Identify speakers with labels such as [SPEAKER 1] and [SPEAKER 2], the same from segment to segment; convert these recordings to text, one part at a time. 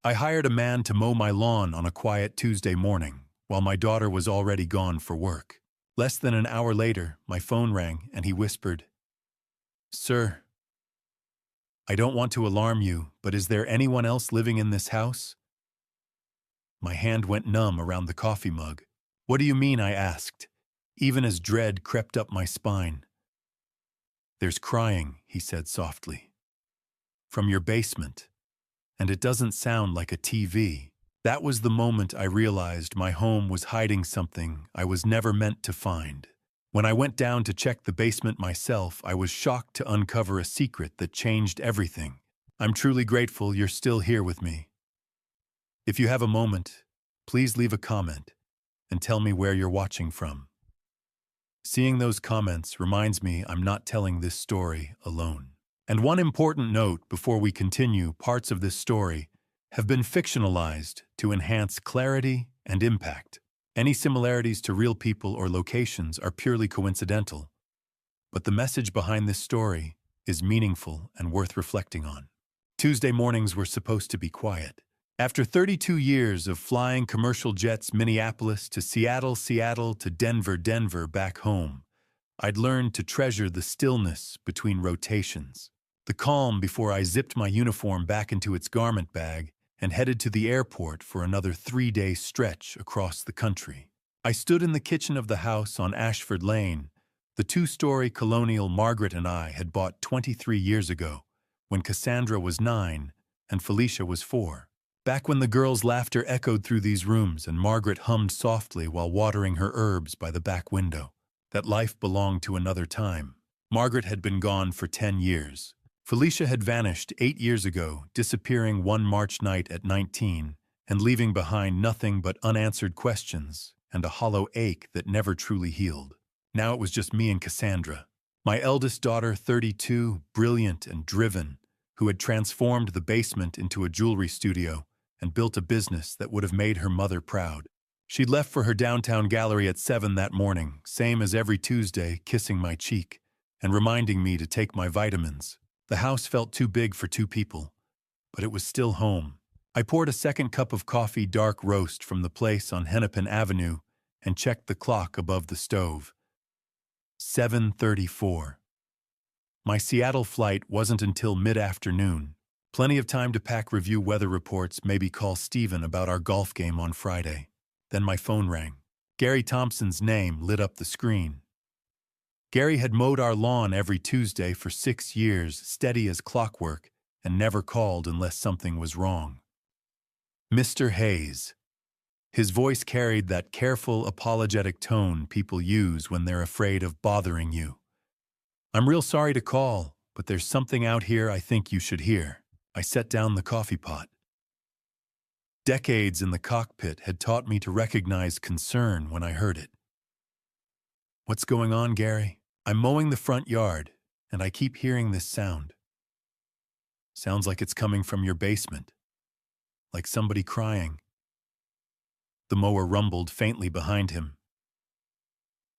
[SPEAKER 1] I hired a man to mow my lawn on a quiet Tuesday morning, while my daughter was already gone for work. Less than an hour later, my phone rang and he whispered, "Sir, I don't want to alarm you, but is there anyone else living in this house?" My hand went numb around the coffee mug. "What do you mean?" I asked, even as dread crept up my spine. "There's crying," he said softly, "from your basement, and it doesn't sound like a TV." That was the moment I realized my home was hiding something I was never meant to find. When I went down to check the basement myself, I was shocked to uncover a secret that changed everything. I'm truly grateful you're still here with me. If you have a moment, please leave a comment and tell me where you're watching from. Seeing those comments reminds me I'm not telling this story alone. And one important note before we continue: parts of this story have been fictionalized to enhance clarity and impact. Any similarities to real people or locations are purely coincidental, but the message behind this story is meaningful and worth reflecting on. Tuesday mornings were supposed to be quiet. After 32 years of flying commercial jets, Minneapolis to Seattle, Seattle to Denver, Denver back home, I'd learned to treasure the stillness between rotations, the calm before I zipped my uniform back into its garment bag and headed to the airport for another 3-day stretch across the country. I stood in the kitchen of the house on Ashford Lane, the 2-story colonial Margaret and I had bought 23 years ago, when Cassandra was 9 and Felicia was 4. Back when the girls' laughter echoed through these rooms and Margaret hummed softly while watering her herbs by the back window. That life belonged to another time. Margaret had been gone for 10 years. Felicia had vanished 8 years ago, disappearing one March night at 19 and leaving behind nothing but unanswered questions and a hollow ache that never truly healed. Now it was just me and Cassandra, my eldest daughter, 32, brilliant and driven, who had transformed the basement into a jewelry studio and built a business that would have made her mother proud. She'd left for her downtown gallery at 7 that morning, same as every Tuesday, kissing my cheek and reminding me to take my vitamins. The house felt too big for 2 people, but it was still home. I poured a second cup of coffee, dark roast, from the place on Hennepin Avenue and checked the clock above the stove. 7:34. My Seattle flight wasn't until mid-afternoon. Plenty of time to pack, review weather reports, maybe call Steven about our golf game on Friday. Then my phone rang. Gary Thompson's name lit up the screen. Gary had mowed our lawn every Tuesday for 6 years, steady as clockwork, and never called unless something was wrong. "Mr. Hayes." His voice carried that careful, apologetic tone people use when they're afraid of bothering you. "I'm real sorry to call, but there's something out here I think you should hear." I set down the coffee pot. Decades in the cockpit had taught me to recognize concern when I heard it. "What's going on, Gary?" "I'm mowing the front yard, and I keep hearing this sound. Sounds like it's coming from your basement. Like somebody crying." The mower rumbled faintly behind him.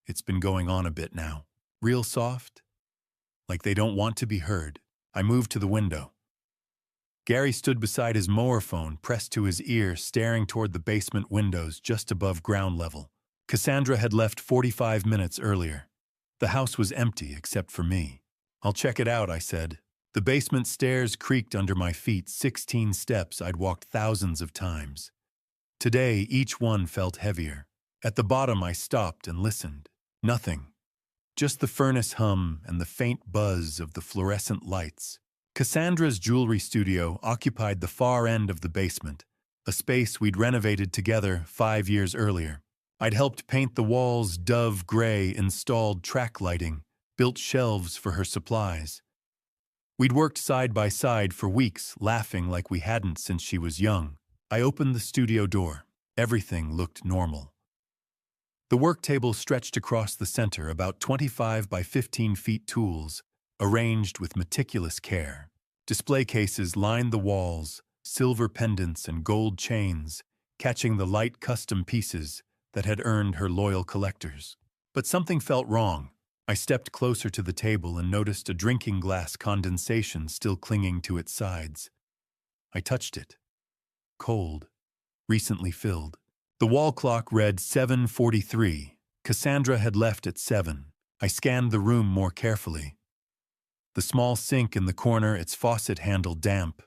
[SPEAKER 1] "It's been going on a bit now. Real soft, like they don't want to be heard." I moved to the window. Gary stood beside his mower phone, pressed to his ear, staring toward the basement windows just above ground level. Cassandra had left 45 minutes earlier. The house was empty except for me. "I'll check it out," I said. The basement stairs creaked under my feet, 16 steps I'd walked thousands of times. Today, each one felt heavier. At the bottom, I stopped and listened. Nothing. Just the furnace hum and the faint buzz of the fluorescent lights. Cassandra's jewelry studio occupied the far end of the basement, a space we'd renovated together 5 years earlier. I'd helped paint the walls dove gray, installed track lighting, built shelves for her supplies. We'd worked side by side for weeks, laughing like we hadn't since she was young. I opened the studio door. Everything looked normal. The work table stretched across the center, about 25 by 15 feet tools, arranged with meticulous care. Display cases lined the walls, silver pendants and gold chains, catching the light custom pieces that had earned her loyal collectors. But something felt wrong. I stepped closer to the table and noticed a drinking glass condensation still clinging to its sides. I touched it. cold, recently filled. The wall clock read 7:43. Cassandra had left at 7. I scanned the room more carefully. The small sink in the corner, its faucet handle damp.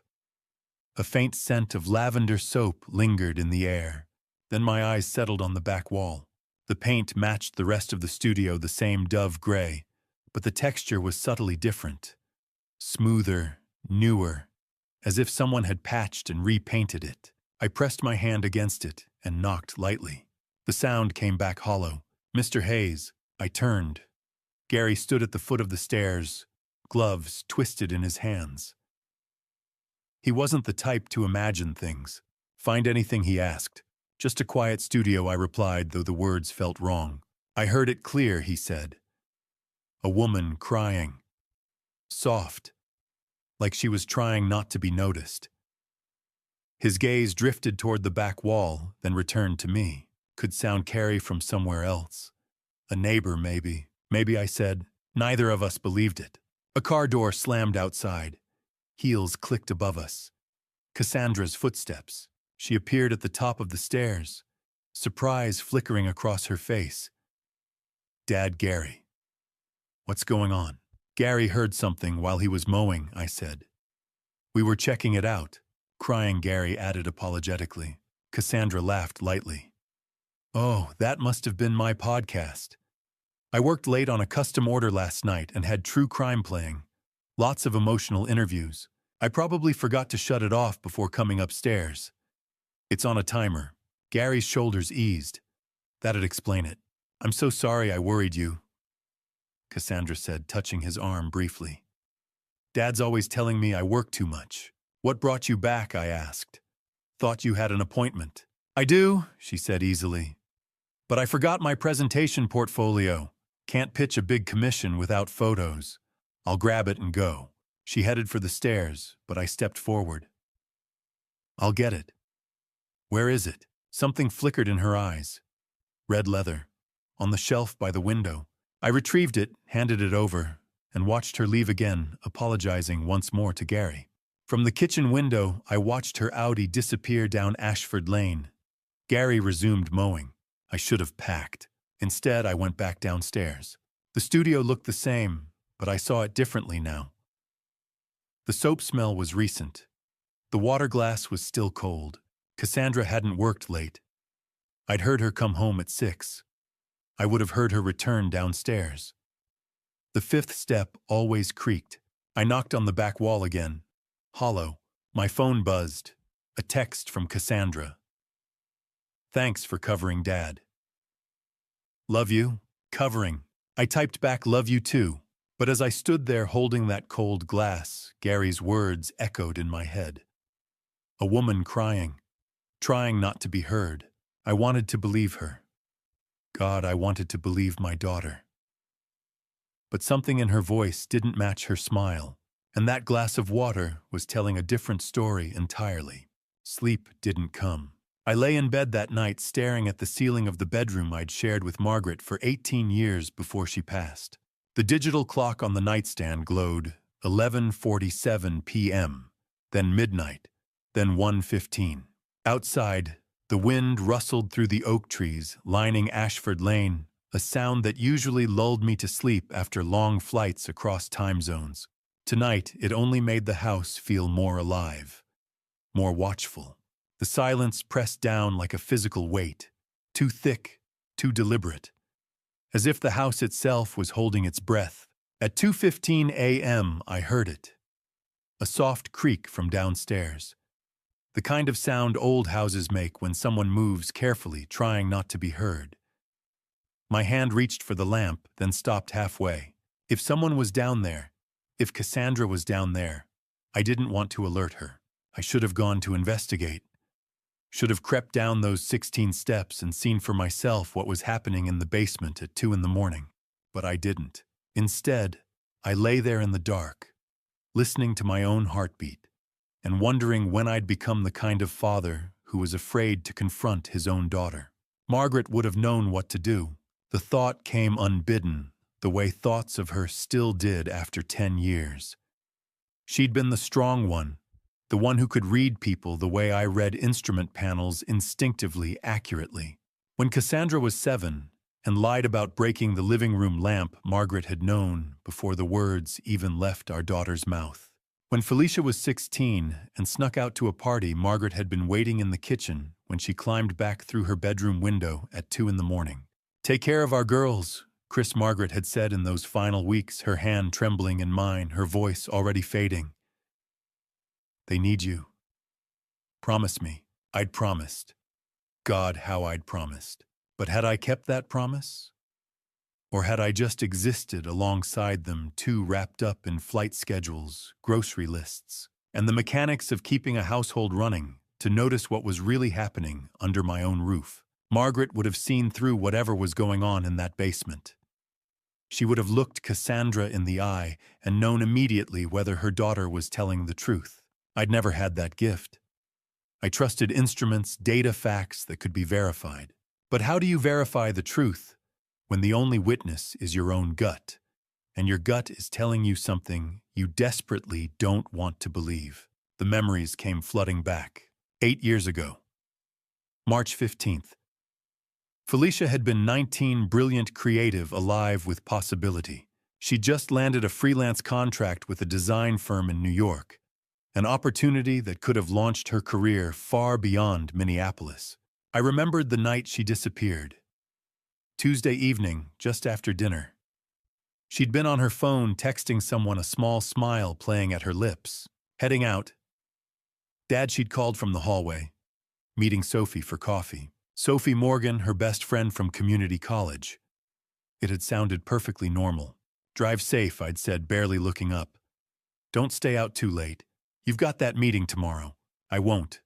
[SPEAKER 1] A faint scent of lavender soap lingered in the air. Then my eyes settled on the back wall. The paint matched the rest of the studio, the same dove gray, but the texture was subtly different. Smoother, newer, as if someone had patched and repainted it. I pressed my hand against it and knocked lightly. The sound came back hollow. "Mr. Hayes." I turned. Gary stood at the foot of the stairs, gloves twisted in his hands. He wasn't the type to imagine things. "Find anything?" he asked. "Just a quiet studio," I replied, though the words felt wrong. "I heard it clear," he said. "A woman crying. Soft, like she was trying not to be noticed." His gaze drifted toward the back wall, then returned to me. Could sound carry from somewhere else. A neighbor, maybe. Maybe, I said. Neither of us believed it. A car door slammed outside. Heels clicked above us. Cassandra's footsteps. She appeared at the top of the stairs, surprise flickering across her face. "Dad, Gary." "What's going on?" "Gary heard something while he was mowing," I said. "We were checking it out." Crying, Gary added apologetically. Cassandra laughed lightly. "Oh, that must have been my podcast. I worked late on a custom order last night and had true crime playing. Lots of emotional interviews. I probably forgot to shut it off before coming upstairs. It's on a timer." Gary's shoulders eased. "That'd explain it. I'm so sorry I worried you," Cassandra said, touching his arm briefly. "Dad's always telling me I work too much." "What brought you back?" I asked. "Thought you had an appointment." "I do," she said easily. "But I forgot my presentation portfolio. Can't pitch a big commission without photos. I'll grab it and go." She headed for the stairs, but I stepped forward. "I'll get it." "Where is it?" Something flickered in her eyes. "Red leather. On the shelf by the window." I retrieved it, handed it over, and watched her leave again, apologizing once more to Gary. From the kitchen window, I watched her Audi disappear down Ashford Lane. Gary resumed mowing. I should have packed. Instead, I went back downstairs. The studio looked the same, but I saw it differently now. The soap smell was recent. The water glass was still cold. Cassandra hadn't worked late. I'd heard her come home at 6. I would have heard her return downstairs. The fifth step always creaked. I knocked on the back wall again. Hollow. My phone buzzed. A text from Cassandra. "Thanks for covering, Dad." "Love you." Covering. I typed back, "Love you too." But as I stood there holding that cold glass, Gary's words echoed in my head. A woman crying, trying not to be heard. I wanted to believe her. God, I wanted to believe my daughter. But something in her voice didn't match her smile. And that glass of water was telling a different story entirely. Sleep didn't come. I lay in bed that night staring at the ceiling of the bedroom I'd shared with Margaret for 18 years before she passed. The digital clock on the nightstand glowed 11:47 p.m., then midnight, then 1:15. Outside, the wind rustled through the oak trees lining Ashford Lane, a sound that usually lulled me to sleep after long flights across time zones. Tonight, it only made the house feel more alive, more watchful. The silence pressed down like a physical weight, too thick, too deliberate, as if the house itself was holding its breath. At 2:15 a.m., I heard it. A soft creak from downstairs. The kind of sound old houses make when someone moves carefully, trying not to be heard. My hand reached for the lamp, then stopped halfway. If someone was down there, if Cassandra was down there, I didn't want to alert her. I should have gone to investigate. Should have crept down those 16 steps and seen for myself what was happening in the basement at 2 in the morning. But I didn't. Instead, I lay there in the dark, listening to my own heartbeat, and wondering when I'd become the kind of father who was afraid to confront his own daughter. Margaret would have known what to do. The thought came unbidden, the way thoughts of her still did after 10 years. She'd been the strong one, the one who could read people the way I read instrument panels instinctively accurately. When Cassandra was 7 and lied about breaking the living room lamp, Margaret had known before the words even left our daughter's mouth. When Felicia was 16 and snuck out to a party, Margaret had been waiting in the kitchen when she climbed back through her bedroom window at 2 in the morning. "Take care of our girls," Chris, Margaret had said in those final weeks, her hand trembling in mine, her voice already fading. "They need you. Promise me." I'd promised. God, how I'd promised. But had I kept that promise? Or had I just existed alongside them, too wrapped up in flight schedules, grocery lists, and the mechanics of keeping a household running, to notice what was really happening under my own roof? Margaret would have seen through whatever was going on in that basement. She would have looked Cassandra in the eye and known immediately whether her daughter was telling the truth. I'd never had that gift. I trusted instruments, data, facts that could be verified. But how do you verify the truth when the only witness is your own gut, and your gut is telling you something you desperately don't want to believe? The memories came flooding back. 8 years ago. March 15th. Felicia had been 19, brilliant, creative, alive with possibility. She'd just landed a freelance contract with a design firm in New York, an opportunity that could have launched her career far beyond Minneapolis. I remembered the night she disappeared. Tuesday evening, just after dinner. She'd been on her phone texting someone, a small smile playing at her lips. Heading out. Dad, she'd called from the hallway, meeting Sophie for coffee. Sophie Morgan, her best friend from community college. It had sounded perfectly normal. "Drive safe," I'd said, barely looking up. "Don't stay out too late. You've got that meeting tomorrow." "I won't.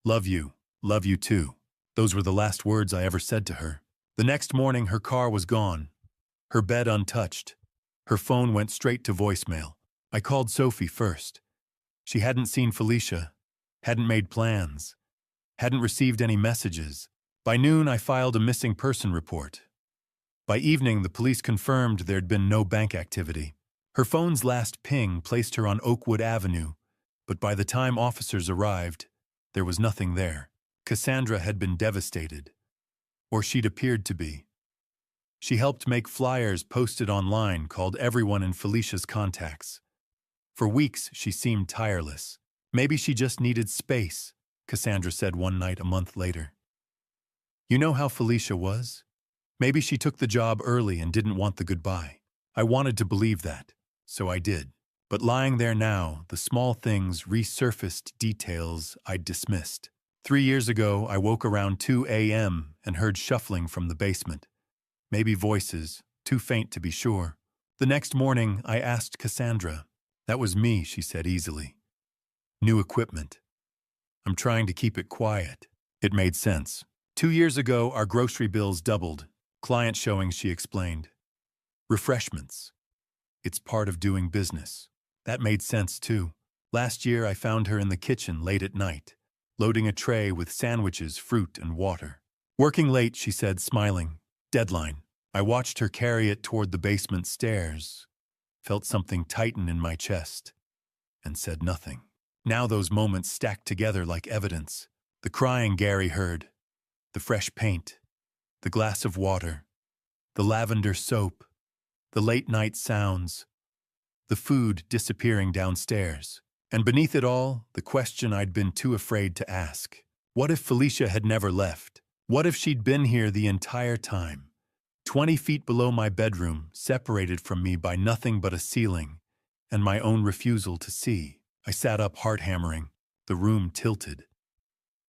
[SPEAKER 1] Love you. Love you too." Those were the last words I ever said to her. The next morning, her car was gone. Her bed untouched. Her phone went straight to voicemail. I called Sophie first. She hadn't seen Felicia, hadn't made plans, hadn't received any messages. By noon, I filed a missing person report. By evening, the police confirmed there'd been no bank activity. Her phone's last ping placed her on Oakwood Avenue, but by the time officers arrived, there was nothing there. Cassandra had been devastated, or she'd appeared to be. She helped make flyers posted online, called everyone in Felicia's contacts. For weeks, she seemed tireless. "Maybe she just needed space," Cassandra said one night a month later. "You know how Felicia was? Maybe she took the job early and didn't want the goodbye." I wanted to believe that, so I did. But lying there now, the small things resurfaced, details I'd dismissed. 3 years ago, I woke around 2 a.m. and heard shuffling from the basement. Maybe voices, too faint to be sure. The next morning, I asked Cassandra. "That was me," she said easily. "New equipment. I'm trying to keep it quiet." It made sense. 2 years ago, our grocery bills doubled. Client showings, she explained. Refreshments. It's part of doing business. That made sense, too. Last year, I found her in the kitchen late at night, loading a tray with sandwiches, fruit, and water. "Working late," she said, smiling. "Deadline." I watched her carry it toward the basement stairs, felt something tighten in my chest, and said nothing. Now those moments stacked together like evidence. The crying Gary heard, the fresh paint, the glass of water, the lavender soap, the late-night sounds, the food disappearing downstairs. And beneath it all, the question I'd been too afraid to ask. What if Felicia had never left? What if she'd been here the entire time? 20 feet below my bedroom, separated from me by nothing but a ceiling, and my own refusal to see. I sat up, heart hammering. The room tilted.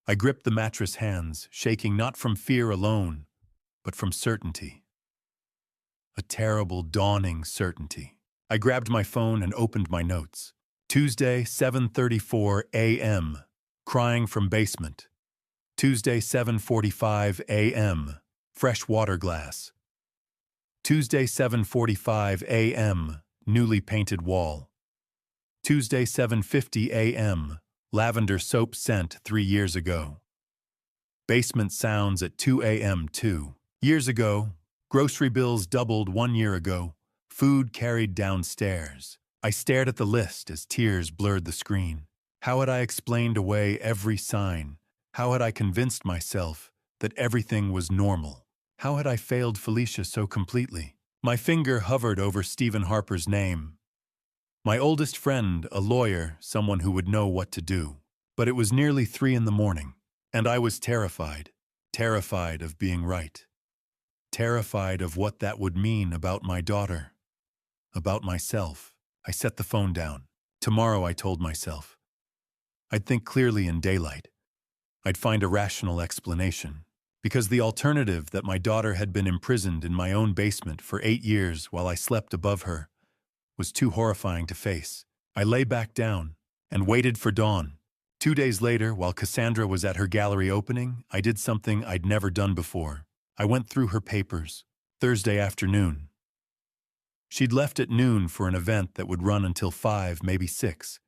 [SPEAKER 1] I gripped the mattress hands, shaking not from fear alone, but from certainty. A terrible, dawning certainty. I grabbed my phone and opened my notes. Tuesday, 7:34 a.m. Crying from basement. Tuesday, 7:45 a.m. Fresh water glass. Tuesday, 7:45 a.m. Newly painted wall. Tuesday, 7:50 a.m. Lavender soap scent 3 years ago. Basement sounds at 2 a.m. 2 years ago. Grocery bills doubled 1 year ago. Food carried downstairs. I stared at the list as tears blurred the screen. How had I explained away every sign? How had I convinced myself that everything was normal? How had I failed Felicia so completely? My finger hovered over Stephen Harper's name. My oldest friend, a lawyer, someone who would know what to do. But it was nearly 3 in the morning, and I was terrified. Terrified of being right. Terrified of what that would mean about my daughter. About myself. I set the phone down. Tomorrow, I told myself. I'd think clearly in daylight. I'd find a rational explanation. Because the alternative that my daughter had been imprisoned in my own basement for 8 years while I slept above her was too horrifying to face. I lay back down and waited for dawn. 2 days later, while Cassandra was at her gallery opening, I did something I'd never done before. I went through her papers. Thursday afternoon. She'd left at noon for an event that would run until 5, maybe 6.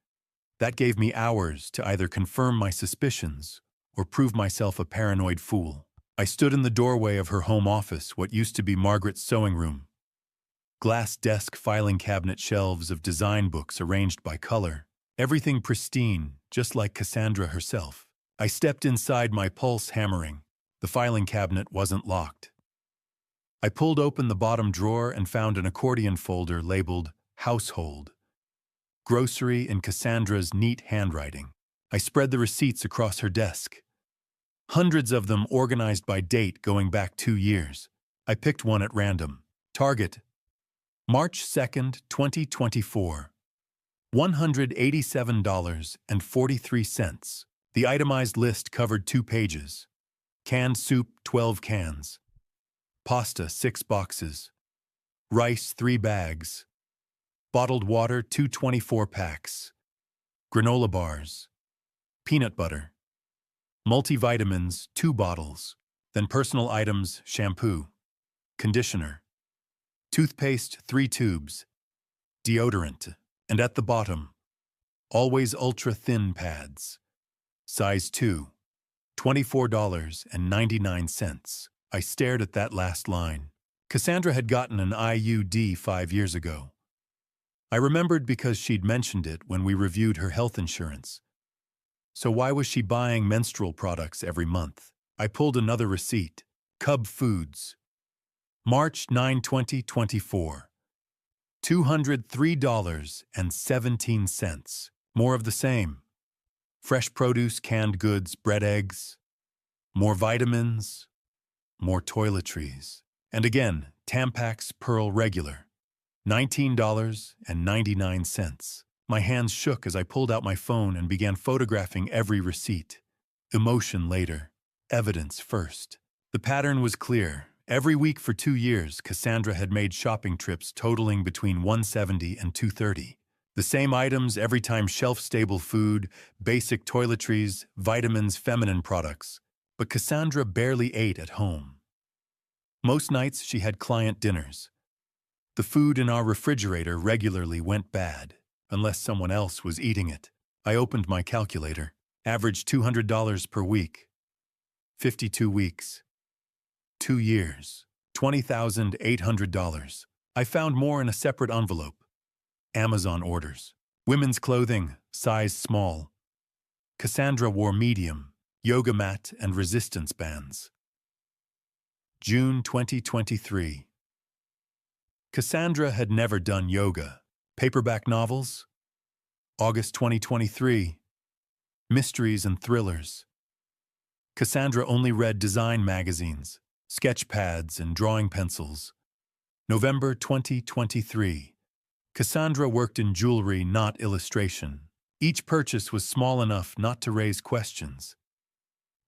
[SPEAKER 1] That gave me hours to either confirm my suspicions or prove myself a paranoid fool. I stood in the doorway of her home office, what used to be Margaret's sewing room. Glass desk filing cabinet shelves of design books arranged by color. Everything pristine, just like Cassandra herself. I stepped inside, my pulse hammering. The filing cabinet wasn't locked. I pulled open the bottom drawer and found an accordion folder labeled Household. Grocery in Cassandra's neat handwriting. I spread the receipts across her desk. Hundreds of them organized by date going back 2 years. I picked one at random. Target. March 2nd, 2024. $187.43. The itemized list covered 2 pages. Canned soup, 12 cans. Pasta, 6 boxes. Rice, 3 bags. Bottled water, 2 24-packs. Granola bars. Peanut butter. Multivitamins, 2 bottles. Then personal items, shampoo. Conditioner. Toothpaste, 3 tubes. Deodorant. And at the bottom, always ultra-thin pads. Size 2. $24.99. I stared at that last line. Cassandra had gotten an IUD 5 years ago. I remembered because she'd mentioned it when we reviewed her health insurance. So why was she buying menstrual products every month? I pulled another receipt. Cub Foods. March 9, 2024. $203.17. More of the same. Fresh produce, canned goods, bread, eggs. More vitamins. More toiletries. And again, Tampax Pearl Regular. $19.99. My hands shook as I pulled out my phone and began photographing every receipt. Emotion later. Evidence first. The pattern was clear. Every week for 2 years, Cassandra had made shopping trips totaling between $170 and $230. The same items every time: shelf-stable food, basic toiletries, vitamins, feminine products. But Cassandra barely ate at home. Most nights she had client dinners. The food in our refrigerator regularly went bad, unless someone else was eating it. I opened my calculator. Average $200 per week. 52 weeks. 2 years. $20,800. I found more in a separate envelope. Amazon orders. Women's clothing, size small. Cassandra wore medium, yoga mat and resistance bands. June 2023. Cassandra had never done yoga. Paperback novels. August 2023. Mysteries and thrillers. Cassandra only read design magazines, sketch pads and drawing pencils. November 2023. Cassandra worked in jewelry, not illustration. Each purchase was small enough not to raise questions.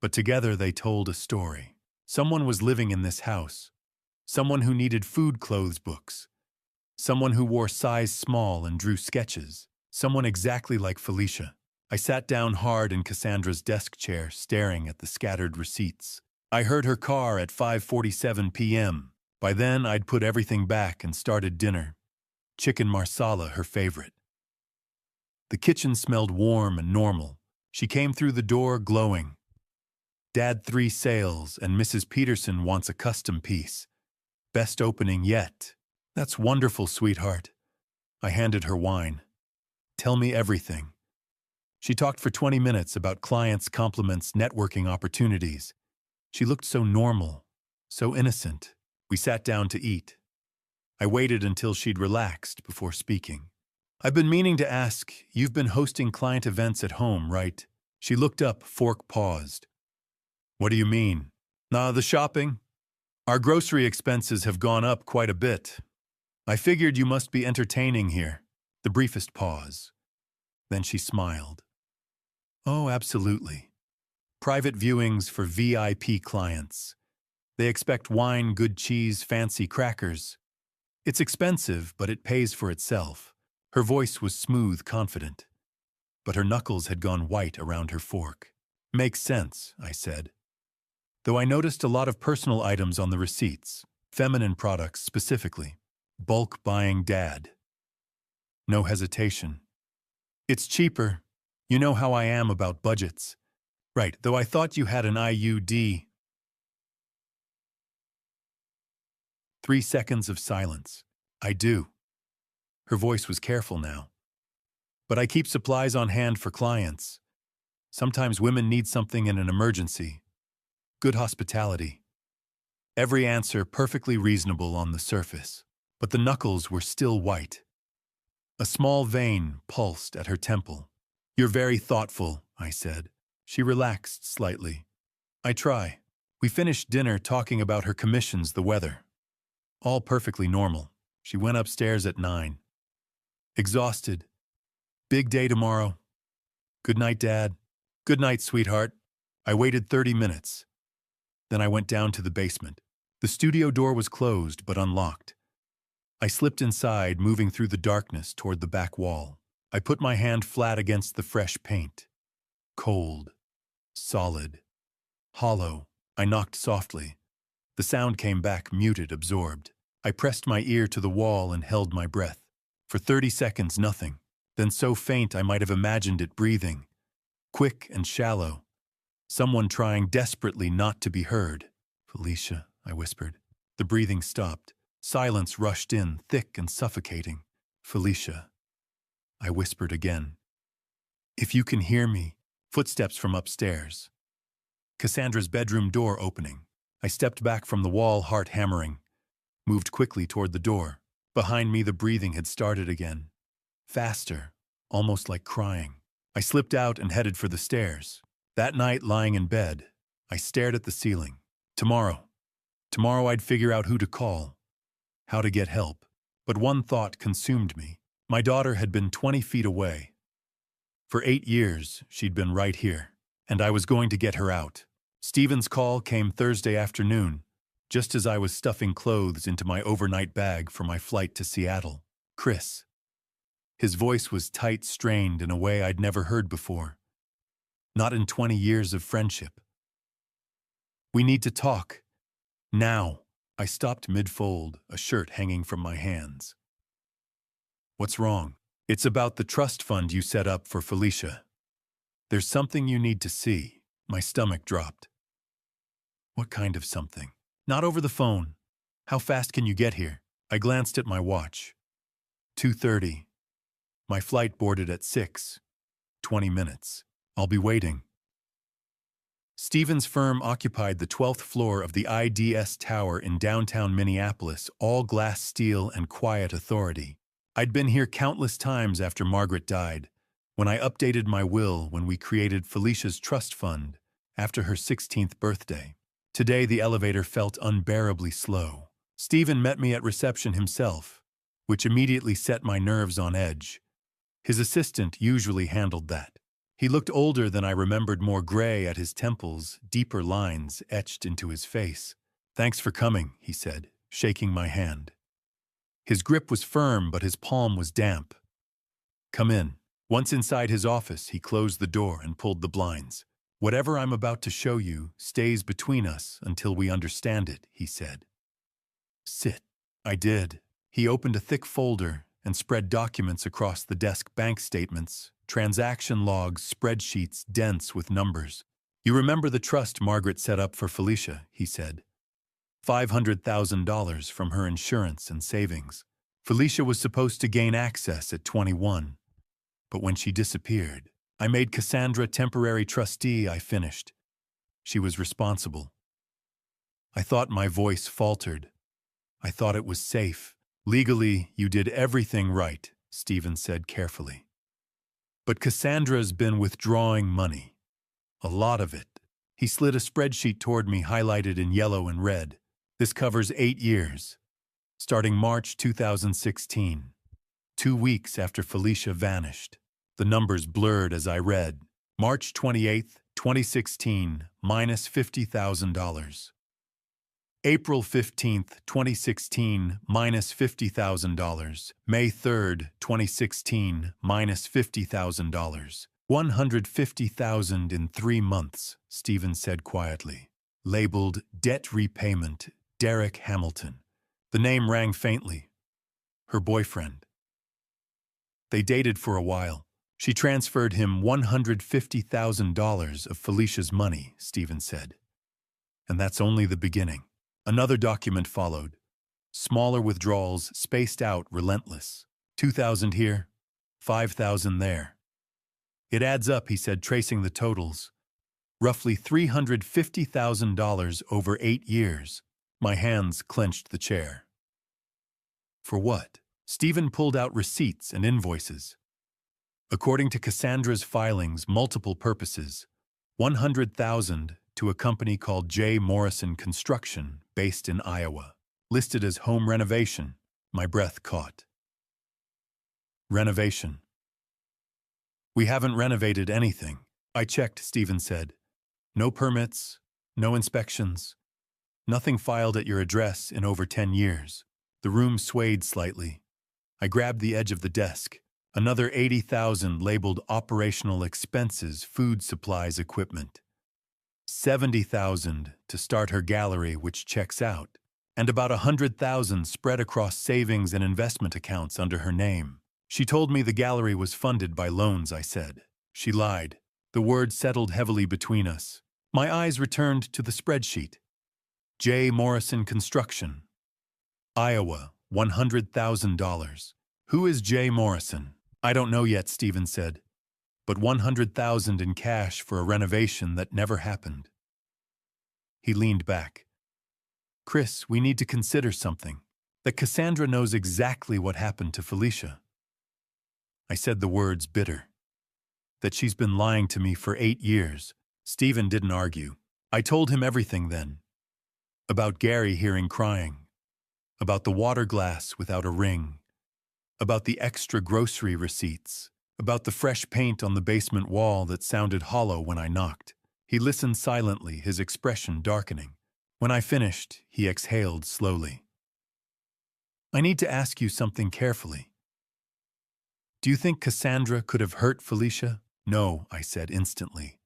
[SPEAKER 1] But together they told a story. Someone was living in this house. Someone who needed food clothes books. Someone who wore size small and drew sketches. Someone exactly like Felicia. I sat down hard in Cassandra's desk chair, staring at the scattered receipts. I heard her car at 5:47 p.m. By then, I'd put everything back and started dinner. Chicken marsala, her favorite. The kitchen smelled warm and normal. She came through the door glowing. Dad 3 sales and Mrs. Peterson wants a custom piece. Best opening yet. That's wonderful, sweetheart. I handed her wine. Tell me everything. She talked for 20 minutes about clients' compliments, networking opportunities. She looked so normal, so innocent. We sat down to eat. I waited until she'd relaxed before speaking. I've been meaning to ask, you've been hosting client events at home, right? She looked up, fork paused. What do you mean? The shopping. Our grocery expenses have gone up quite a bit. I figured you must be entertaining here. The briefest pause. Then she smiled. Oh, absolutely. Private viewings for VIP clients. They expect wine, good cheese, fancy crackers. It's expensive, but it pays for itself. Her voice was smooth, confident. But her knuckles had gone white around her fork. Makes sense, I said. Though I noticed a lot of personal items on the receipts, feminine products specifically. Bulk buying dad. No hesitation. It's cheaper. You know how I am about budgets. Right, though I thought you had an IUD. 3 seconds of silence. I do. Her voice was careful now. But I keep supplies on hand for clients. Sometimes women need something in an emergency. Good hospitality. Every answer perfectly reasonable on the surface. But the knuckles were still white. A small vein pulsed at her temple. You're very thoughtful, I said. She relaxed slightly. I try. We finished dinner talking about her commissions, the weather. All perfectly normal. She went upstairs at 9. Exhausted. Big day tomorrow. Good night, Dad. Good night, sweetheart. I waited 30 minutes. Then I went down to the basement. The studio door was closed but unlocked. I slipped inside, moving through the darkness toward the back wall. I put my hand flat against the fresh paint. Cold. Solid. Hollow. I knocked softly. The sound came back, muted, absorbed. I pressed my ear to the wall and held my breath. For 30 seconds, nothing. Then so faint I might have imagined it breathing. Quick and shallow. Someone trying desperately not to be heard. Felicia, I whispered. The breathing stopped. Silence rushed in, thick and suffocating. Felicia. I whispered again. If you can hear me. Footsteps from upstairs. Cassandra's bedroom door opening. I stepped back from the wall, heart hammering. Moved quickly toward the door. Behind me, the breathing had started again. Faster, almost like crying. I slipped out and headed for the stairs. That night, lying in bed, I stared at the ceiling. Tomorrow I'd figure out who to call, how to get help. But one thought consumed me. My daughter had been 20 feet away. For 8 years, she'd been right here, and I was going to get her out. Stephen's call came Thursday afternoon, just as I was stuffing clothes into my overnight bag for my flight to Seattle. Chris. His voice was tight, strained in a way I'd never heard before. Not in 20 years of friendship. We need to talk. Now. I stopped mid-fold, a shirt hanging from my hands. What's wrong? It's about the trust fund you set up for Felicia. There's something you need to see. My stomach dropped. What kind of something? Not over the phone. How fast can you get here? I glanced at my watch. 2:30. My flight boarded at 6. 20 minutes. I'll be waiting. Stephen's firm occupied the 12th floor of the IDS Tower in downtown Minneapolis, all glass steel and quiet authority. I'd been here countless times after Margaret died, when I updated my will when we created Felicia's trust fund after her 16th birthday. Today the elevator felt unbearably slow. Stephen met me at reception himself, which immediately set my nerves on edge. His assistant usually handled that. He looked older than I remembered, more gray at his temples, deeper lines etched into his face. Thanks for coming, he said, shaking my hand. His grip was firm, but his palm was damp. Come in. Once inside his office, he closed the door and pulled the blinds. Whatever I'm about to show you stays between us until we understand it, he said. Sit. I did. He opened a thick folder and spread documents across the desk, bank statements, transaction logs, spreadsheets dense with numbers. You remember the trust Margaret set up for Felicia, he said. $500,000 from her insurance and savings. Felicia was supposed to gain access at 21, but when she disappeared, I made Cassandra temporary trustee, I finished. She was responsible. I thought my voice faltered. I thought it was safe. Legally, you did everything right, Stephen said carefully. But Cassandra's been withdrawing money. A lot of it. He slid a spreadsheet toward me highlighted in yellow and red. This covers 8 years, starting March 2016, 2 weeks after Felicia vanished. The numbers blurred as I read. March 28th, 2016, minus $50,000. April 15th, 2016, minus $50,000. May 3rd, 2016, minus $50,000. $150,000 in 3 months, Stephen said quietly. Labeled Debt Repayment, Derek Hamilton. The name rang faintly. Her boyfriend. They dated for a while. She transferred him $150,000 of Felicia's money, Stephen said. And that's only the beginning. Another document followed. Smaller withdrawals, spaced out, relentless. 2,000 here, 5,000 there. It adds up, he said, tracing the totals. Roughly $350,000 over 8 years. My hands clenched the chair. For what? Stephen pulled out receipts and invoices. According to Cassandra's filings, multiple purposes. $100,000 to a company called J. Morrison Construction, based in Iowa. Listed as home renovation. My breath caught. Renovation. We haven't renovated anything. I checked, Stephen said. No permits, no inspections. Nothing filed at your address in over 10 years. The room swayed slightly. I grabbed the edge of the desk. Another $80,000 labeled operational expenses, food supplies, equipment. $70,000 to start her gallery, which checks out. And about $100,000 spread across savings and investment accounts under her name. She told me the gallery was funded by loans, I said. She lied. The word settled heavily between us. My eyes returned to the spreadsheet. J. Morrison Construction. Iowa, $100,000. Who is J. Morrison? I don't know yet, Stephen said. But $100,000 in cash for a renovation that never happened. He leaned back. Chris, we need to consider something. That Cassandra knows exactly what happened to Felicia. I said the words bitter. That she's been lying to me for 8 years. Stephen didn't argue. I told him everything then. About Gary hearing crying. About the water glass without a ring. About the extra grocery receipts. About the fresh paint on the basement wall that sounded hollow when I knocked. He listened silently, his expression darkening. When I finished, he exhaled slowly. I need to ask you something carefully. Do you think Cassandra could have hurt Felicia? No, I said instantly.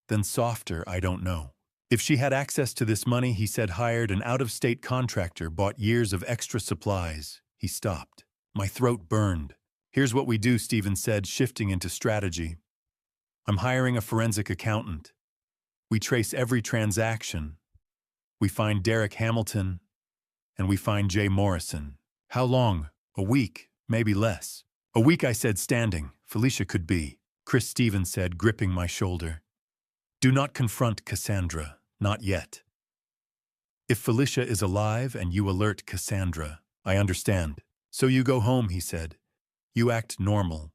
[SPEAKER 1] Then softer, I don't know. If she had access to this money, he said, hired an out-of-state contractor, bought years of extra supplies. He stopped. My throat burned. Here's what we do, Stephen said, shifting into strategy. I'm hiring a forensic accountant. We trace every transaction. We find Derek Hamilton, and we find Jay Morrison. How long? A week, maybe less. A week, I said, standing. Felicia could be. Chris, Stephen said, gripping my shoulder. Do not confront Cassandra, not yet. If Felicia is alive and you alert Cassandra, I understand. So you go home, he said. You act normal.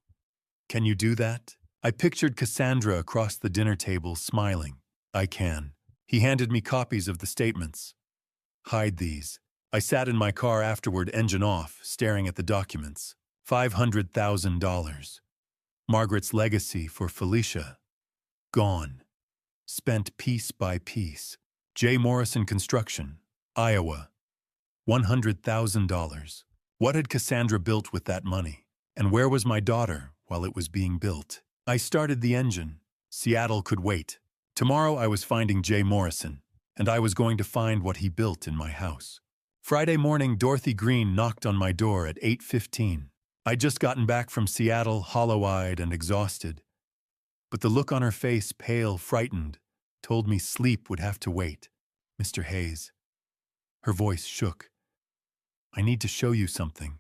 [SPEAKER 1] Can you do that? I pictured Cassandra across the dinner table, smiling. I can. He handed me copies of the statements. Hide these. I sat in my car afterward, engine off, staring at the documents. $500,000. Margaret's legacy for Felicia. Gone. Spent piece by piece. J. Morrison Construction, Iowa. $100,000. What had Cassandra built with that money? And where was my daughter while it was being built? I started the engine. Seattle could wait. Tomorrow I was finding J. Morrison, and I was going to find what he built in my house. Friday morning, Dorothy Green knocked on my door at 8:15. I'd just gotten back from Seattle, hollow-eyed and exhausted. But the look on her face, pale, frightened, told me sleep would have to wait. Mr. Hayes. Her voice shook. I need to show you something.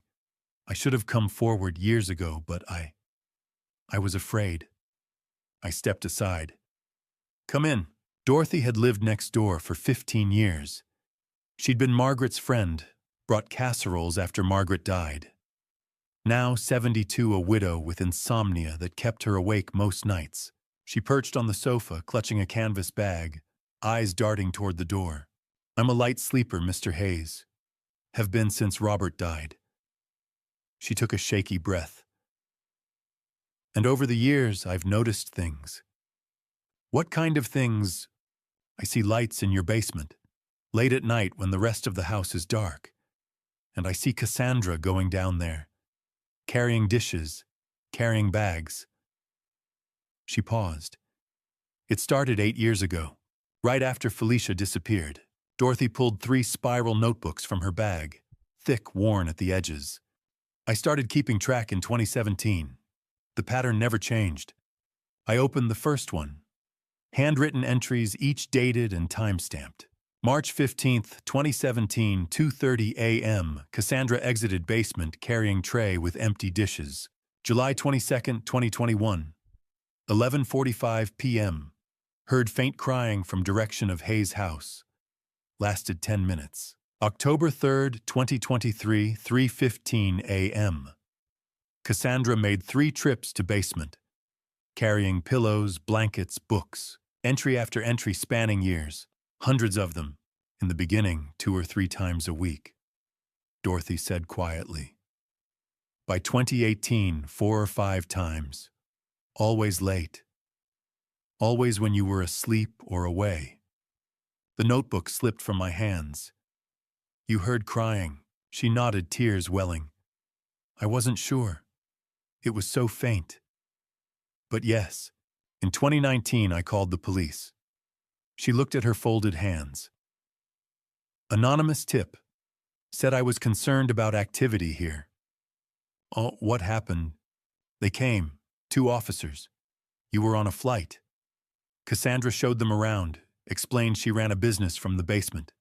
[SPEAKER 1] I should have come forward years ago, but I was afraid. I stepped aside. "Come in." Dorothy had lived next door for 15 years. She'd been Margaret's friend, brought casseroles after Margaret died. Now 72, a widow with insomnia that kept her awake most nights, she perched on the sofa, clutching a canvas bag, eyes darting toward the door. "I'm a light sleeper, Mr. Hayes. Have been since Robert died." She took a shaky breath. "And over the years, I've noticed things." "What kind of things?" "I see lights in your basement, late at night when the rest of the house is dark. And I see Cassandra going down there, carrying dishes, carrying bags." She paused. "It started 8 years ago, right after Felicia disappeared." Dorothy pulled 3 spiral notebooks from her bag, thick, worn at the edges. "I started keeping track in 2017. The pattern never changed. I opened the first one. Handwritten entries, each dated and time-stamped. March 15th, 2017, 2:30 a.m., Cassandra exited basement carrying tray with empty dishes. July 22nd, 2021, 11:45 p.m., heard faint crying from direction of Hayes' house. Lasted 10 minutes. October 3rd, 2023, 3:15 a.m., Cassandra made 3 trips to basement, carrying pillows, blankets, books, entry after entry spanning years, hundreds of them, in the beginning 2 or 3 times a week. Dorothy said quietly. By 2018, 4 or 5 times. Always late. Always when you were asleep or away. The notebook slipped from my hands. You heard crying. She nodded, tears welling. I wasn't sure. It was so faint. But yes, in 2019 I called the police. She looked at her folded hands. Anonymous tip. Said I was concerned about activity here. Oh, what happened? They came, 2 officers. You were on a flight. Cassandra showed them around, explained she ran a business from the basement.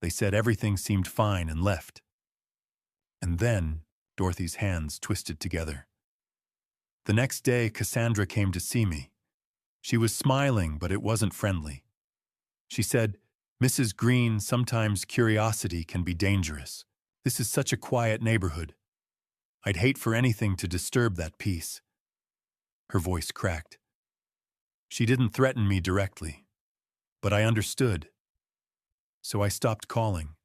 [SPEAKER 1] They said everything seemed fine and left. And then, Dorothy's hands twisted together. The next day, Cassandra came to see me. She was smiling, but it wasn't friendly. She said, "Mrs. Green, sometimes curiosity can be dangerous. This is such a quiet neighborhood. I'd hate for anything to disturb that peace." Her voice cracked. She didn't threaten me directly, but I understood. So I stopped calling.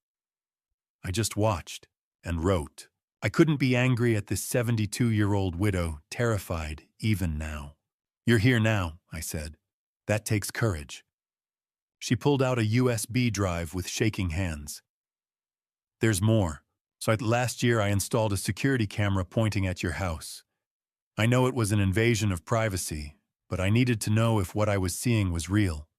[SPEAKER 1] I just watched and wrote. I couldn't be angry at this 72-year-old widow, terrified even now. "You're here now," I said. "That takes courage." She pulled out a USB drive with shaking hands. "There's more. So last year I installed a security camera pointing at your house. I know it was an invasion of privacy, but I needed to know if what I was seeing was real.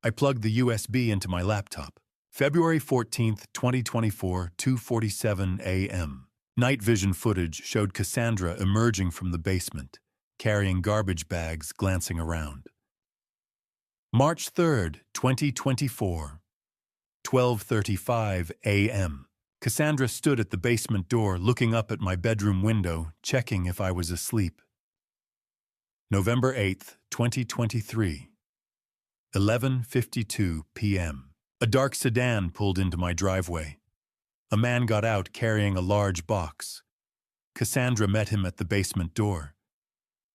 [SPEAKER 1] I plugged the USB into my laptop. February 14th, 2024, 2:47 a.m. Night vision footage showed Cassandra emerging from the basement, carrying garbage bags, glancing around. March 3rd, 2024, 12:35 a.m. Cassandra stood at the basement door, looking up at my bedroom window, checking if I was asleep. November 8th, 2023, 11:52 p.m. A dark sedan pulled into my driveway. A man got out carrying a large box. Cassandra met him at the basement door.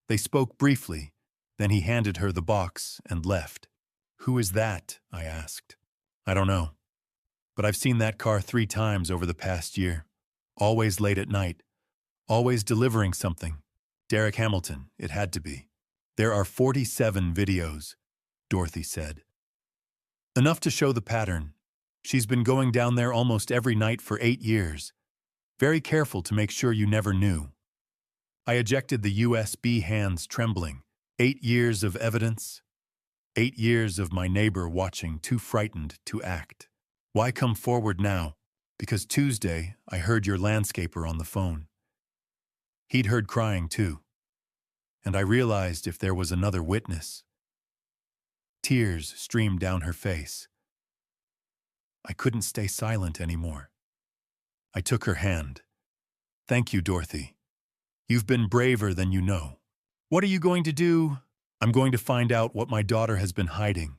[SPEAKER 1] They spoke briefly, then he handed her the box and left. "Who is that?" I asked. "I don't know. But I've seen that car 3 times over the past year. Always late at night. Always delivering something. Derek Hamilton, it had to be." "There are 47 videos," Dorothy said. "Enough to show the pattern. She's been going down there almost every night for 8 years. Very careful to make sure you never knew." I ejected the USB, hands trembling. 8 years of evidence. 8 years of my neighbor watching, too frightened to act. Why come forward now? Because Tuesday I heard your landscaper on the phone. He'd heard crying too. And I realized if there was another witness. Tears streamed down her face. I couldn't stay silent anymore. I took her hand. "Thank you, Dorothy. You've been braver than you know." "What are you going to do?" I'm going to find out what my daughter has been hiding,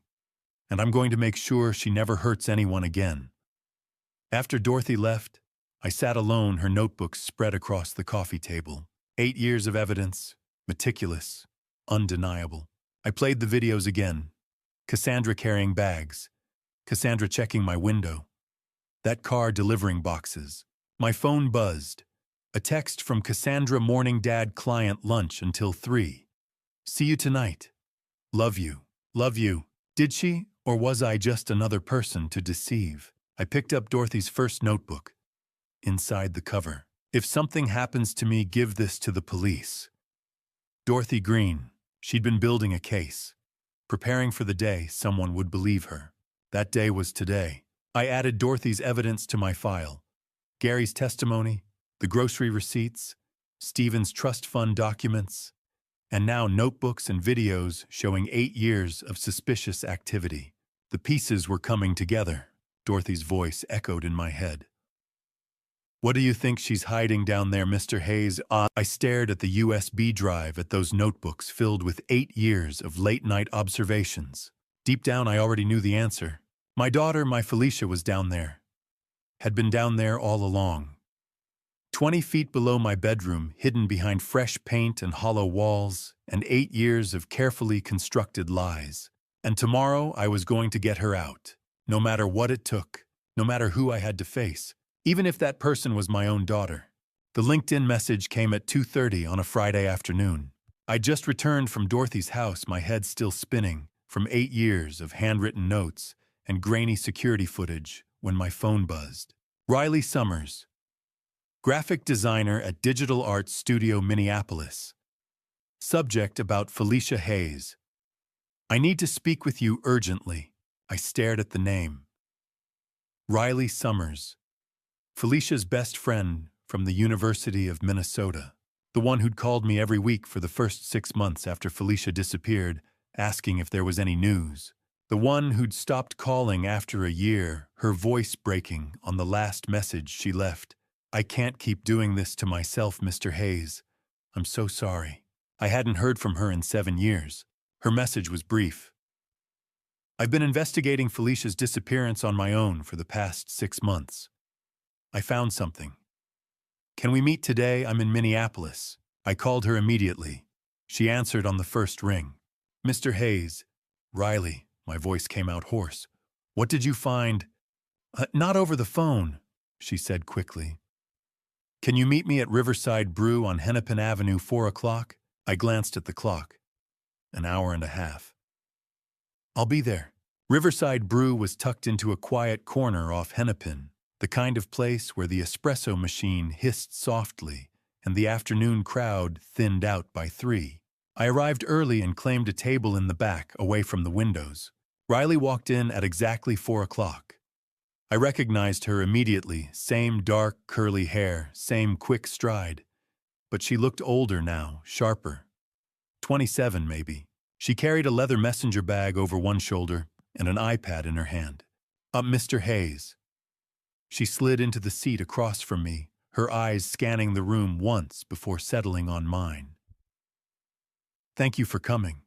[SPEAKER 1] and I'm going to make sure she never hurts anyone again. After Dorothy left, I sat alone, her notebooks spread across the coffee table. 8 years of evidence, meticulous, undeniable. I played the videos again. Cassandra carrying bags, Cassandra checking my window, that car delivering boxes. My phone buzzed. A text from Cassandra: morning dad, client lunch until 3. See you tonight. Love you. Love you. Did she, or was I just another person to deceive? I picked up Dorothy's first notebook. Inside the cover: if something happens to me, give this to the police. Dorothy Green. She'd been building a case, preparing for the day someone would believe her. That day was today. I added Dorothy's evidence to my file: Gary's testimony, the grocery receipts, Stephen's trust fund documents, and now notebooks and videos showing 8 years of suspicious activity. The pieces were coming together. Dorothy's voice echoed in my head. What do you think she's hiding down there, Mr. Hayes? I stared at the USB drive, at those notebooks filled with 8 years of late-night observations. Deep down, I already knew the answer. My daughter, my Felicia, was down there. Had been down there all along. 20 feet below my bedroom, hidden behind fresh paint and hollow walls, and 8 years of carefully constructed lies. And tomorrow, I was going to get her out, no matter what it took, no matter who I had to face. Even if that person was my own daughter. The LinkedIn message came at 2:30 on a Friday afternoon. I just returned from Dorothy's house, my head still spinning from 8 years of handwritten notes and grainy security footage, when my phone buzzed. Riley Summers, graphic designer at Digital Arts Studio, Minneapolis. Subject: about Felicia Hayes. I need to speak with you urgently. I stared at the name. Riley Summers. Felicia's best friend from the University of Minnesota. The one who'd called me every week for the first 6 months after Felicia disappeared, asking if there was any news. The one who'd stopped calling after a year, her voice breaking on the last message she left. I can't keep doing this to myself, Mr. Hayes. I'm so sorry. I hadn't heard from her in 7 years. Her message was brief. I've been investigating Felicia's disappearance on my own for the past 6 months. I found something. Can we meet today? I'm in Minneapolis. I called her immediately. She answered on the first ring. Mr. Hayes. Riley. My voice came out hoarse. What did you find? Not over the phone, she said quickly. Can you meet me at Riverside Brew on Hennepin Avenue, 4 o'clock? I glanced at the clock. An hour and a half. I'll be there. Riverside Brew was tucked into a quiet corner off Hennepin. The kind of place where the espresso machine hissed softly and the afternoon crowd thinned out by 3. I arrived early and claimed a table in the back, away from the windows. Riley walked in at exactly 4 o'clock. I recognized her immediately, same dark, curly hair, same quick stride. But she looked older now, sharper. 27, maybe. She carried a leather messenger bag over one shoulder and an iPad in her hand. Mr. Hayes. She slid into the seat across from me, her eyes scanning the room once before settling on mine. Thank you for coming.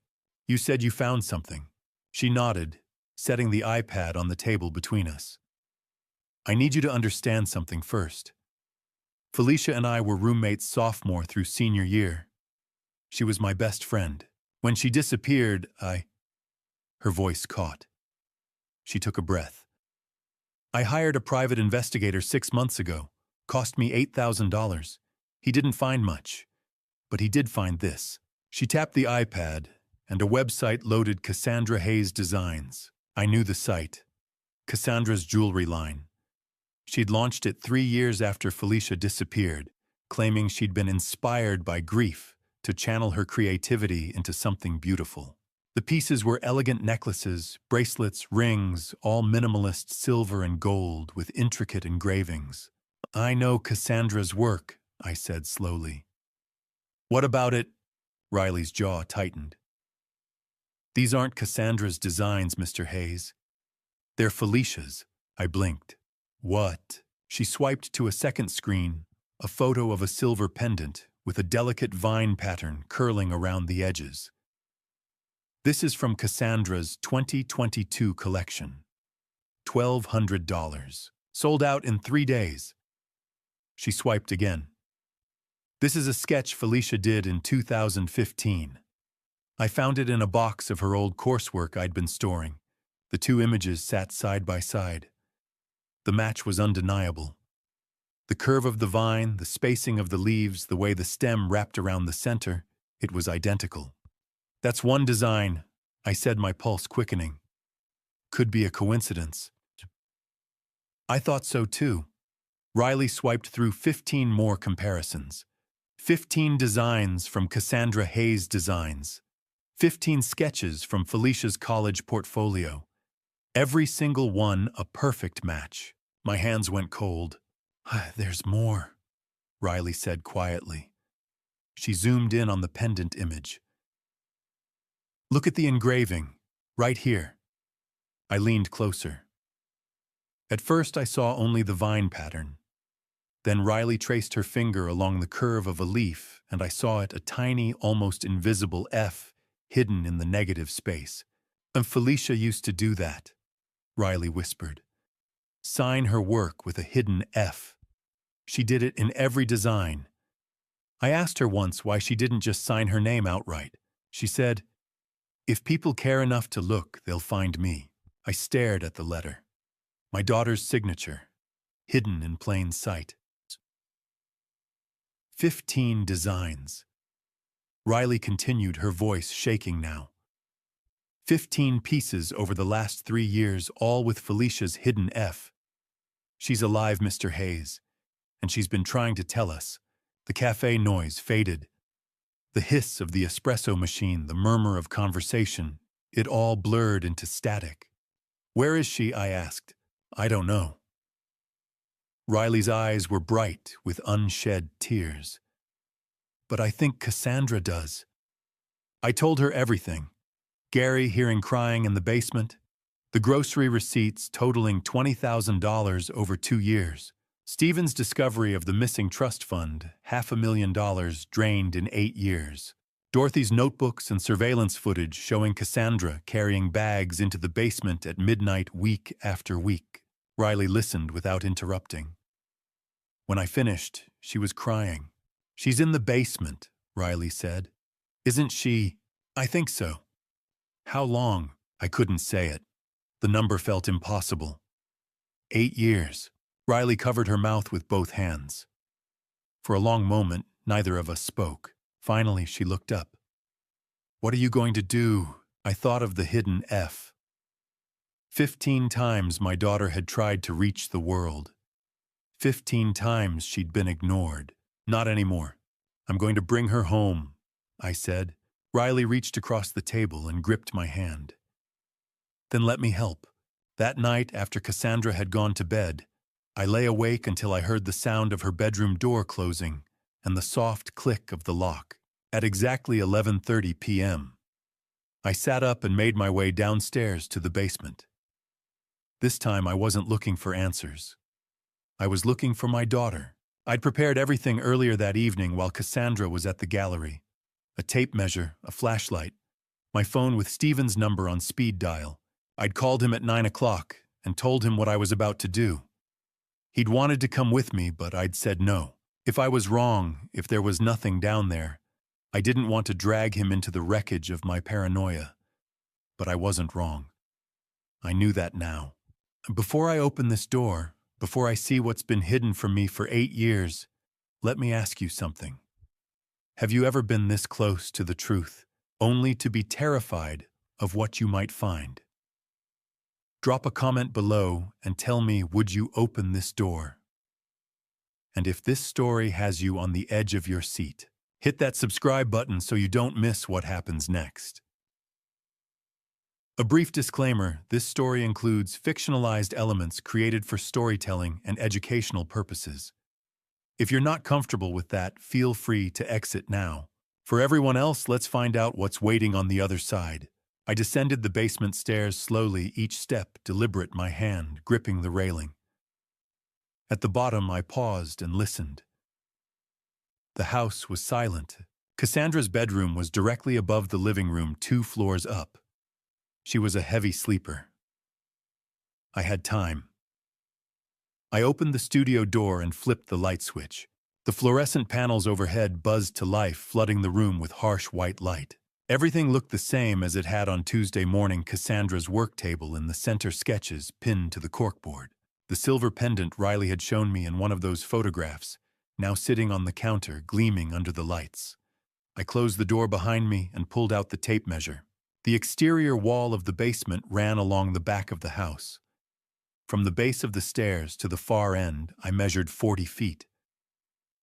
[SPEAKER 1] You said you found something. She nodded, setting the iPad on the table between us. I need you to understand something first. Felicia and I were roommates sophomore through senior year. She was my best friend. When she disappeared, Her voice caught. She took a breath. I hired a private investigator 6 months ago. Cost me $8,000. He didn't find much, but he did find this. She tapped the iPad, and a website loaded: Cassandra Hayes Designs. I knew the site. Cassandra's jewelry line. She'd launched it 3 years after Felicia disappeared, claiming she'd been inspired by grief to channel her creativity into something beautiful. The pieces were elegant necklaces, bracelets, rings, all minimalist silver and gold with intricate engravings. I know Cassandra's work, I said slowly. What about it? Riley's jaw tightened. These aren't Cassandra's designs, Mr. Hayes. They're Felicia's. I blinked. What? She swiped to a second screen, a photo of a silver pendant with a delicate vine pattern curling around the edges. This is from Cassandra's 2022 collection. $1,200. Sold out in 3 days. She swiped again. This is a sketch Felicia did in 2015. I found it in a box of her old coursework I'd been storing. The two images sat side by side. The match was undeniable. The curve of the vine, the spacing of the leaves, the way the stem wrapped around the center, it was identical. That's one design, I said, my pulse quickening. Could be a coincidence. I thought so too. Riley swiped through 15 more comparisons. 15 designs from Cassandra Hayes' designs. 15 sketches from Felicia's college portfolio. Every single one a perfect match. My hands went cold. There's more, Riley said quietly. She zoomed in on the pendant image. Look at the engraving, right here. I leaned closer. At first I saw only the vine pattern. Then Riley traced her finger along the curve of a leaf, and I saw it a tiny, almost invisible F hidden in the negative space. And Felicia used to do that, Riley whispered. Sign her work with a hidden F. She did it in every design. I asked her once why she didn't just sign her name outright. She said, "If people care enough to look, they'll find me." I stared at the letter. My daughter's signature, hidden in plain sight. 15 designs. Riley continued, her voice shaking now. 15 pieces over the last 3 years, all with Felicia's hidden F. She's alive, Mr. Hayes, and she's been trying to tell us. The cafe noise faded. The hiss of the espresso machine, the murmur of conversation, it all blurred into static. Where is she? I asked. I don't know. Riley's eyes were bright with unshed tears. But I think Cassandra does. I told her everything. Gary hearing crying in the basement, the grocery receipts totaling $20,000 over 2 years, Stephen's discovery of the missing trust fund, $500,000 drained in 8 years, Dorothy's notebooks and surveillance footage showing Cassandra carrying bags into the basement at midnight week after week. Riley listened without interrupting. When I finished, she was crying. She's in the basement, Riley said. Isn't she? I think so. How long? I couldn't say it. The number felt impossible. 8 years. Riley covered her mouth with both hands. For a long moment, neither of us spoke. Finally, she looked up. What are you going to do? I thought of the hidden F. 15 times my daughter had tried to reach the world. 15 times she'd been ignored. Not anymore. I'm going to bring her home, I said. Riley reached across the table and gripped my hand. Then let me help. That night, after Cassandra had gone to bed, I lay awake until I heard the sound of her bedroom door closing and the soft click of the lock. At exactly 11:30 p.m., I sat up and made my way downstairs to the basement. This time I wasn't looking for answers. I was looking for my daughter. I'd prepared everything earlier that evening while Cassandra was at the gallery. A tape measure, a flashlight, my phone with Stephen's number on speed dial. I'd called him at 9 o'clock and told him what I was about to do. He'd wanted to come with me, but I'd said no. If I was wrong, if there was nothing down there, I didn't want to drag him into the wreckage of my paranoia. But I wasn't wrong. I knew that now. Before I open this door, before I see what's been hidden from me for 8 years, let me ask you something. Have you ever been this close to the truth, only to be terrified of what you might find? Drop a comment below and tell me, would you open this door? And if this story has you on the edge of your seat, hit that subscribe button so you don't miss what happens next. A brief disclaimer, this story includes fictionalized elements created for storytelling and educational purposes. If you're not comfortable with that, feel free to exit now. For everyone else, let's find out what's waiting on the other side. I descended the basement stairs slowly, each step deliberate, my hand gripping the railing. At the bottom, I paused and listened. The house was silent, Cassandra's bedroom was directly above the living room 2 floors up. She was a heavy sleeper. I had time. I opened the studio door and flipped the light switch. The fluorescent panels overhead buzzed to life, flooding the room with harsh white light. Everything looked the same as it had on Tuesday morning. Cassandra's work table in the center, sketches pinned to the corkboard. The silver pendant Riley had shown me in one of those photographs, now sitting on the counter, gleaming under the lights. I closed the door behind me and pulled out the tape measure. The exterior wall of the basement ran along the back of the house. From the base of the stairs to the far end, I measured 40 feet.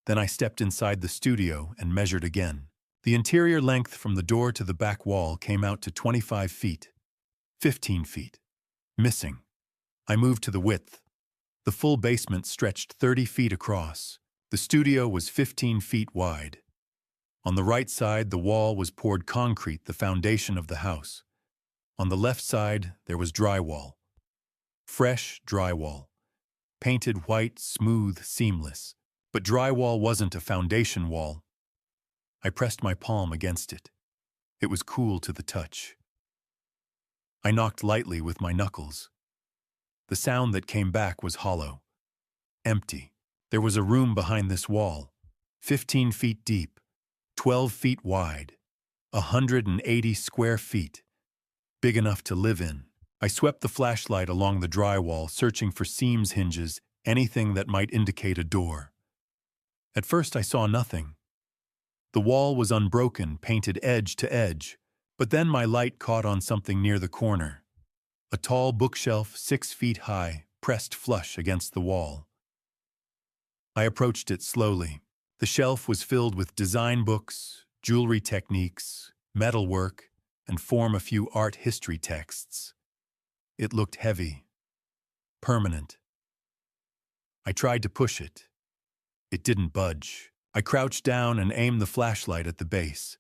[SPEAKER 1] Then I stepped inside the studio and measured again. The interior length from the door to the back wall came out to 25 feet. 15 feet. Missing. I moved to the width. The full basement stretched 30 feet across. The studio was 15 feet wide. On the right side, the wall was poured concrete, the foundation of the house. On the left side, there was drywall. Fresh drywall. Painted white, smooth, seamless. But drywall wasn't a foundation wall. I pressed my palm against it. It was cool to the touch. I knocked lightly with my knuckles. The sound that came back was hollow. Empty. There was a room behind this wall. 15 feet deep. 12 feet wide. 180 square feet. Big enough to live in. I swept the flashlight along the drywall, searching for seams, hinges, anything that might indicate a door. At first I saw nothing. The wall was unbroken, painted edge to edge, but then my light caught on something near the corner. A tall bookshelf, 6 feet high, pressed flush against the wall. I approached it slowly. The shelf was filled with design books, jewelry techniques, metalwork, and a few art history texts. It looked heavy, permanent. I tried to push it. It didn't budge. I crouched down and aimed the flashlight at the base.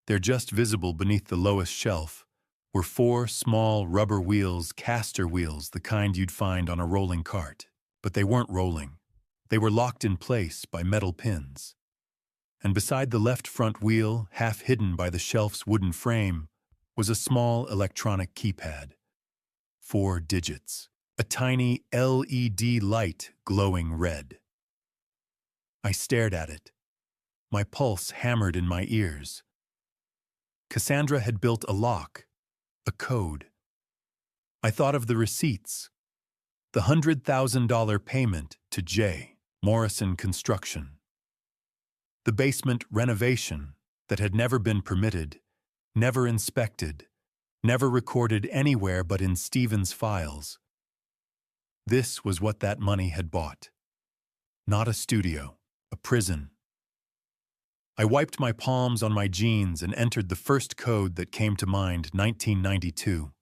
[SPEAKER 1] There, just visible beneath the lowest shelf, were 4 small rubber wheels, caster wheels, the kind you'd find on a rolling cart. But they weren't rolling. They were locked in place by metal pins. And beside the left front wheel, half hidden by the shelf's wooden frame, was a small electronic keypad. 4 digits. A tiny LED light glowing red. I stared at it. My pulse hammered in my ears. Cassandra had built a lock, a code. I thought of the receipts. The $100,000 payment to J. Morrison Construction. The basement renovation that had never been permitted, never inspected, never recorded anywhere but in Stephen's files. This was what that money had bought. Not a studio, a prison. I wiped my palms on my jeans and entered the first code that came to mind, 1992.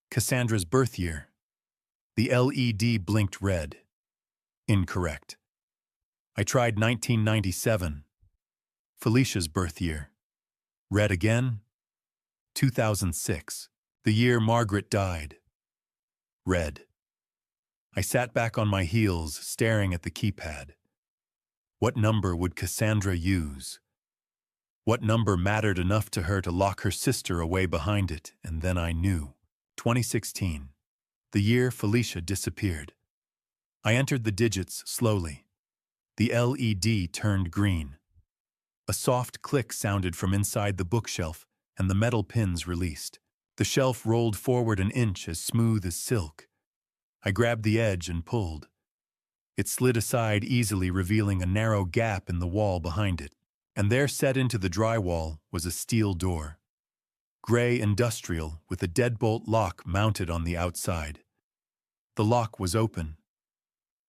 [SPEAKER 1] Cassandra's birth year. The LED blinked red. Incorrect. I tried 1997. Felicia's birth year. Red again. 2006. The year Margaret died. Red. I sat back on my heels, staring at the keypad. What number would Cassandra use? What number mattered enough to her to lock her sister away behind it? And then I knew. 2016. The year Felicia disappeared. I entered the digits slowly. The LED turned green. A soft click sounded from inside the bookshelf, and the metal pins released. The shelf rolled forward an inch, as smooth as silk. I grabbed the edge and pulled. It slid aside easily, revealing a narrow gap in the wall behind it. And there, set into the drywall, was a steel door. Gray industrial, with a deadbolt lock mounted on the outside. The lock was open.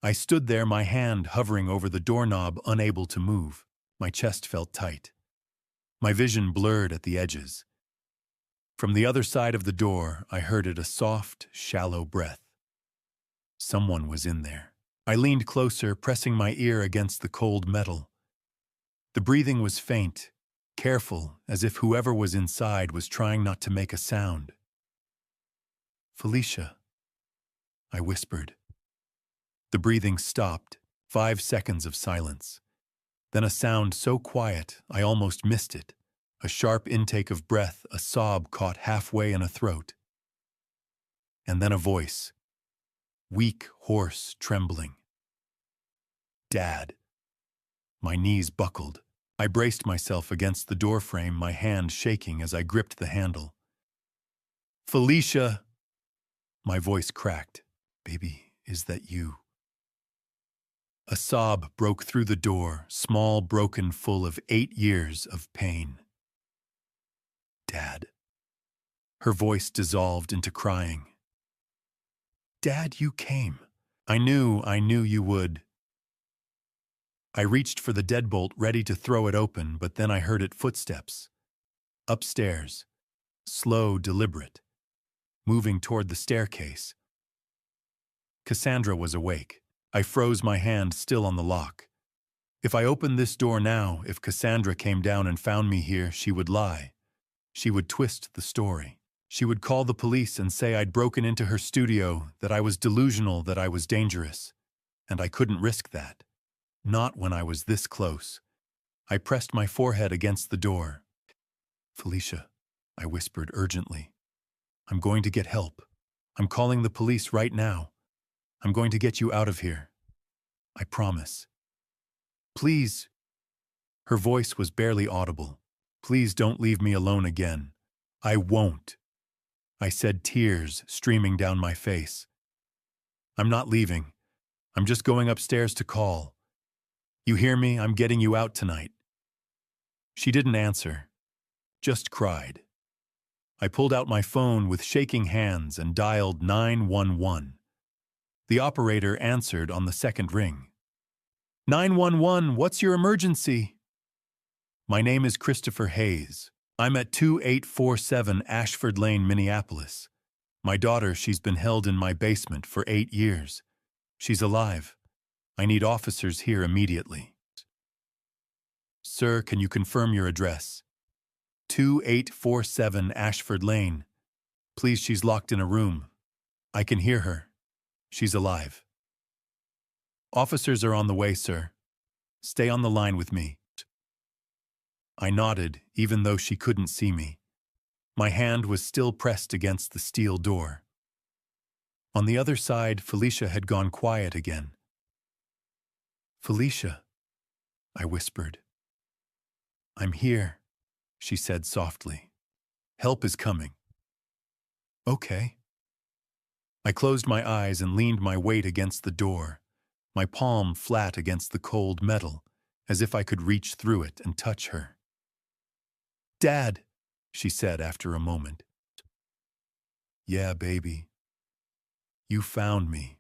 [SPEAKER 1] I stood there, my hand hovering over the doorknob, unable to move. My chest felt tight. My vision blurred at the edges. From the other side of the door, I heard a soft, shallow breath. Someone was in there. I leaned closer, pressing my ear against the cold metal. The breathing was faint, careful, as if whoever was inside was trying not to make a sound. "Felicia," I whispered. The breathing stopped. 5 seconds of silence. Then a sound so quiet I almost missed it. A sharp intake of breath, a sob caught halfway in a throat. And then a voice, weak, hoarse, trembling. Dad. My knees buckled. I braced myself against the doorframe, my hand shaking as I gripped the handle. Felicia! My voice cracked. Baby, is that you? A sob broke through the door, small, broken, full of 8 years of pain. Dad. Her voice dissolved into crying. Dad, you came. I knew you would. I reached for the deadbolt, ready to throw it open, but then I heard it footsteps. Upstairs. Slow, deliberate. Moving toward the staircase. Cassandra was awake. I froze, my hand still on the lock. If I opened this door now, if Cassandra came down and found me here, she would lie. She would twist the story. She would call the police and say I'd broken into her studio, that I was delusional, that I was dangerous. And I couldn't risk that. Not when I was this close. I pressed my forehead against the door. Felicia, I whispered urgently. I'm going to get help. I'm calling the police right now. I'm going to get you out of here. I promise. Please. Her voice was barely audible. Please don't leave me alone again. I won't. I said, tears streaming down my face. I'm not leaving. I'm just going upstairs to call. You hear me? I'm getting you out tonight. She didn't answer, just cried. I pulled out my phone with shaking hands and dialed 911. The operator answered on the second ring. 911, what's your emergency? My name is Christopher Hayes. I'm at 2847 Ashford Lane, Minneapolis. My daughter, she's been held in my basement for 8 years. She's alive. I need officers here immediately. Sir, can you confirm your address? 2847 Ashford Lane. Please, she's locked in a room. I can hear her. She's alive. Officers are on the way, sir. Stay on the line with me. I nodded, even though she couldn't see me. My hand was still pressed against the steel door. On the other side, Felicia had gone quiet again. Felicia, I whispered. I'm here, she said softly. Help is coming. Okay. I closed my eyes and leaned my weight against the door, my palm flat against the cold metal, as if I could reach through it and touch her. Dad, she said after a moment. Yeah, baby. You found me.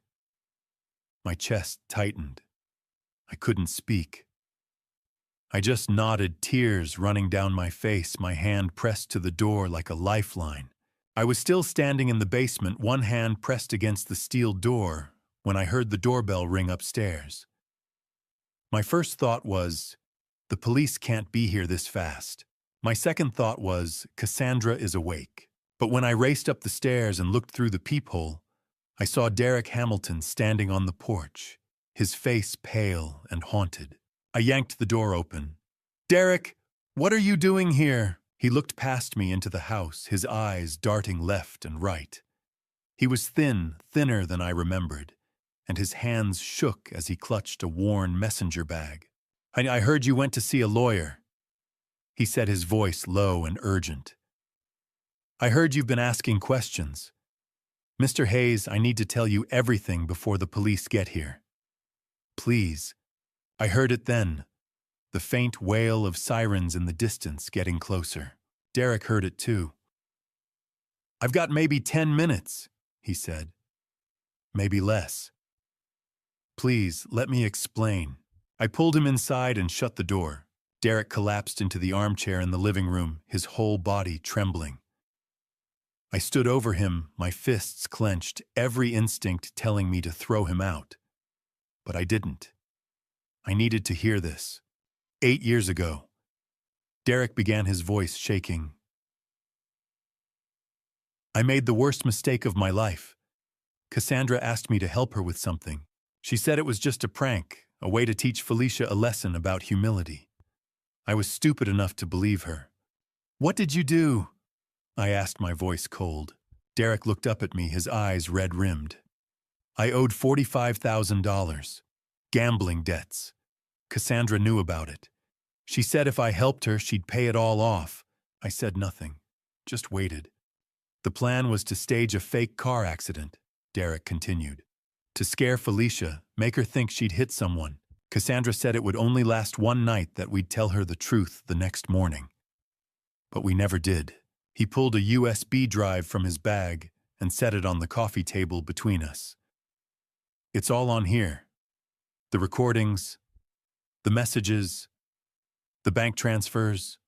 [SPEAKER 1] My chest tightened. I couldn't speak. I just nodded, tears running down my face, my hand pressed to the door like a lifeline. I was still standing in the basement, one hand pressed against the steel door, when I heard the doorbell ring upstairs. My first thought was, the police can't be here this fast. My second thought was, Cassandra is awake. But when I raced up the stairs and looked through the peephole, I saw Derek Hamilton standing on the porch, his face pale and haunted. I yanked the door open. Derek, what are you doing here? He looked past me into the house, his eyes darting left and right. He was thin, thinner than I remembered, and his hands shook as he clutched a worn messenger bag. I heard you went to see a lawyer, he said, his voice low and urgent. I heard you've been asking questions. Mr. Hayes, I need to tell you everything before the police get here. Please. I heard it then, the faint wail of sirens in the distance getting closer. Derek heard it too. I've got maybe 10 minutes, he said. Maybe less. Please, let me explain. I pulled him inside and shut the door. Derek collapsed into the armchair in the living room, his whole body trembling. I stood over him, my fists clenched, every instinct telling me to throw him out. But I didn't. I needed to hear this. 8 years ago. Derek began, his voice shaking. I made the worst mistake of my life. Cassandra asked me to help her with something. She said it was just a prank, a way to teach Felicia a lesson about humility. I was stupid enough to believe her. "What did you do?" I asked, my voice cold. Derek looked up at me, his eyes red-rimmed. "I owed $45,000. Gambling debts. Cassandra knew about it. She said if I helped her, she'd pay it all off." I said nothing, just waited. "The plan was to stage a fake car accident," Derek continued. "To scare Felicia, make her think she'd hit someone. Cassandra said it would only last one night, that we'd tell her the truth the next morning. But we never did." He pulled a USB drive from his bag and set it on the coffee table between us. "It's all on here. The recordings, the messages, the bank transfers.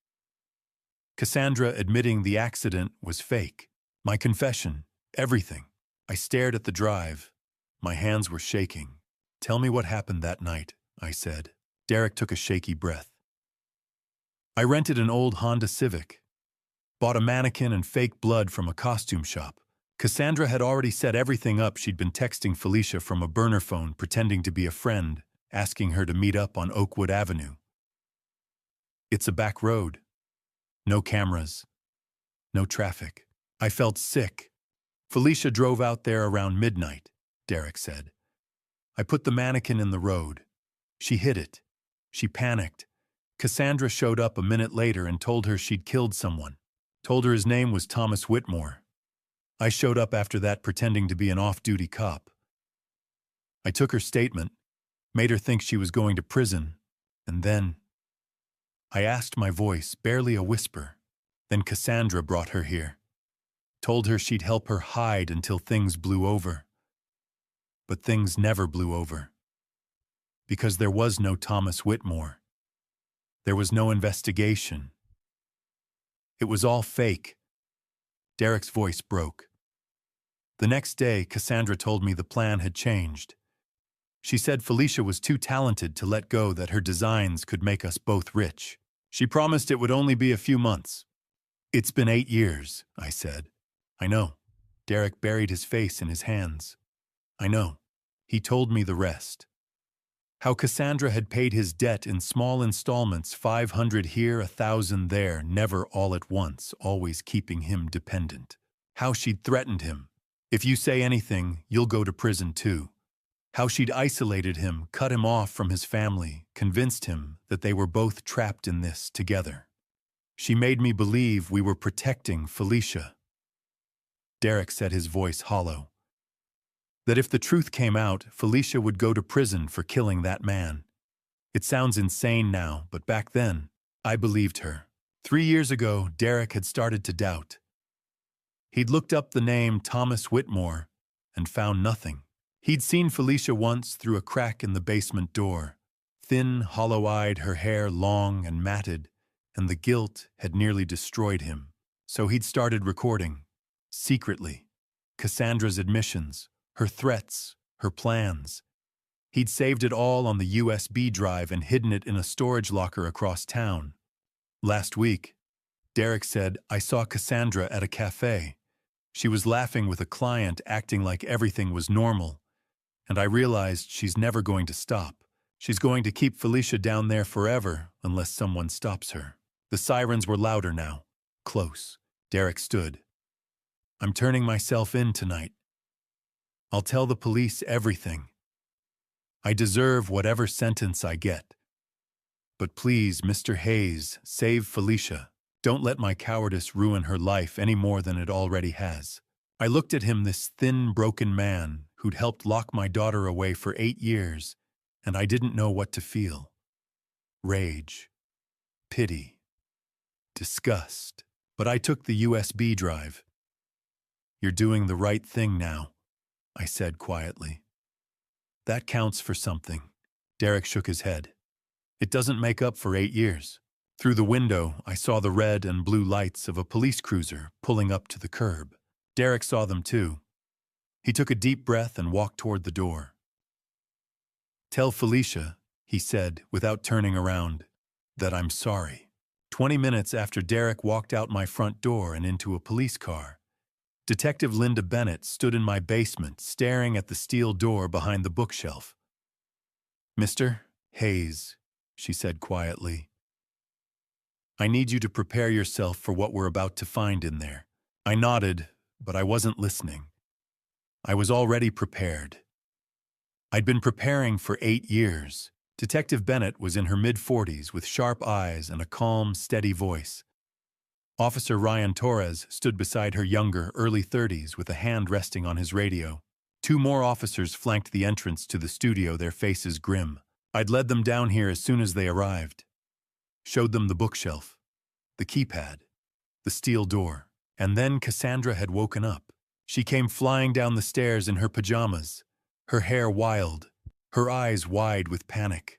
[SPEAKER 1] Cassandra admitting the accident was fake. My confession, everything." I stared at the drive. My hands were shaking. "Tell me what happened that night," I said. Derek took a shaky breath. "I rented an old Honda Civic. Bought a mannequin and fake blood from a costume shop. Cassandra had already set everything up. She'd been texting Felicia from a burner phone, pretending to be a friend, asking her to meet up on Oakwood Avenue. It's a back road. No cameras. No traffic. I felt sick. Felicia drove out there around midnight," Derek said. "I put the mannequin in the road. She hit it. She panicked. Cassandra showed up a minute later and told her she'd killed someone. Told her his name was Thomas Whitmore. I showed up after that, pretending to be an off-duty cop. I took her statement, made her think she was going to prison, and then—" I asked, my voice barely a whisper. "Then Cassandra brought her here. Told her she'd help her hide until things blew over. But things never blew over. Because there was no Thomas Whitmore. There was no investigation. It was all fake." Derek's voice broke. "The next day, Cassandra told me the plan had changed. She said Felicia was too talented to let go, that her designs could make us both rich. She promised it would only be a few months." "It's been 8 years, I said. "I know." Derek buried his face in his hands. "I know." He told me the rest. How Cassandra had paid his debt in small installments, 500 here, 1,000 there, never all at once, always keeping him dependent. How she'd threatened him. "If you say anything, you'll go to prison too." How she'd isolated him, cut him off from his family, convinced him that they were both trapped in this together. She made me believe we were protecting Felicia. Derek said, his voice hollow. That if the truth came out, Felicia would go to prison for killing that man. It sounds insane now, but back then, I believed her. 3 years ago, Derek had started to doubt. He'd looked up the name Thomas Whitmore and found nothing. He'd seen Felicia once through a crack in the basement door, thin, hollow-eyed, her hair long and matted, and the guilt had nearly destroyed him. So he'd started recording, secretly, Cassandra's admissions, her threats, her plans. He'd saved it all on the USB drive and hidden it in a storage locker across town. Last week, Derek said, I saw Cassandra at a cafe. She was laughing with a client, acting like everything was normal. And I realized she's never going to stop. She's going to keep Felicia down there forever unless someone stops her. The sirens were louder now. Close. Derek stood. I'm turning myself in tonight. I'll tell the police everything. I deserve whatever sentence I get. But please, Mr. Hayes, save Felicia. Don't let my cowardice ruin her life any more than it already has. I looked at him, this thin, broken man who'd helped lock my daughter away for 8 years, and I didn't know what to feel. Rage, pity, disgust. But I took the USB drive. You're doing the right thing now, I said quietly. That counts for something. Derek shook his head. It doesn't make up for 8 years. Through the window, I saw the red and blue lights of a police cruiser pulling up to the curb. Derek saw them too. He took a deep breath and walked toward the door. Tell Felicia, he said, without turning around, that I'm sorry. 20 minutes after Derek walked out my front door and into a police car, Detective Linda Bennett stood in my basement, staring at the steel door behind the bookshelf. Mister, Hayes, she said quietly, I need you to prepare yourself for what we're about to find in there. I nodded, but I wasn't listening. I was already prepared. I'd been preparing for 8 years. Detective Bennett was in her mid-40s with sharp eyes and a calm, steady voice. Officer Ryan Torres stood beside her younger, early 30s with a hand resting on his radio. 2 more officers flanked the entrance to the studio, their faces grim. I'd led them down here as soon as they arrived. Showed them the bookshelf, the keypad, the steel door. And then Cassandra had woken up. She came flying down the stairs in her pajamas, her hair wild, her eyes wide with panic.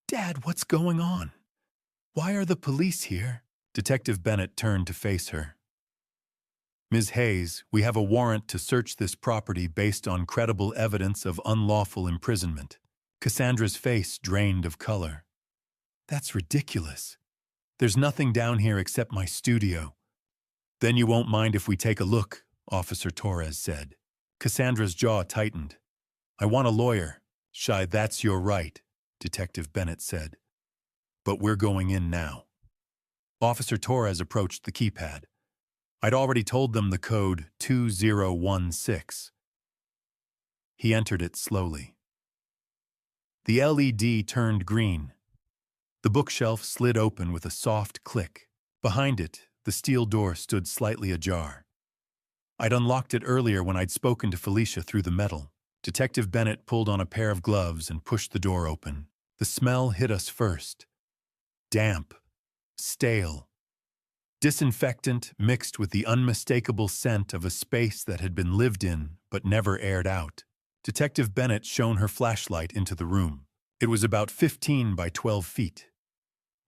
[SPEAKER 1] Dad, what's going on? Why are the police here? Detective Bennett turned to face her. Ms. Hayes, we have a warrant to search this property based on credible evidence of unlawful imprisonment. Cassandra's face drained of color. That's ridiculous. There's nothing down here except my studio. Then you won't mind if we take a look, Officer Torres said. Cassandra's jaw tightened. I want a lawyer. Shy, that's your right, Detective Bennett said. But we're going in now. Officer Torres approached the keypad. I'd already told them the code 2016. He entered it slowly. The LED turned green. The bookshelf slid open with a soft click. Behind it, the steel door stood slightly ajar. I'd unlocked it earlier when I'd spoken to Felicia through the metal. Detective Bennett pulled on a pair of gloves and pushed the door open. The smell hit us first. Damp, stale, disinfectant mixed with the unmistakable scent of a space that had been lived in but never aired out. Detective Bennett shone her flashlight into the room. It was about 15 by 12 feet.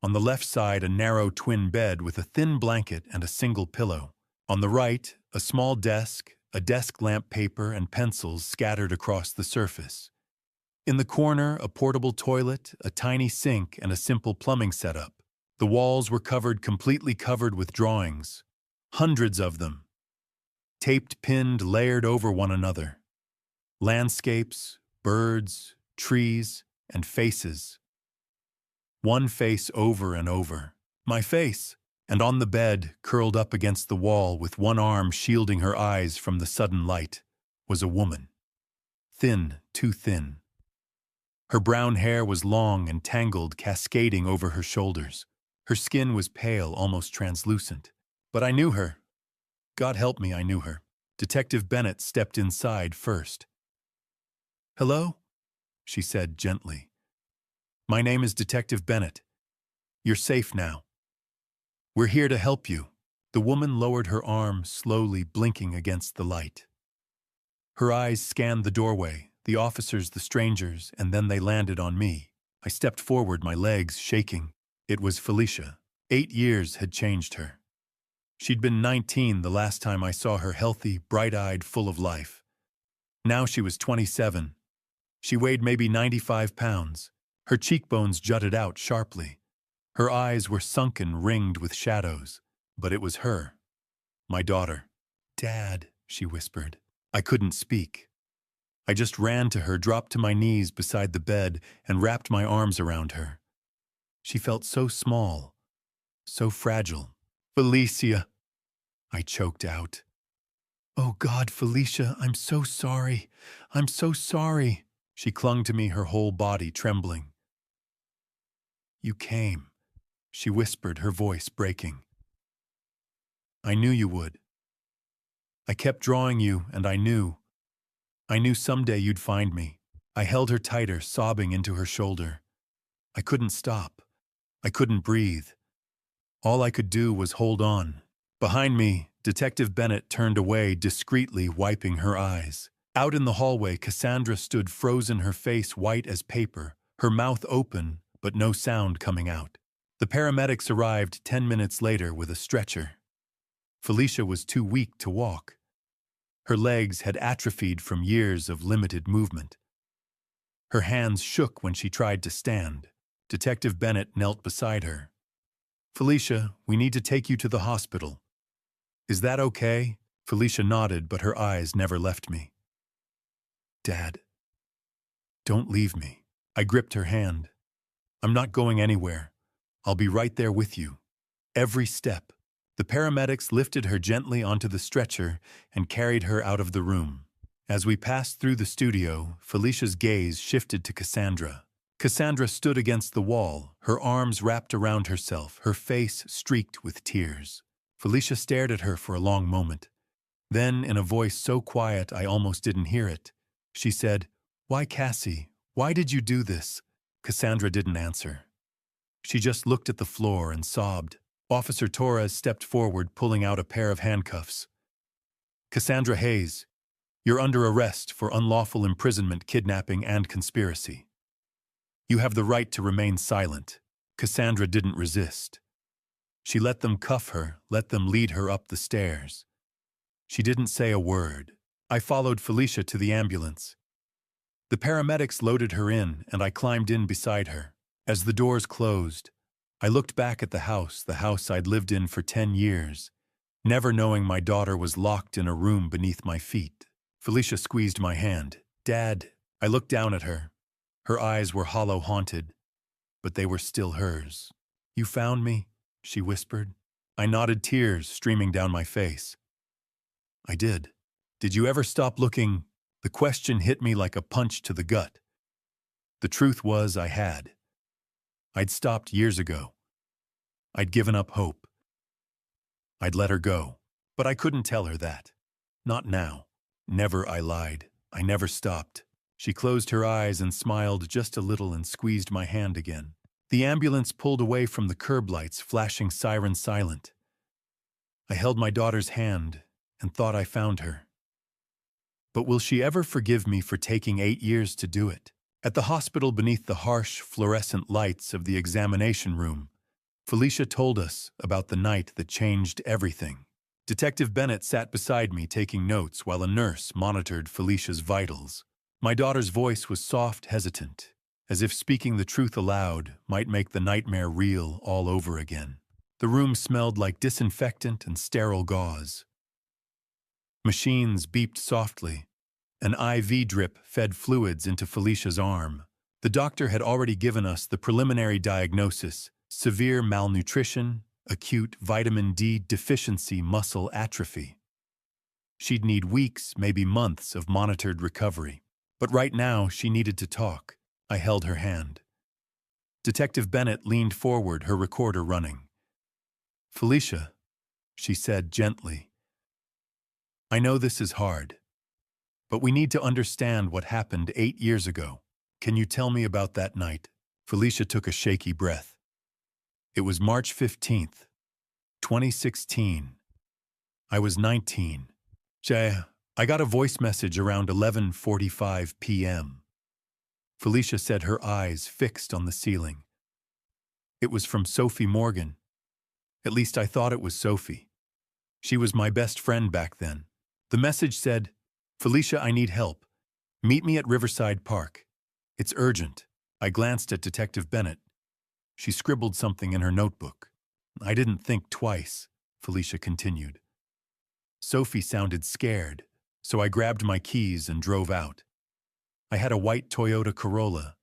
[SPEAKER 1] On the left side, a narrow twin bed with a thin blanket and a single pillow. On the right, a small desk, a desk lamp, paper, and pencils scattered across the surface. In the corner, a portable toilet, a tiny sink, and a simple plumbing setup. The walls were completely covered with drawings, hundreds of them, taped, pinned, layered over one another. Landscapes, birds, trees, and faces. One face over and over. My face. And on the bed, curled up against the wall with one arm shielding her eyes from the sudden light, was a woman. Thin, too thin. Her brown hair was long and tangled, cascading over her shoulders. Her skin was pale, almost translucent. But I knew her. God help me, I knew her. Detective Bennett stepped inside first. Hello? She said gently. My name is Detective Bennett. You're safe now. We're here to help you. The woman lowered her arm, slowly blinking against the light. Her eyes scanned the doorway, the officers, the strangers, and then they landed on me. I stepped forward, my legs shaking. It was Felicia. 8 years had changed her. She'd been 19 the last time I saw her, healthy, bright-eyed, full of life. Now she was 27. She weighed maybe 95 pounds. Her cheekbones jutted out sharply. Her eyes were sunken, ringed with shadows. But it was her, my daughter. Dad, she whispered. I couldn't speak. I just ran to her, dropped to my knees beside the bed, and wrapped my arms around her. She felt so small, so fragile. Felicia, I choked out. Oh God, Felicia, I'm so sorry. I'm so sorry. She clung to me, her whole body trembling. You came, she whispered, her voice breaking. I knew you would. I kept drawing you, and I knew someday you'd find me. I held her tighter, sobbing into her shoulder. I couldn't stop. I couldn't breathe. All I could do was hold on. Behind me, Detective Bennett turned away, discreetly wiping her eyes. Out in the hallway, Cassandra stood frozen, her face white as paper, her mouth open, but no sound coming out. The paramedics arrived 10 minutes later with a stretcher. Felicia was too weak to walk. Her legs had atrophied from years of limited movement. Her hands shook when she tried to stand. Detective Bennett knelt beside her. Felicia, we need to take you to the hospital. Is that okay? Felicia nodded, but her eyes never left me. Dad, don't leave me. I gripped her hand. I'm not going anywhere. I'll be right there with you. Every step. The paramedics lifted her gently onto the stretcher and carried her out of the room. As we passed through the studio, Felicia's gaze shifted to Cassandra. Cassandra stood against the wall, her arms wrapped around herself, her face streaked with tears. Felicia stared at her for a long moment. Then, in a voice so quiet I almost didn't hear it, she said, "Why, Cassie? Why did you do this?" Cassandra didn't answer. She just looked at the floor and sobbed. Officer Torres stepped forward, pulling out a pair of handcuffs. "Cassandra Hayes, you're under arrest for unlawful imprisonment, kidnapping, and conspiracy. You have the right to remain silent." Cassandra didn't resist. She let them cuff her, let them lead her up the stairs. She didn't say a word. I followed Felicia to the ambulance. The paramedics loaded her in, and I climbed in beside her. As the doors closed, I looked back at the house I'd lived in for 10 years, never knowing my daughter was locked in a room beneath my feet. Felicia squeezed my hand. "Dad." I looked down at her. Her eyes were hollow, haunted, but they were still hers. "You found me?" she whispered. I nodded, tears streaming down my face. "I did. Did you ever stop looking?" The question hit me like a punch to the gut. The truth was I had. I'd stopped years ago. I'd given up hope. I'd let her go. But I couldn't tell her that. Not now. Never, I lied. I never stopped. She closed her eyes and smiled just a little and squeezed my hand again. The ambulance pulled away from the curb lights, flashing siren silent. I held my daughter's hand and thought I found her. But will she ever forgive me for taking 8 years to do it? At the hospital, beneath the harsh, fluorescent lights of the examination room, Felicia told us about the night that changed everything. Detective Bennett sat beside me taking notes while a nurse monitored Felicia's vitals. My daughter's voice was soft, hesitant, as if speaking the truth aloud might make the nightmare real all over again. The room smelled like disinfectant and sterile gauze. Machines beeped softly. An IV drip fed fluids into Felicia's arm. The doctor had already given us the preliminary diagnosis: severe malnutrition, acute vitamin D deficiency, muscle atrophy. She'd need weeks, maybe months of monitored recovery. But right now, she needed to talk. I held her hand. Detective Bennett leaned forward, her recorder running. "Felicia," she said gently, "I know this is hard, but we need to understand what happened 8 years ago. Can you tell me about that night?" Felicia took a shaky breath. "It was March 15th, 2016. I was 19. I got a voice message around 11:45 p.m. Felicia said, her eyes fixed on the ceiling. "It was from Sophie Morgan. At least I thought it was Sophie. She was my best friend back then. The message said, 'Felicia, I need help. Meet me at Riverside Park. It's urgent.'" I glanced at Detective Bennett. She scribbled something in her notebook. "I didn't think twice," Felicia continued. "Sophie sounded scared, so I grabbed my keys and drove out. I had a white Toyota Corolla.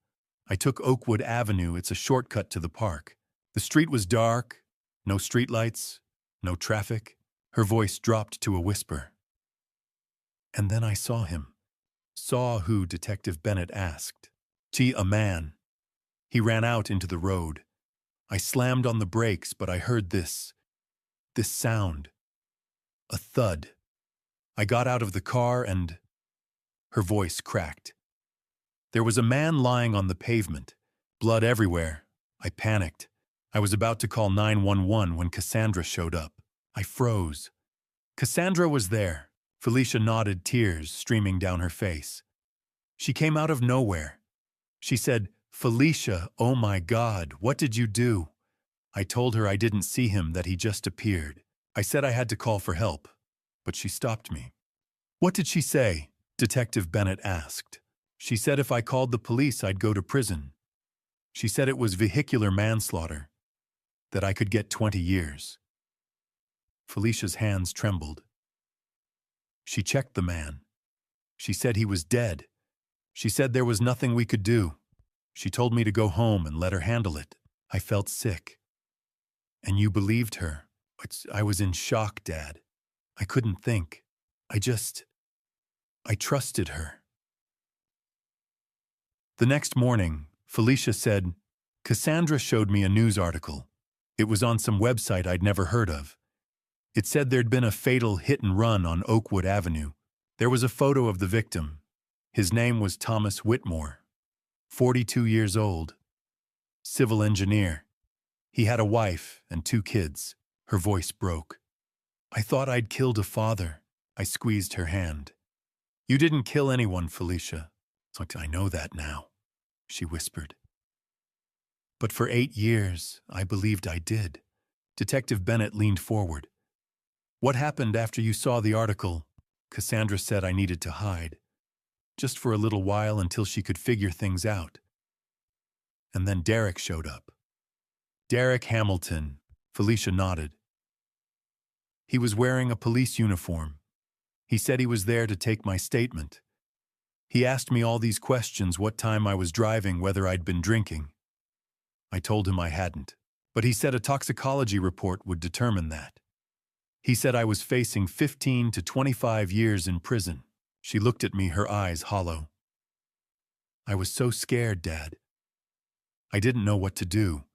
[SPEAKER 1] I took Oakwood Avenue. It's a shortcut to the park. The street was dark, no streetlights, no traffic." Her voice dropped to a whisper. "And then I saw him." "Saw who?" Detective Bennett asked. "A man. He ran out into the road. I slammed on the brakes, but I heard this sound. A thud. I got out of the car and..." Her voice cracked. "There was a man lying on the pavement, blood everywhere. I panicked. I was about to call 911 when Cassandra showed up. I froze. Cassandra was there." Felicia nodded, tears streaming down her face. "She came out of nowhere. She said, 'Felicia, oh my God, what did you do?' I told her I didn't see him, that he just appeared. I said I had to call for help, but she stopped me." "What did she say?" Detective Bennett asked. "She said if I called the police, I'd go to prison. She said it was vehicular manslaughter, that I could get 20 years. Felicia's hands trembled. "She checked the man. She said he was dead. She said there was nothing we could do." She told me to go home and let her handle it. I felt sick. And you believed her. I was in shock, Dad. I couldn't think. I trusted her. The next morning, Felicia said, Cassandra showed me a news article. It was on some website I'd never heard of. It said there'd been a fatal hit and run on Oakwood Avenue. There was a photo of the victim. His name was Thomas Whitmore, 42 years old, civil engineer. He had a wife and 2 kids. Her voice broke. I thought I'd killed a father. I squeezed her hand. You didn't kill anyone, Felicia. I know that now, she whispered. But for 8 years, I believed I did. Detective Bennett leaned forward. What happened after you saw the article? Cassandra said I needed to hide, just for a little while until she could figure things out. And then Derek showed up. Derek Hamilton, Felicia nodded. He was wearing a police uniform. He said he was there to take my statement. He asked me all these questions, what time I was driving, whether I'd been drinking. I told him I hadn't, but he said a toxicology report would determine that. He said I was facing 15 to 25 years in prison. She looked at me, her eyes hollow. I was so scared, Dad. I didn't know what to do.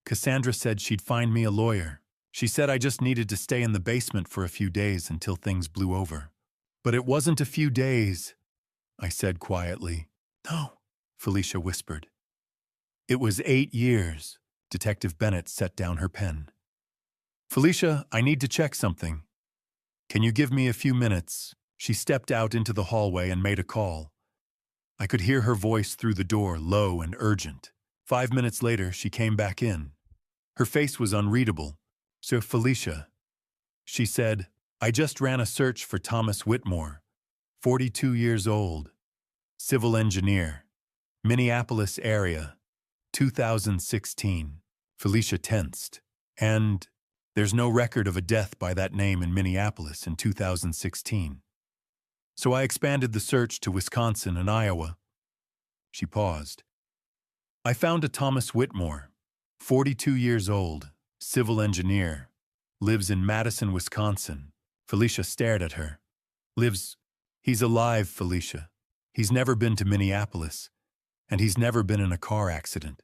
[SPEAKER 1] Cassandra said she'd find me a lawyer. She said I just needed to stay in the basement for a few days until things blew over. But it wasn't a few days, I said quietly. No, Felicia whispered. It was 8 years. Detective Bennett set down her pen. Felicia, I need to check something. Can you give me a few minutes? She stepped out into the hallway and made a call. I could hear her voice through the door, low and urgent. 5 minutes later, she came back in. Her face was unreadable. Sir Felicia, she said, I just ran a search for Thomas Whitmore, 42 years old, civil engineer, Minneapolis area, 2016. Felicia tensed. And there's no record of a death by that name in Minneapolis in 2016. So I expanded the search to Wisconsin and Iowa. She paused. I found a Thomas Whitmore, 42 years old, civil engineer, lives in Madison, Wisconsin. Felicia stared at her. He's alive, Felicia. He's never been to Minneapolis, and he's never been in a car accident.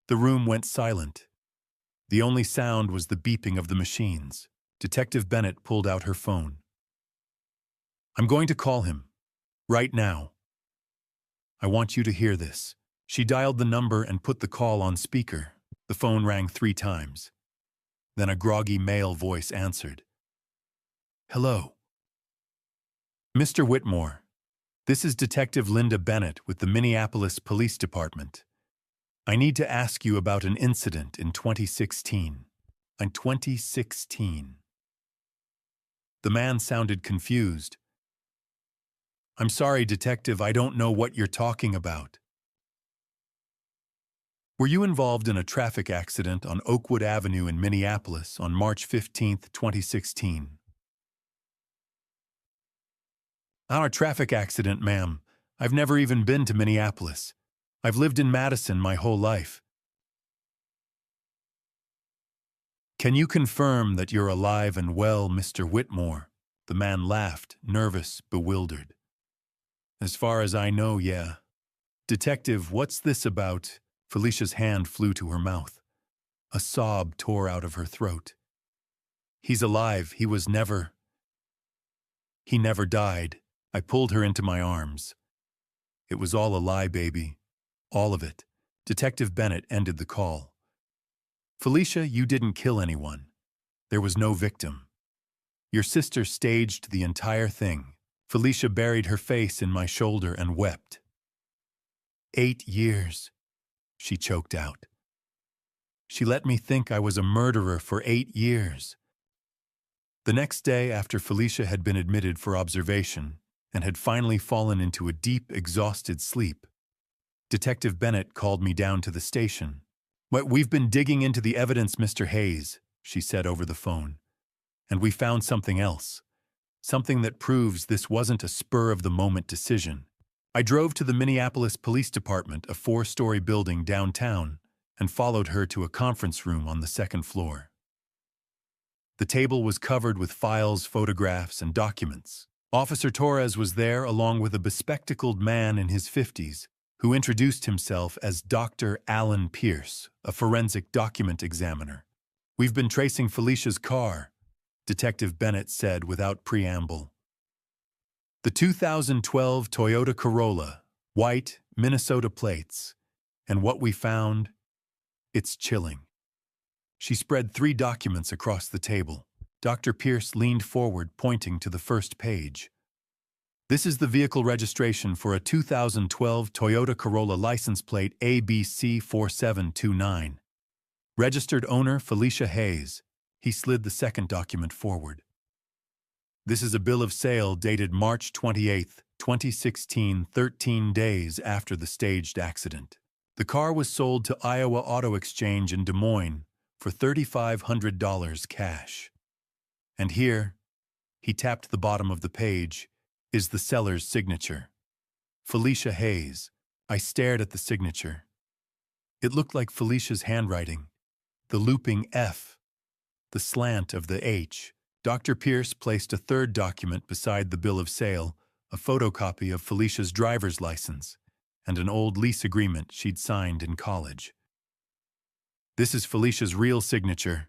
[SPEAKER 1] The room went silent. The only sound was the beeping of the machines. Detective Bennett pulled out her phone. I'm going to call him. Right now. I want you to hear this. She dialed the number and put the call on speaker. The phone rang 3 times. Then a groggy male voice answered. Hello. Mr. Whitmore, this is Detective Linda Bennett with the Minneapolis Police Department. I need to ask you about an incident in 2016. In 2016. The man sounded confused. I'm sorry, Detective, I don't know what you're talking about. Were you involved in a traffic accident on Oakwood Avenue in Minneapolis on March 15, 2016? Not a traffic accident, ma'am. I've never even been to Minneapolis. I've lived in Madison my whole life. Can you confirm that you're alive and well, Mr. Whitmore? The man laughed, nervous, bewildered. As far as I know, yeah. Detective, what's this about? Felicia's hand flew to her mouth. A sob tore out of her throat. He's alive. He never died. I pulled her into my arms. It was all a lie, baby. All of it. Detective Bennett ended the call. Felicia, you didn't kill anyone. There was no victim. Your sister staged the entire thing. Felicia buried her face in my shoulder and wept. 8 years, she choked out. She let me think I was a murderer for 8 years. The next day, after Felicia had been admitted for observation and had finally fallen into a deep, exhausted sleep, Detective Bennett called me down to the station. We've been digging into the evidence, Mr. Hayes, she said over the phone, and we found something else. Something that proves this wasn't a spur-of-the-moment decision. I drove to the Minneapolis Police Department, a 4-story building downtown, and followed her to a conference room on the second floor. The table was covered with files, photographs, and documents. Officer Torres was there along with a bespectacled man in his 50s who introduced himself as Dr. Alan Pierce, a forensic document examiner. "We've been tracing Felicia's car," Detective Bennett said without preamble. "The 2012 Toyota Corolla, white, Minnesota plates. And what we found? It's chilling." She spread 3 documents across the table. Dr. Pierce leaned forward, pointing to the first page. "This is the vehicle registration for a 2012 Toyota Corolla license plate ABC4729. Registered owner Felicia Hayes." He slid the second document forward. "This is a bill of sale dated March 28, 2016, 13 days after the staged accident. The car was sold to Iowa Auto Exchange in Des Moines for $3,500 cash. And here," he tapped the bottom of the page, "is the seller's signature. Felicia Hayes." I stared at the signature. It looked like Felicia's handwriting. The looping F, the slant of the H. Dr. Pierce placed a third document beside the bill of sale, a photocopy of Felicia's driver's license, and an old lease agreement she'd signed in college. "This is Felicia's real signature,"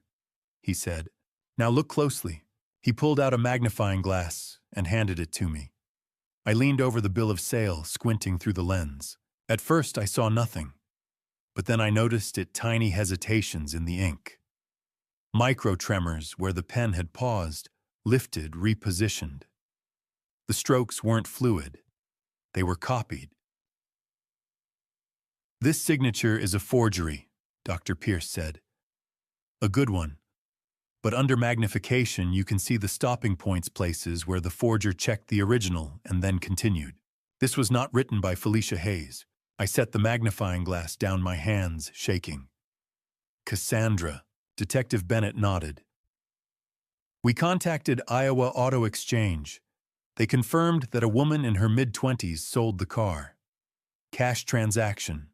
[SPEAKER 1] he said. "Now look closely." He pulled out a magnifying glass and handed it to me. I leaned over the bill of sale, squinting through the lens. At first I saw nothing, but then I noticed tiny hesitations in the ink. Micro-tremors where the pen had paused, lifted, repositioned. The strokes weren't fluid. They were copied. "This signature is a forgery," Dr. Pierce said. "A good one. But under magnification, you can see the stopping points places where the forger checked the original and then continued. This was not written by Felicia Hayes." I set the magnifying glass down, my hands shaking. "Cassandra," Detective Bennett nodded. "We contacted Iowa Auto Exchange. They confirmed that a woman in her mid-20s sold the car. Cash transaction.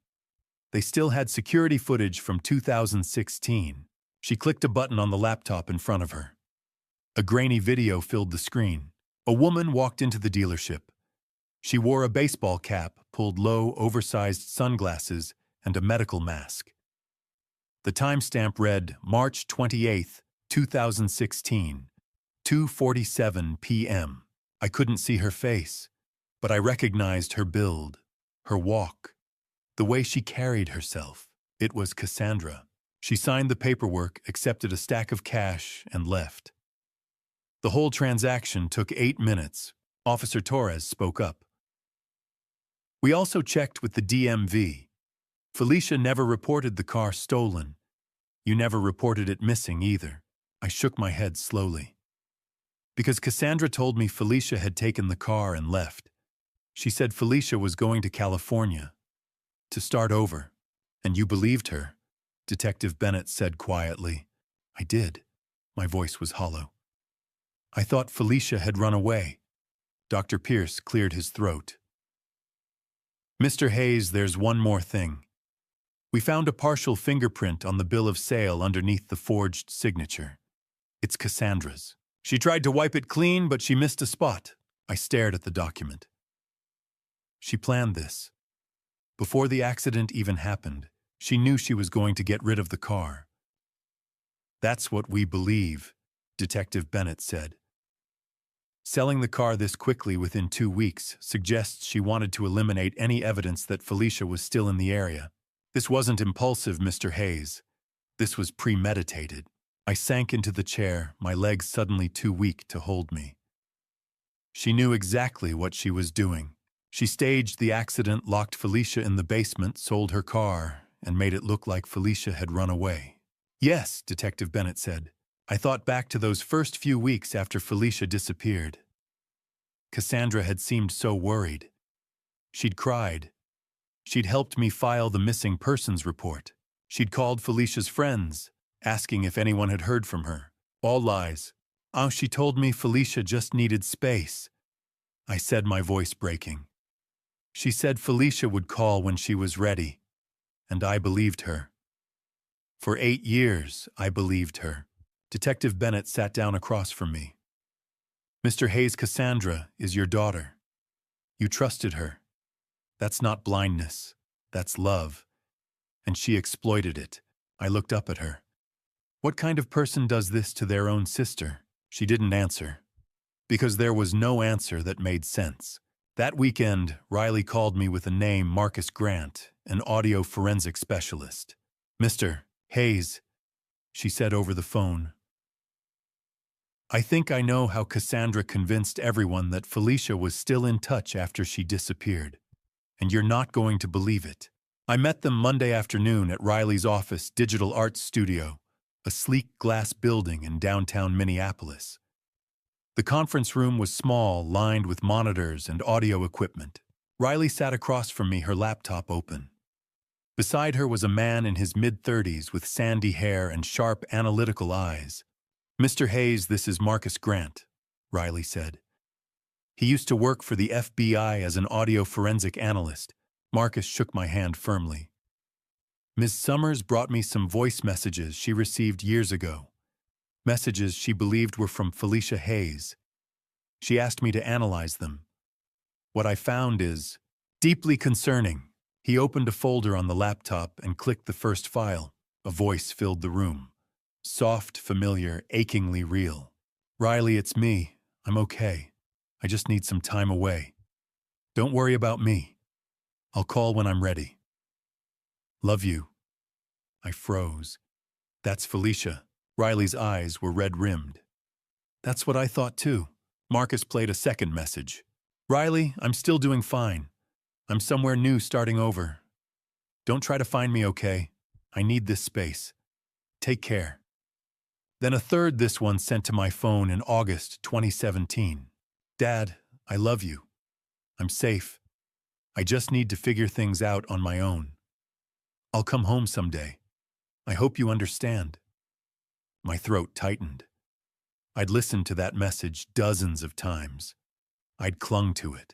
[SPEAKER 1] They still had security footage from 2016. She clicked a button on the laptop in front of her. A grainy video filled the screen. A woman walked into the dealership. She wore a baseball cap, pulled low, oversized sunglasses, and a medical mask. The timestamp read March 28, 2016, 2:47 p.m. I couldn't see her face, but I recognized her build, her walk, the way she carried herself. It was Cassandra. She signed the paperwork, accepted a stack of cash, and left. The whole transaction took 8 minutes. Officer Torres spoke up. "We also checked with the DMV. Felicia never reported the car stolen. You never reported it missing either." I shook my head slowly. "Because Cassandra told me Felicia had taken the car and left. She said Felicia was going to California to start over. And you believed her," Detective Bennett said quietly. "I did." My voice was hollow. "I thought Felicia had run away." Dr. Pierce cleared his throat. "Mr. Hayes, there's one more thing. We found a partial fingerprint on the bill of sale underneath the forged signature. It's Cassandra's. She tried to wipe it clean, but she missed a spot." I stared at the document. "She planned this. Before the accident even happened, she knew she was going to get rid of the car." "That's what we believe," Detective Bennett said. "Selling the car this quickly within 2 weeks suggests she wanted to eliminate any evidence that Felicia was still in the area. This wasn't impulsive, Mr. Hayes. This was premeditated." I sank into the chair, my legs suddenly too weak to hold me. "She knew exactly what she was doing. She staged the accident, locked Felicia in the basement, sold her car, and made it look like Felicia had run away." "Yes," Detective Bennett said. "I thought back to those first few weeks after Felicia disappeared. Cassandra had seemed so worried. She'd cried. She'd helped me file the missing persons report. She'd called Felicia's friends, asking if anyone had heard from her. All lies. Oh, she told me Felicia just needed space." I said, my voice breaking. She said Felicia would call when she was ready, and I believed her. For 8 years, I believed her. Detective Bennett sat down across from me. Mr. Hayes, Cassandra is your daughter. You trusted her. That's not blindness. That's love. And she exploited it. I looked up at her. What kind of person does this to their own sister? She didn't answer. Because there was no answer that made sense. That weekend, Riley called me with a name, Marcus Grant, an audio forensic specialist. Mr. Hayes, she said over the phone. I think I know how Cassandra convinced everyone that Felicia was still in touch after she disappeared. And you're not going to believe it. I met them Monday afternoon at Riley's office digital arts studio, a sleek glass building in downtown Minneapolis. The conference room was small, lined with monitors and audio equipment. Riley sat across from me, her laptop open. Beside her was a man in his mid-30s with sandy hair and sharp, analytical eyes. Mr. Hayes, this is Marcus Grant, Riley said. He used to work for the FBI as an audio forensic analyst. Marcus shook my hand firmly. Ms. Summers brought me some voice messages she received years ago. Messages she believed were from Felicia Hayes. She asked me to analyze them. What I found is deeply concerning. He opened a folder on the laptop and clicked the first file. A voice filled the room. Soft, familiar, achingly real. Riley, it's me. I'm okay. I just need some time away. Don't worry about me. I'll call when I'm ready. Love you. I froze. That's Felicia. Riley's eyes were red-rimmed. That's what I thought too. Marcus played a second message. Riley, I'm still doing fine. I'm somewhere new starting over. Don't try to find me, okay? I need this space. Take care. Then a third, this one sent to my phone in August 2017. Dad, I love you. I'm safe. I just need to figure things out on my own. I'll come home someday. I hope you understand. My throat tightened. I'd listened to that message dozens of times. I'd clung to it.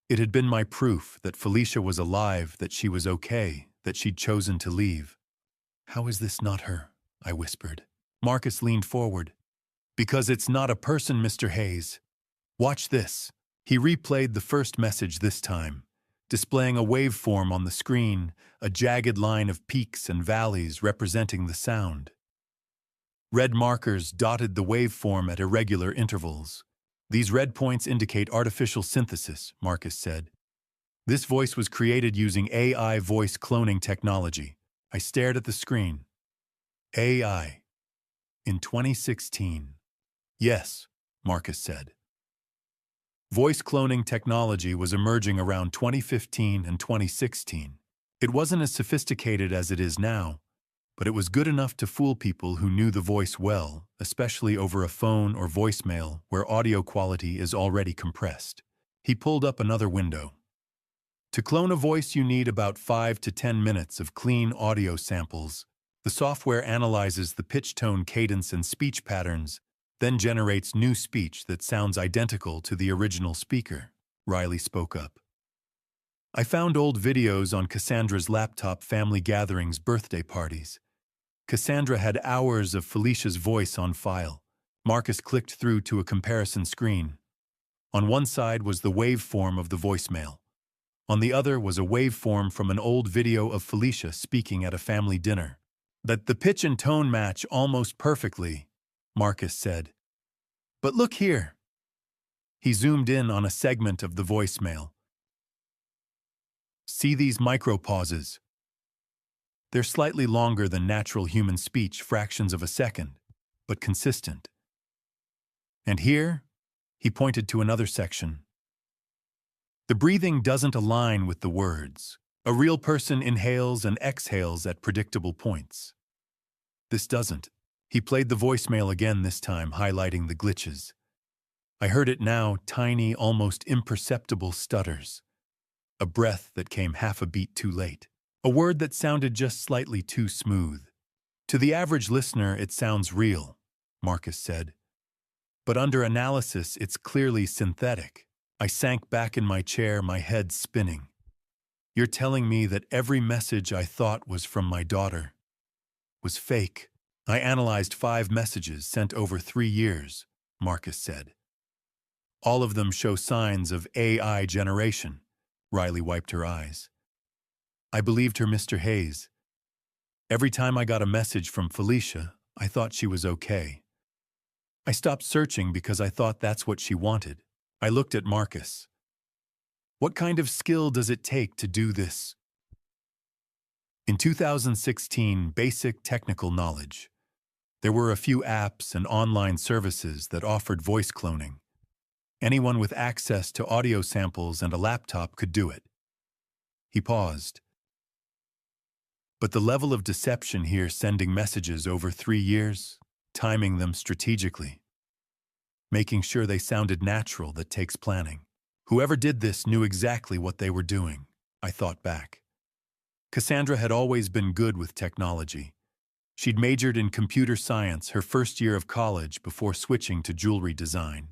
[SPEAKER 1] It had been my proof that Felicia was alive, that she was okay, that she'd chosen to leave. How is this not her? I whispered. Marcus leaned forward. Because it's not a person, Mr. Hayes. Watch this. He replayed the first message this time, displaying a waveform on the screen, a jagged line of peaks and valleys representing the sound. Red markers dotted the waveform at irregular intervals. These red points indicate artificial synthesis, Marcus said. This voice was created using AI voice cloning technology. I stared at the screen. AI. In 2016. Yes, Marcus said. Voice cloning technology was emerging around 2015 and 2016. It wasn't as sophisticated as it is now, but it was good enough to fool people who knew the voice well, especially over a phone or voicemail where audio quality is already compressed. He pulled up another window. To clone a voice, you need about 5 to 10 minutes of clean audio samples. The software analyzes the pitch, tone, cadence, and speech patterns, then generates new speech that sounds identical to the original speaker. Riley spoke up. I found old videos on Cassandra's laptop, family gatherings, birthday parties. Cassandra had hours of Felicia's voice on file. Marcus clicked through to a comparison screen. On one side was the waveform of the voicemail. On the other was a waveform from an old video of Felicia speaking at a family dinner. That the pitch and tone match almost perfectly, Marcus said. But look here. He zoomed in on a segment of the voicemail. See these micro-pauses? They're slightly longer than natural human speech, fractions of a second, but consistent. And here, he pointed to another section. The breathing doesn't align with the words. A real person inhales and exhales at predictable points. This doesn't. He played the voicemail again, this time highlighting the glitches. I heard it now, tiny, almost imperceptible stutters. A breath that came half a beat too late. A word that sounded just slightly too smooth. To the average listener, it sounds real, Marcus said. But under analysis, it's clearly synthetic. I sank back in my chair, my head spinning. You're telling me that every message I thought was from my daughter was fake? I analyzed 5 messages sent over 3 years, Marcus said. All of them show signs of AI generation. Riley wiped her eyes. I believed her, Mr. Hayes. Every time I got a message from Felicia, I thought she was okay. I stopped searching because I thought that's what she wanted. I looked at Marcus. What kind of skill does it take to do this? In 2016, basic technical knowledge. There were a few apps and online services that offered voice cloning. Anyone with access to audio samples and a laptop could do it. He paused. But the level of deception here, sending messages over 3 years, timing them strategically, making sure they sounded natural, that takes planning. Whoever did this knew exactly what they were doing, I thought back. Cassandra had always been good with technology. She'd majored in computer science her first year of college before switching to jewelry design.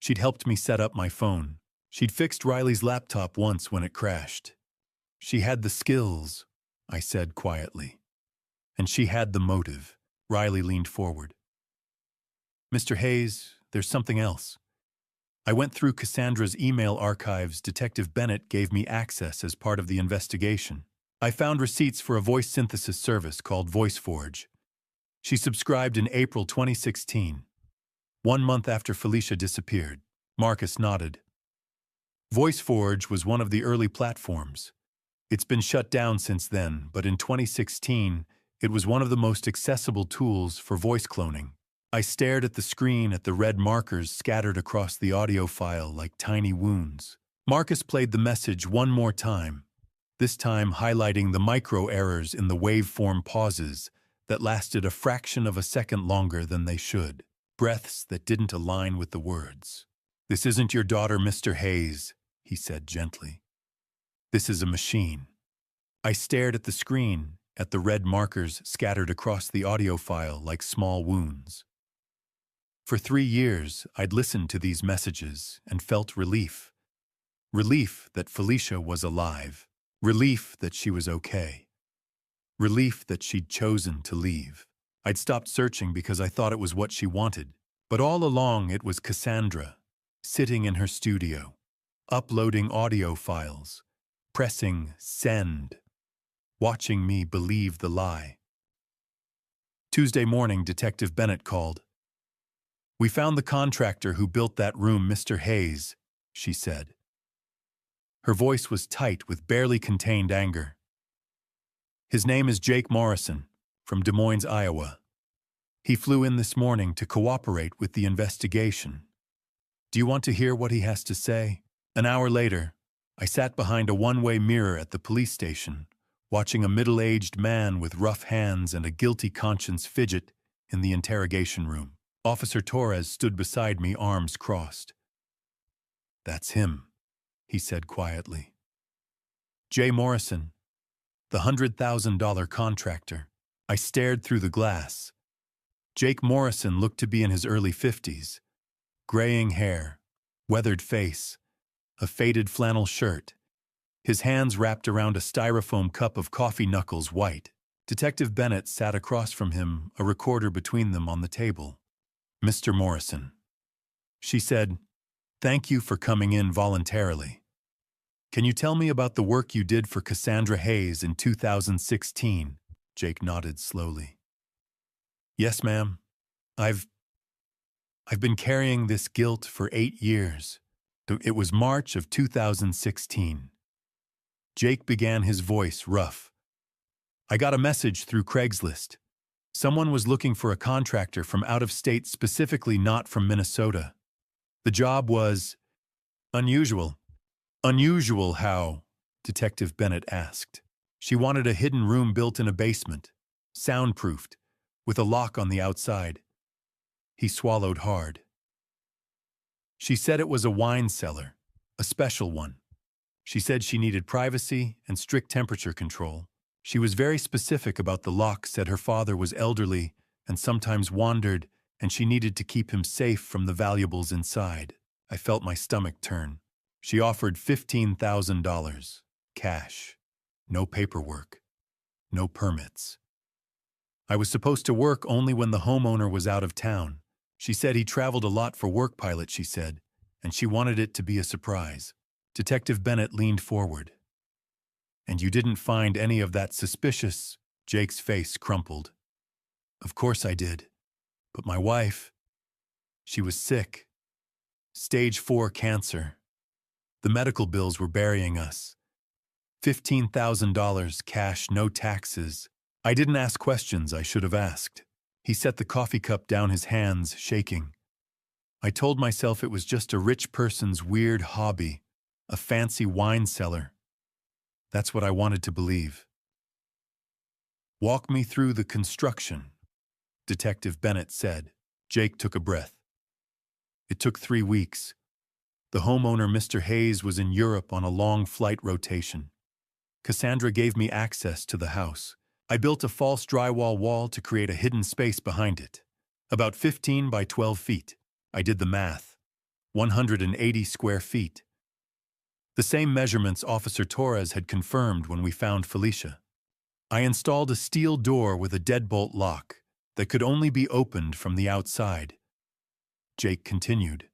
[SPEAKER 1] She'd helped me set up my phone. She'd fixed Riley's laptop once when it crashed. She had the skills, I said quietly. And she had the motive. Riley leaned forward. Mr. Hayes, there's something else. I went through Cassandra's email archives. Detective Bennett gave me access as part of the investigation. I found receipts for a voice synthesis service called VoiceForge. She subscribed in April 2016, 1 month after Felicia disappeared. Marcus nodded. VoiceForge was one of the early platforms. It's been shut down since then, but in 2016, it was one of the most accessible tools for voice cloning. I stared at the screen at the red markers scattered across the audio file like tiny wounds. Marcus played the message one more time, this time highlighting the micro-errors in the waveform pauses that lasted a fraction of a second longer than they should, breaths that didn't align with the words. "This isn't your daughter, Mr. Hayes," he said gently. "This is a machine." I stared at the screen, at the red markers scattered across the audio file like small wounds. For 3 years, I'd listened to these messages and felt relief. Relief that Felicia was alive. Relief that she was okay. Relief that she'd chosen to leave. I'd stopped searching because I thought it was what she wanted. But all along it was Cassandra, sitting in her studio, uploading audio files, pressing send, watching me believe the lie. Tuesday morning, Detective Bennett called. "We found the contractor who built that room, Mr. Hayes," she said. Her voice was tight with barely contained anger. "His name is Jake Morrison, from Des Moines, Iowa. He flew in this morning to cooperate with the investigation. Do you want to hear what he has to say?" An hour later, I sat behind a one-way mirror at the police station, watching a middle-aged man with rough hands and a guilty conscience fidget in the interrogation room. Officer Torres stood beside me, arms crossed. "That's him," he said quietly. "Jay Morrison, the $100,000 contractor." I stared through the glass. Jake Morrison looked to be in his early 50s. Graying hair, weathered face, a faded flannel shirt. His hands wrapped around a styrofoam cup of coffee, knuckles white. Detective Bennett sat across from him, a recorder between them on the table. "Mr. Morrison," she said, "thank you for coming in voluntarily. Can you tell me about the work you did for Cassandra Hayes in 2016? Jake nodded slowly. "Yes, ma'am. I've been carrying this guilt for 8 years. It was March of 2016. Jake began, his voice rough. "I got a message through Craigslist. Someone was looking for a contractor from out of state, specifically not from Minnesota. The job was unusual." "Unusual how?" Detective Bennett asked. "She wanted a hidden room built in a basement, soundproofed, with a lock on the outside." He swallowed hard. "She said it was a wine cellar, a special one. She said she needed privacy and strict temperature control. She was very specific about the lock, said her father was elderly and sometimes wandered, and she needed to keep him safe from the valuables inside." I felt my stomach turn. She offered $15,000, cash. No paperwork. No permits. I was supposed to work only when the homeowner was out of town. She said he traveled a lot for work, pilot, she said, and she wanted it to be a surprise. Detective Bennett leaned forward. And you didn't find any of that suspicious? Jake's face crumpled. Of course I did. But my wife, she was sick. Stage 4 cancer. The medical bills were burying us. $15,000 cash, no taxes. I didn't ask questions I should have asked. He set the coffee cup down, his hands shaking. I told myself it was just a rich person's weird hobby, a fancy wine cellar. That's what I wanted to believe. Walk me through the construction, Detective Bennett said. Jake took a breath. It took 3 weeks. The homeowner, Mr. Hayes, was in Europe on a long flight rotation. Cassandra gave me access to the house. I built a false drywall wall to create a hidden space behind it. About 15 by 12 feet. I did the math. 180 square feet. The same measurements Officer Torres had confirmed when we found Felicia. I installed a steel door with a deadbolt lock that could only be opened from the outside. Jake continued.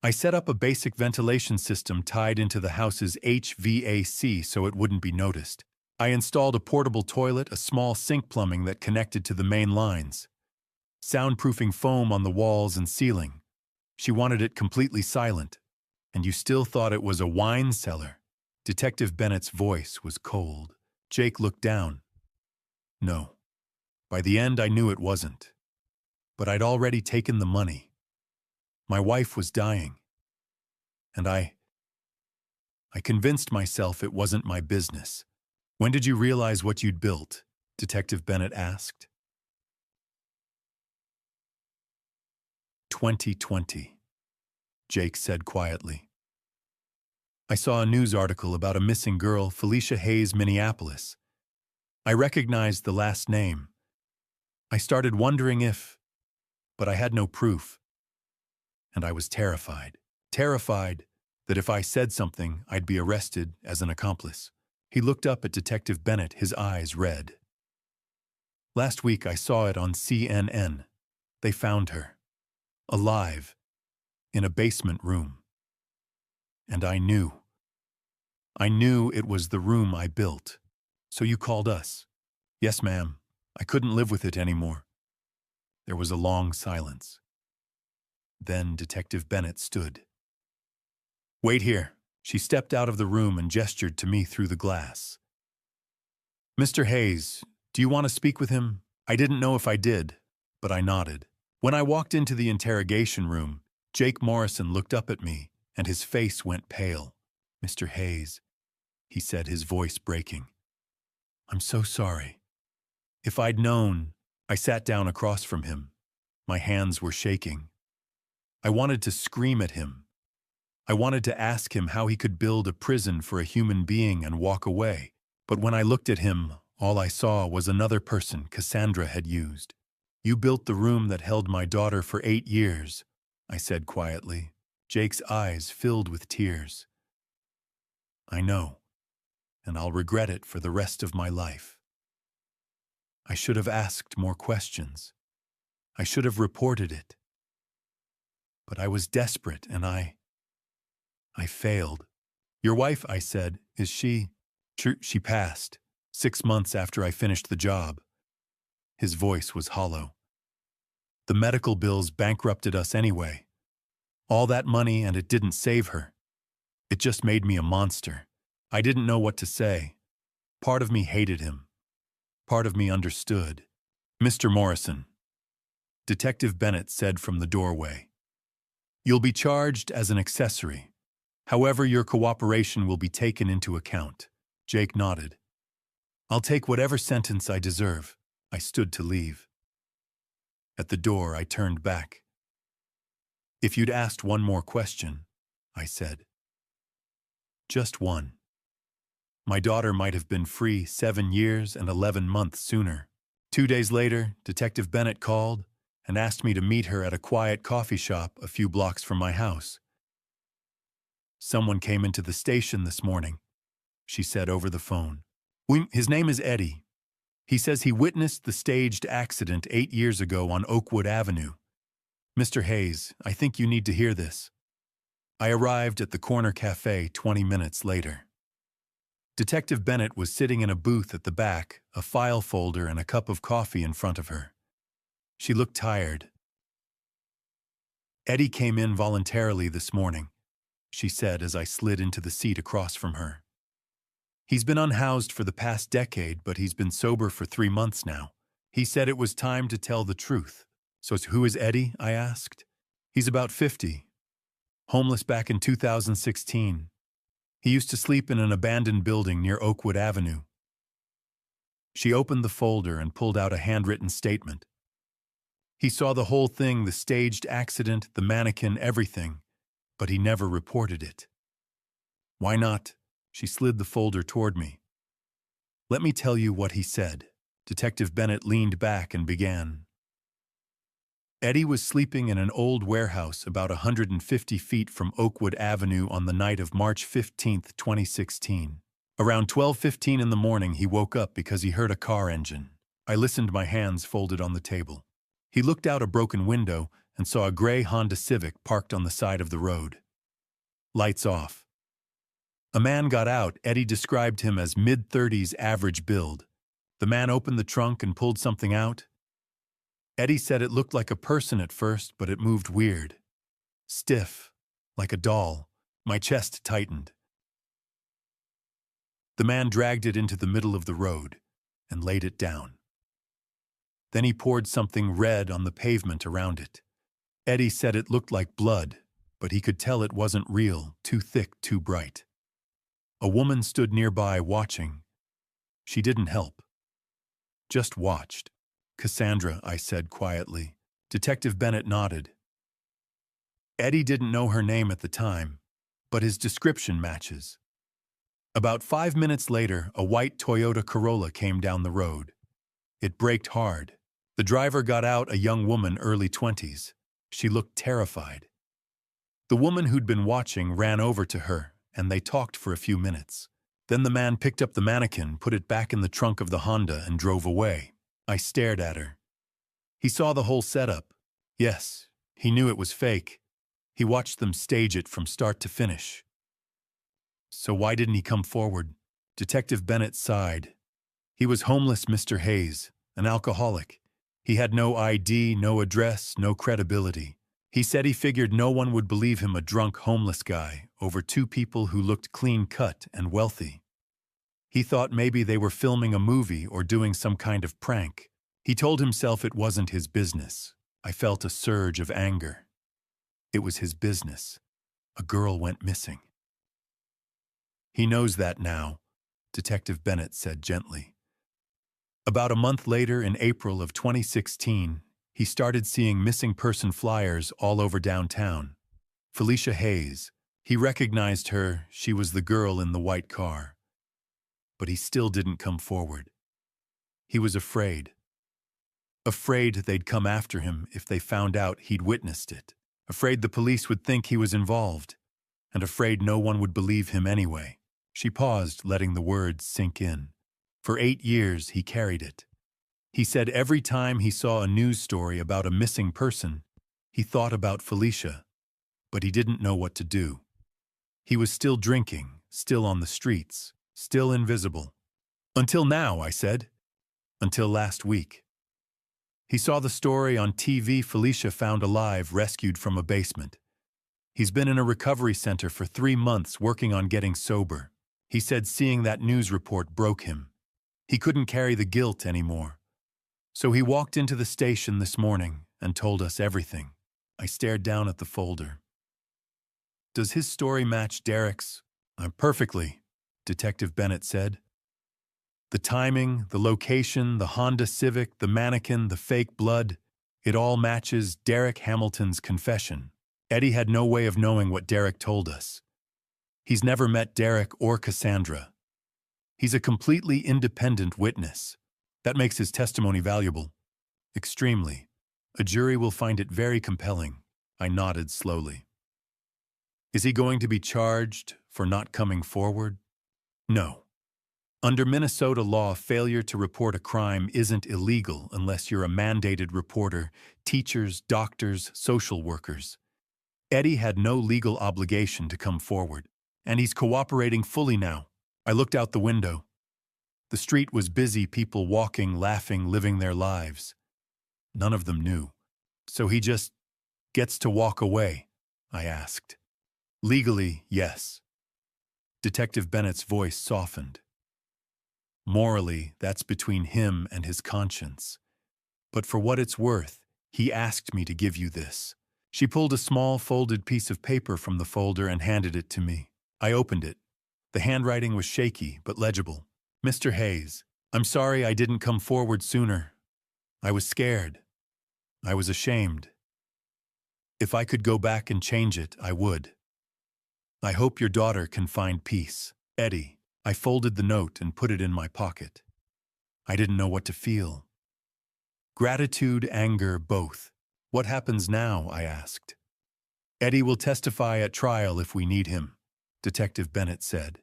[SPEAKER 1] I set up a basic ventilation system tied into the house's HVAC so it wouldn't be noticed. I installed a portable toilet, a small sink plumbing that connected to the main lines. Soundproofing foam on the walls and ceiling. She wanted it completely silent. And you still thought it was a wine cellar? Detective Bennett's voice was cold. Jake looked down. No. By the end, I knew it wasn't. But I'd already taken the money. My wife was dying. And I convinced myself it wasn't my business. When did you realize what you'd built? Detective Bennett asked. 2020, Jake said quietly. I saw a news article about a missing girl, Felicia Hayes, Minneapolis. I recognized the last name. I started wondering if, but I had no proof. And I was terrified. Terrified that if I said something, I'd be arrested as an accomplice. He looked up at Detective Bennett, his eyes red. Last week I saw it on CNN. They found her. Alive. In a basement room. And I knew. I knew it was the room I built. So you called us. Yes, ma'am. I couldn't live with it anymore. There was a long silence. Then Detective Bennett stood. Wait here. She stepped out of the room and gestured to me through the glass. Mr. Hayes, do you want to speak with him? I didn't know if I did, but I nodded. When I walked into the interrogation room, Jake Morrison looked up at me, and his face went pale. Mr. Hayes, he said, his voice breaking. I'm so sorry. If I'd known, I sat down across from him. My hands were shaking. I wanted to scream at him. I wanted to ask him how he could build a prison for a human being and walk away. But when I looked at him, all I saw was another person Cassandra had used. You built the room that held my daughter for 8 years, I said quietly. Jake's eyes filled with tears. I know, and I'll regret it for the rest of my life. I should have asked more questions. I should have reported it. But I was desperate, and I failed. Your wife, I said, is she? She passed 6 months after I finished the job. His voice was hollow. The medical bills bankrupted us anyway. All that money, and it didn't save her. It just made me a monster. I didn't know what to say. Part of me hated him. Part of me understood. Mr. Morrison, Detective Bennett said from the doorway. You'll be charged as an accessory. However, your cooperation will be taken into account. Jake nodded. I'll take whatever sentence I deserve. I stood to leave. At the door, I turned back. If you'd asked one more question, I said. Just one. My daughter might have been free 7 years and 11 months sooner. 2 days later, Detective Bennett called and asked me to meet her at a quiet coffee shop a few blocks from my house. Someone came into the station this morning, she said over the phone. His name is Eddie. He says he witnessed the staged accident 8 years ago on Oakwood Avenue. Mr. Hayes, I think you need to hear this. I arrived at the corner cafe 20 minutes later. Detective Bennett was sitting in a booth at the back, a file folder and a cup of coffee in front of her. She looked tired. Eddie came in voluntarily this morning, she said as I slid into the seat across from her. He's been unhoused for the past decade, but he's been sober for 3 months now. He said it was time to tell the truth. So who is Eddie? I asked. He's about 50. Homeless back in 2016. He used to sleep in an abandoned building near Oakwood Avenue. She opened the folder and pulled out a handwritten statement. He saw the whole thing, the staged accident, the mannequin, everything, but he never reported it. Why not? She slid the folder toward me. Let me tell you what he said. Detective Bennett leaned back and began. Eddie was sleeping in an old warehouse about 150 feet from Oakwood Avenue on the night of March 15, 2016. Around 12:15 in the morning, he woke up because he heard a car engine. I listened, my hands folded on the table. He looked out a broken window and saw a gray Honda Civic parked on the side of the road. Lights off. A man got out. Eddie described him as mid-30s average build. The man opened the trunk and pulled something out. Eddie said it looked like a person at first, but it moved weird. Stiff, like a doll. My chest tightened. The man dragged it into the middle of the road and laid it down. Then he poured something red on the pavement around it. Eddie said it looked like blood, but he could tell it wasn't real, too thick, too bright. A woman stood nearby watching. She didn't help. Just watched. Cassandra, I said quietly. Detective Bennett nodded. Eddie didn't know her name at the time, but his description matches. About 5 minutes later, a white Toyota Corolla came down the road. It braked hard. The driver got out, a young woman, early 20s. She looked terrified. The woman who'd been watching ran over to her, and they talked for a few minutes. Then the man picked up the mannequin, put it back in the trunk of the Honda, and drove away. I stared at her. He saw the whole setup. Yes, he knew it was fake. He watched them stage it from start to finish. So why didn't he come forward? Detective Bennett sighed. He was homeless, Mr. Hayes, an alcoholic. He had no ID, no address, no credibility. He said he figured no one would believe him, a drunk homeless guy, over 2 people who looked clean-cut and wealthy. He thought maybe they were filming a movie or doing some kind of prank. He told himself it wasn't his business. I felt a surge of anger. It was his business. A girl went missing. He knows that now, Detective Bennett said gently. About a month later, in April of 2016, he started seeing missing person flyers all over downtown. Felicia Hayes. He recognized her. She was the girl in the white car. But he still didn't come forward. He was afraid. Afraid they'd come after him if they found out he'd witnessed it. Afraid the police would think he was involved. And afraid no one would believe him anyway. She paused, letting the words sink in. For 8 years, he carried it. He said every time he saw a news story about a missing person, he thought about Felicia, but he didn't know what to do. He was still drinking, still on the streets, still invisible. Until now, I said. Until last week. He saw the story on TV, Felicia found alive, rescued from a basement. He's been in a recovery center for 3 months working on getting sober. He said seeing that news report broke him. He couldn't carry the guilt anymore. So he walked into the station this morning and told us everything. I stared down at the folder. Does his story match Derek's? Perfectly, Detective Bennett said. The timing, the location, the Honda Civic, the mannequin, the fake blood, it all matches Derek Hamilton's confession. Eddie had no way of knowing what Derek told us. He's never met Derek or Cassandra. He's a completely independent witness. That makes his testimony valuable. Extremely. A jury will find it very compelling. I nodded slowly. Is he going to be charged for not coming forward? No. Under Minnesota law, failure to report a crime isn't illegal unless you're a mandated reporter, teachers, doctors, social workers. Eddie had no legal obligation to come forward, and he's cooperating fully now. I looked out the window. The street was busy, people walking, laughing, living their lives. None of them knew. So he just gets to walk away, I asked. Legally, yes. Detective Bennett's voice softened. Morally, that's between him and his conscience. But for what it's worth, he asked me to give you this. She pulled a small folded piece of paper from the folder and handed it to me. I opened it. The handwriting was shaky but legible. Mr. Hayes, I'm sorry I didn't come forward sooner. I was scared. I was ashamed. If I could go back and change it, I would. I hope your daughter can find peace. Eddie. I folded the note and put it in my pocket. I didn't know what to feel. Gratitude, anger, both. What happens now? I asked. Eddie will testify at trial if we need him, Detective Bennett said.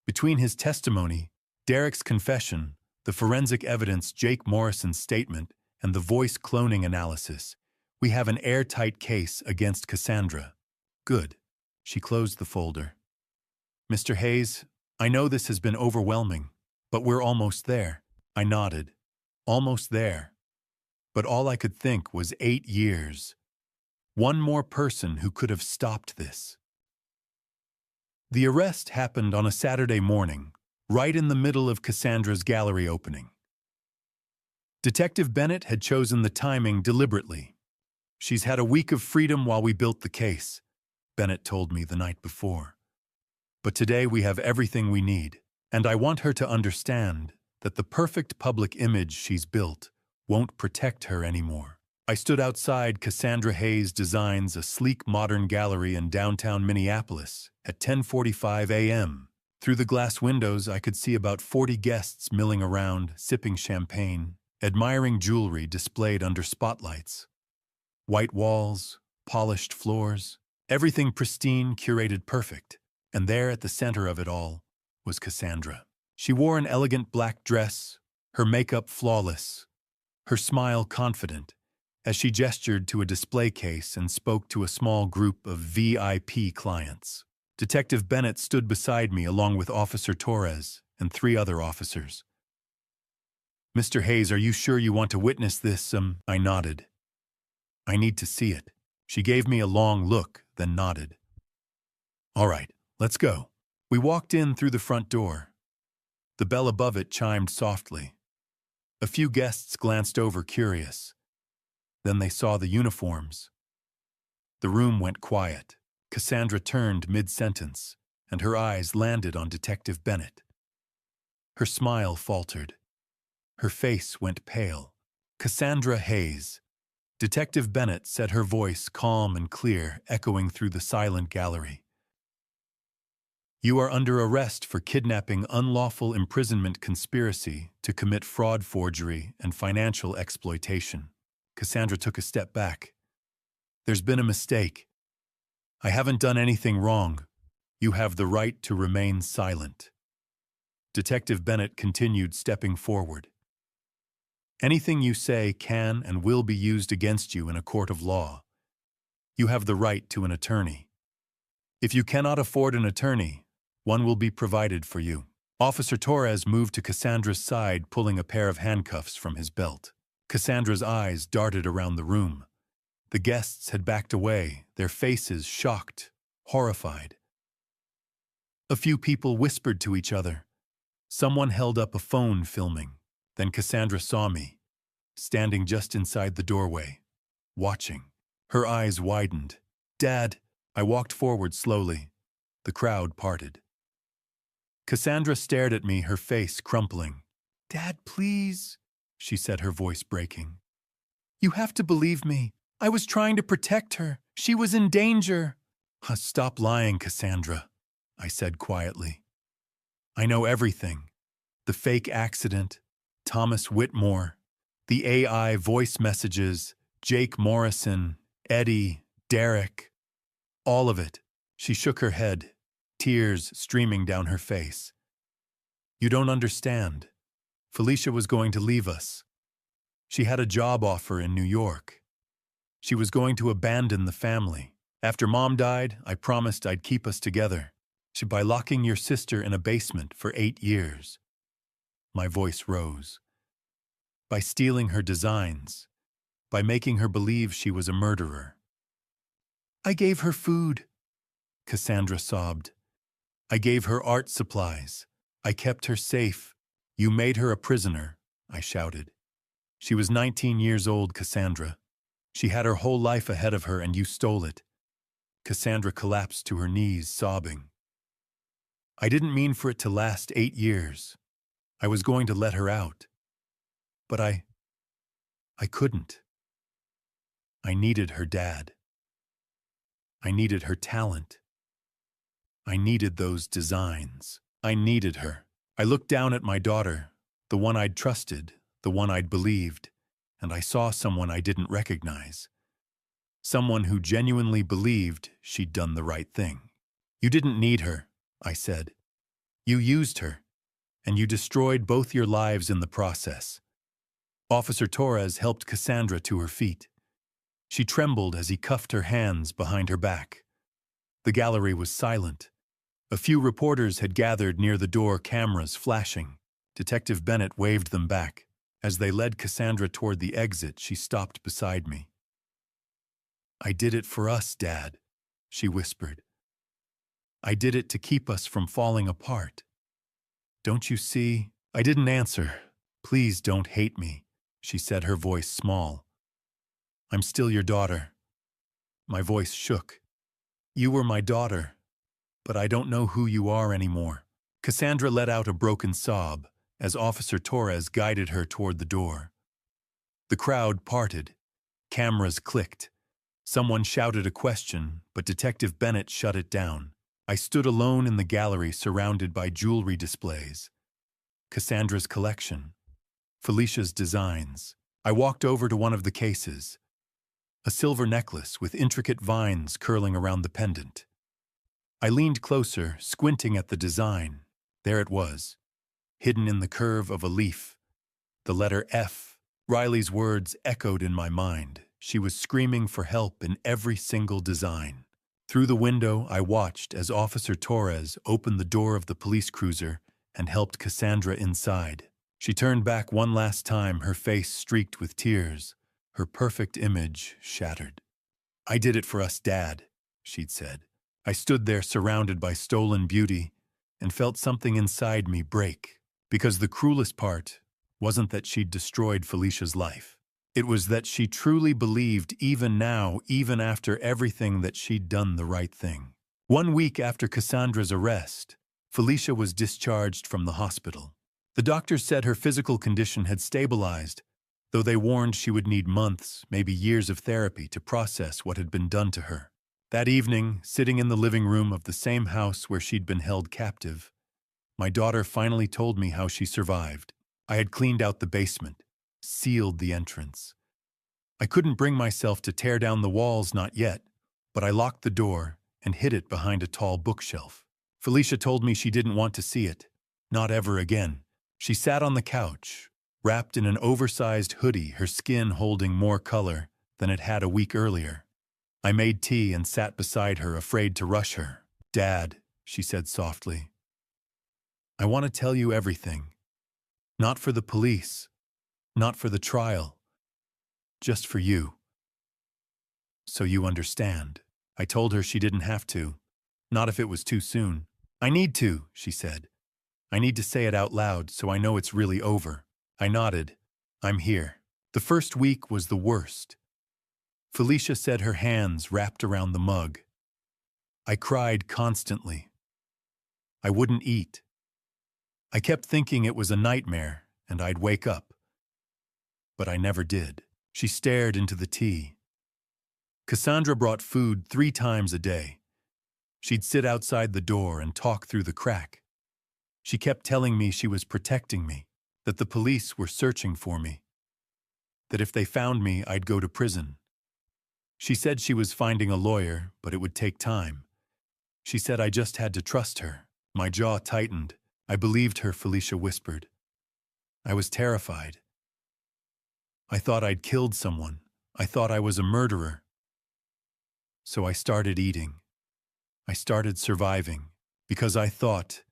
[SPEAKER 1] Between his testimony, Derek's confession, the forensic evidence, Jake Morrison's statement, and the voice cloning analysis, we have an airtight case against Cassandra. Good. She closed the folder. Mr. Hayes, I know this has been overwhelming, but we're almost there. I nodded. Almost there. But all I could think was 8 years. One more person who could have stopped this. The arrest happened on a Saturday morning, right in the middle of Cassandra's gallery opening. Detective Bennett had chosen the timing deliberately. She's had a week of freedom while we built the case, Bennett told me the night before. But today we have everything we need, and I want her to understand that the perfect public image she's built won't protect her anymore. I stood outside Cassandra Hayes Designs, a sleek modern gallery in downtown Minneapolis, at 10:45 a.m. Through the glass windows, I could see about 40 guests milling around, sipping champagne, admiring jewelry displayed under spotlights. White walls, polished floors, everything pristine, curated perfect. And there at the center of it all was Cassandra. She wore an elegant black dress, her makeup flawless, her smile confident, as she gestured to a display case and spoke to a small group of VIP clients. Detective Bennett stood beside me along with Officer Torres and 3 other officers. Mr. Hayes, are you sure you want to witness this? I nodded. I need to see it. She gave me a long look, then nodded. All right. Let's go. We walked in through the front door. The bell above it chimed softly. A few guests glanced over, curious. Then they saw the uniforms. The room went quiet. Cassandra turned mid-sentence, and her eyes landed on Detective Bennett. Her smile faltered. Her face went pale. Cassandra Hayes. Detective Bennett said, her voice calm and clear, echoing through the silent gallery. You are under arrest for kidnapping, unlawful imprisonment, conspiracy to commit fraud, forgery, and financial exploitation. Cassandra took a step back. There's been a mistake. I haven't done anything wrong. You have the right to remain silent. Detective Bennett continued, stepping forward. Anything you say can and will be used against you in a court of law. You have the right to an attorney. If you cannot afford an attorney, one will be provided for you. Officer Torres moved to Cassandra's side, pulling a pair of handcuffs from his belt. Cassandra's eyes darted around the room. The guests had backed away, their faces shocked, horrified. A few people whispered to each other. Someone held up a phone filming. Then Cassandra saw me, standing just inside the doorway, watching. Her eyes widened. Dad, I walked forward slowly. The crowd parted. Cassandra stared at me, her face crumpling. Dad, please, she said, her voice breaking. You have to believe me. I was trying to protect her. She was in danger. Stop lying, Cassandra, I said quietly. I know everything. The fake accident, Thomas Whitmore, the AI voice messages, Jake Morrison, Eddie, Derek, all of it. She shook her head, tears streaming down her face. You don't understand. Felicia was going to leave us. She had a job offer in New York. She was going to abandon the family. After Mom died, I promised I'd keep us together. By locking your sister in a basement for 8 years. My voice rose. By stealing her designs. By making her believe she was a murderer. I gave her food, Cassandra sobbed. I gave her art supplies. I kept her safe. You made her a prisoner, I shouted. She was 19 years old, Cassandra. She had her whole life ahead of her and you stole it. Cassandra collapsed to her knees, sobbing. I didn't mean for it to last 8 years. I was going to let her out. But I couldn't. I needed her dad. I needed her talent. I needed those designs. I needed her. I looked down at my daughter, the one I'd trusted, the one I'd believed, and I saw someone I didn't recognize. Someone who genuinely believed she'd done the right thing. You didn't need her, I said. You used her, and you destroyed both your lives in the process. Officer Torres helped Cassandra to her feet. She trembled as he cuffed her hands behind her back. The gallery was silent. A few reporters had gathered near the door, cameras flashing. Detective Bennett waved them back. As they led Cassandra toward the exit, she stopped beside me. I did it for us, Dad, she whispered. I did it to keep us from falling apart. Don't you see? I didn't answer. Please don't hate me, she said, her voice small. I'm still your daughter. My voice shook. You were my daughter, but I don't know who you are anymore. Cassandra let out a broken sob as Officer Torres guided her toward the door. The crowd parted. Cameras clicked. Someone shouted a question, but Detective Bennett shut it down. I stood alone in the gallery surrounded by jewelry displays. Cassandra's collection. Felicia's designs. I walked over to one of the cases. A silver necklace with intricate vines curling around the pendant. I leaned closer, squinting at the design. There it was, hidden in the curve of a leaf. The letter F. Riley's words echoed in my mind. She was screaming for help in every single design. Through the window, I watched as Officer Torres opened the door of the police cruiser and helped Cassandra inside. She turned back one last time, her face streaked with tears, her perfect image shattered. I did it for us, Dad, she'd said. I stood there surrounded by stolen beauty and felt something inside me break, because the cruelest part wasn't that she'd destroyed Felicia's life. It was that she truly believed even now, even after everything, that she'd done the right thing. 1 week after Cassandra's arrest, Felicia was discharged from the hospital. The doctors said her physical condition had stabilized, though they warned she would need months, maybe years of therapy to process what had been done to her. That evening, sitting in the living room of the same house where she'd been held captive, my daughter finally told me how she survived. I had cleaned out the basement, sealed the entrance. I couldn't bring myself to tear down the walls, not yet, but I locked the door and hid it behind a tall bookshelf. Felicia told me she didn't want to see it, not ever again. She sat on the couch, wrapped in an oversized hoodie, her skin holding more color than it had a week earlier. I made tea and sat beside her, afraid to rush her. Dad, she said softly, I want to tell you everything. Not for the police, not for the trial, just for you. So you understand. I told her she didn't have to, not if it was too soon. I need to, she said. I need to say it out loud so I know it's really over. I nodded. I'm here. The first week was the worst. Felicia said, her hands wrapped around the mug. I cried constantly. I wouldn't eat. I kept thinking it was a nightmare and I'd wake up. But I never did. She stared into the tea. Cassandra brought food 3 times a day. She'd sit outside the door and talk through the crack. She kept telling me she was protecting me, that the police were searching for me, that if they found me, I'd go to prison. She said she was finding a lawyer, but it would take time. She said I just had to trust her. My jaw tightened. I believed her, Felicia whispered. I was terrified. I thought I'd killed someone. I thought I was a murderer. So I started eating. I started surviving, because I thought,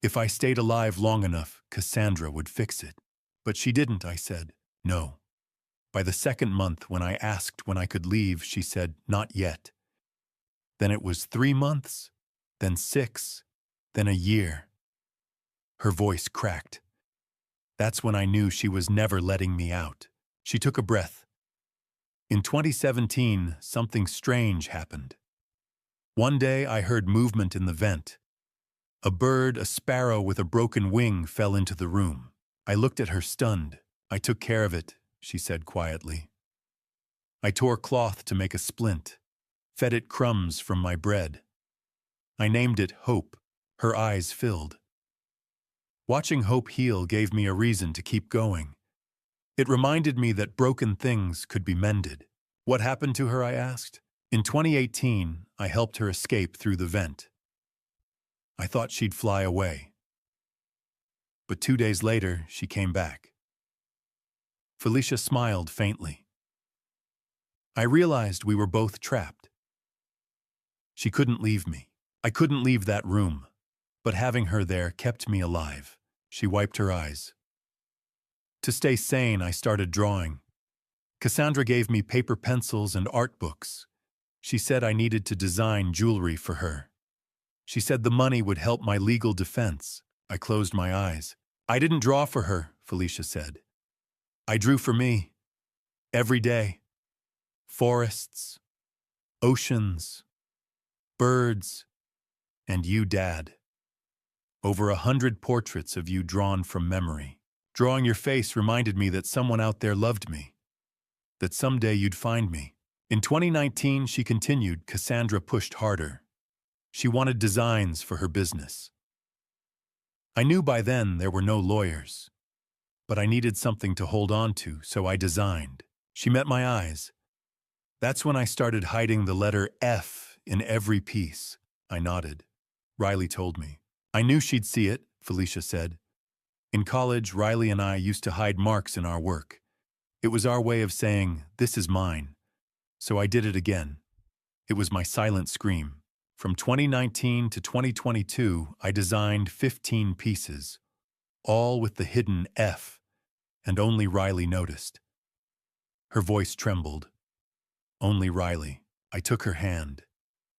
[SPEAKER 1] if I stayed alive long enough, Cassandra would fix it. But she didn't, I said. No. By the second month, when I asked when I could leave, she said, not yet. Then it was 3 months, then 6, then a year. Her voice cracked. That's when I knew she was never letting me out. She took a breath. In 2017, something strange happened. One day I heard movement in the vent. A bird, a sparrow with a broken wing, fell into the room. I looked at her stunned. I took care of it, she said quietly. I tore cloth to make a splint, fed it crumbs from my bread. I named it Hope. Her eyes filled. Watching Hope heal gave me a reason to keep going. It reminded me that broken things could be mended. What happened to her, I asked. In 2018, I helped her escape through the vent. I thought she'd fly away. But 2 days later, she came back. Felicia smiled faintly. I realized we were both trapped. She couldn't leave me. I couldn't leave that room. But having her there kept me alive. She wiped her eyes. To stay sane, I started drawing. Cassandra gave me paper pencils and art books. She said I needed to design jewelry for her. She said the money would help my legal defense. I closed my eyes. I didn't draw for her, Felicia said. I drew for me. Every day. Forests, oceans, birds, and you, Dad. Over 100 portraits of you drawn from memory. Drawing your face reminded me that someone out there loved me, that someday you'd find me. In 2019, she continued, Cassandra pushed harder. She wanted designs for her business. I knew by then there were no lawyers, but I needed something to hold on to, so I designed. She met my eyes. That's when I started hiding the letter F in every piece. I nodded. Riley told me. I knew she'd see it, Felicia said. In college, Riley and I used to hide marks in our work. It was our way of saying, this is mine. So I did it again. It was my silent scream. From 2019 to 2022, I designed 15 pieces, all with the hidden F, and only Riley noticed. Her voice trembled. Only Riley. I took her hand.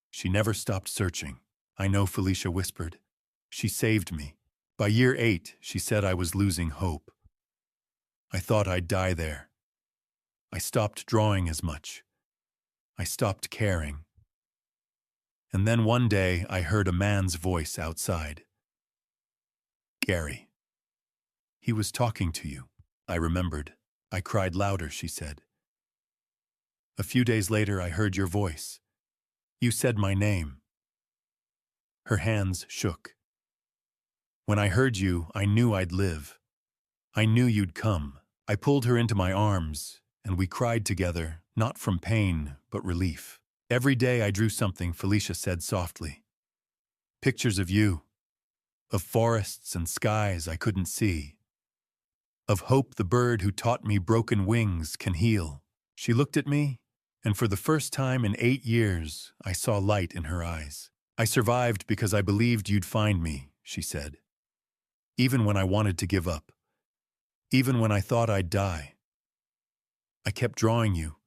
[SPEAKER 1] She never stopped searching. I know, Felicia whispered. She saved me. By year 8, she said I was losing hope. I thought I'd die there. I stopped drawing as much. I stopped caring. And then one day I heard a man's voice outside. Gary. He was talking to you. I remembered. I cried louder, she said. A few days later I heard your voice. You said my name. Her hands shook. When I heard you, I knew I'd live. I knew you'd come. I pulled her into my arms, and we cried together, not from pain, but relief. Every day I drew something, Felicia said softly. Pictures of you, of forests and skies I couldn't see, of Hope the bird who taught me broken wings can heal. She looked at me, and for the first time in 8 years, I saw light in her eyes. I survived because I believed you'd find me, she said. Even when I wanted to give up. Even when I thought I'd die. I kept drawing you,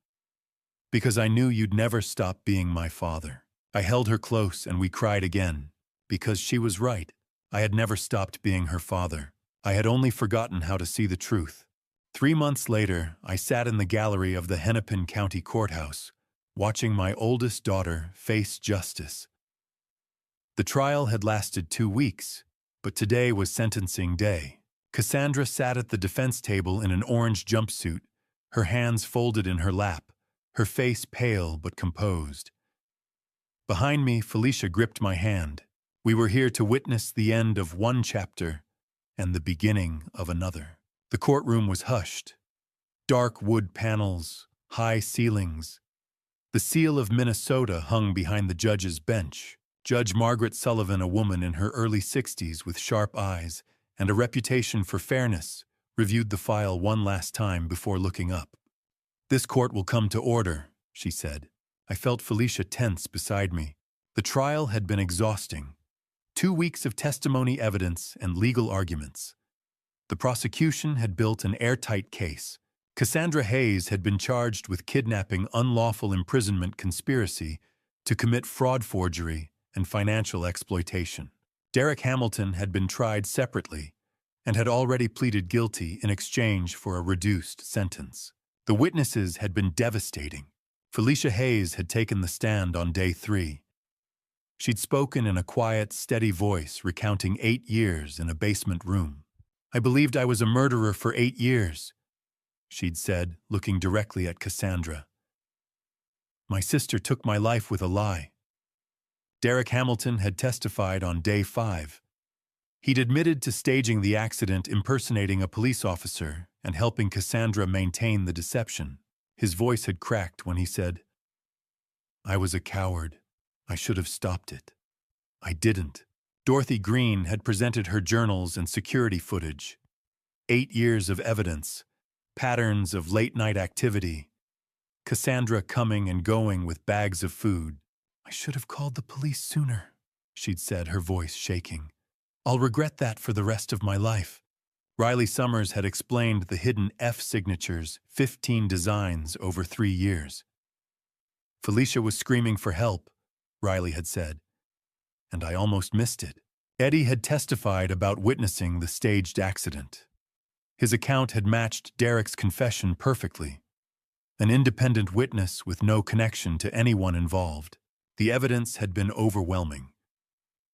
[SPEAKER 1] because I knew you'd never stop being my father. I held her close and we cried again, because she was right. I had never stopped being her father. I had only forgotten how to see the truth. 3 months later, I sat in the gallery of the Hennepin County Courthouse, watching my oldest daughter face justice. The trial had lasted 2 weeks, but today was sentencing day. Cassandra sat at the defense table in an orange jumpsuit, her hands folded in her lap, her face pale but composed. Behind me, Felicia gripped my hand. We were here to witness the end of one chapter and the beginning of another. The courtroom was hushed. Dark wood panels, high ceilings. The seal of Minnesota hung behind the judge's bench. Judge Margaret Sullivan, a woman in her early 60s with sharp eyes and a reputation for fairness, reviewed the file one last time before looking up. "This court will come to order," she said. I felt Felicia tense beside me. The trial had been exhausting. 2 weeks of testimony, evidence, and legal arguments. The prosecution had built an airtight case. Cassandra Hayes had been charged with kidnapping, unlawful imprisonment, conspiracy to commit fraud, forgery, and financial exploitation. Derek Hamilton had been tried separately and had already pleaded guilty in exchange for a reduced sentence. The witnesses had been devastating. Felicia Hayes had taken the stand on day 3. She'd spoken in a quiet, steady voice, recounting 8 years in a basement room. "I believed I was a murderer for 8 years," she'd said, looking directly at Cassandra. "My sister took my life with a lie." Derek Hamilton had testified on day 5. He'd admitted to staging the accident, impersonating a police officer, and helping Cassandra maintain the deception. His voice had cracked when he said, "I was a coward. I should have stopped it. I didn't." Dorothy Green had presented her journals and security footage. 8 years of evidence, patterns of late-night activity, Cassandra coming and going with bags of food. "I should have called the police sooner," she'd said, her voice shaking. "I'll regret that for the rest of my life." Riley Summers had explained the hidden F signatures, 15 designs over 3 years. "Felicia was screaming for help," Riley had said, "and I almost missed it." Eddie had testified about witnessing the staged accident. His account had matched Derek's confession perfectly. An independent witness with no connection to anyone involved. The evidence had been overwhelming.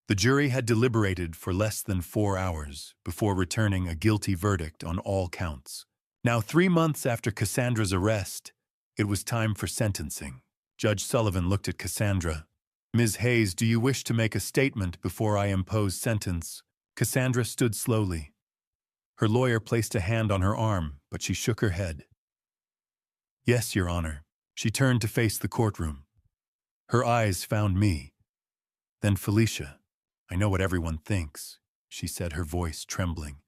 [SPEAKER 1] The jury had deliberated for less than 4 hours before returning a guilty verdict on all counts. Now, 3 months after Cassandra's arrest, it was time for sentencing. Judge Sullivan looked at Cassandra. "Ms. Hayes, do you wish to make a statement before I impose sentence?" Cassandra stood slowly. Her lawyer placed a hand on her arm, but she shook her head. "Yes, Your Honor." She turned to face the courtroom. Her eyes found me. Then Felicia. "I know what everyone thinks," she said, her voice trembling.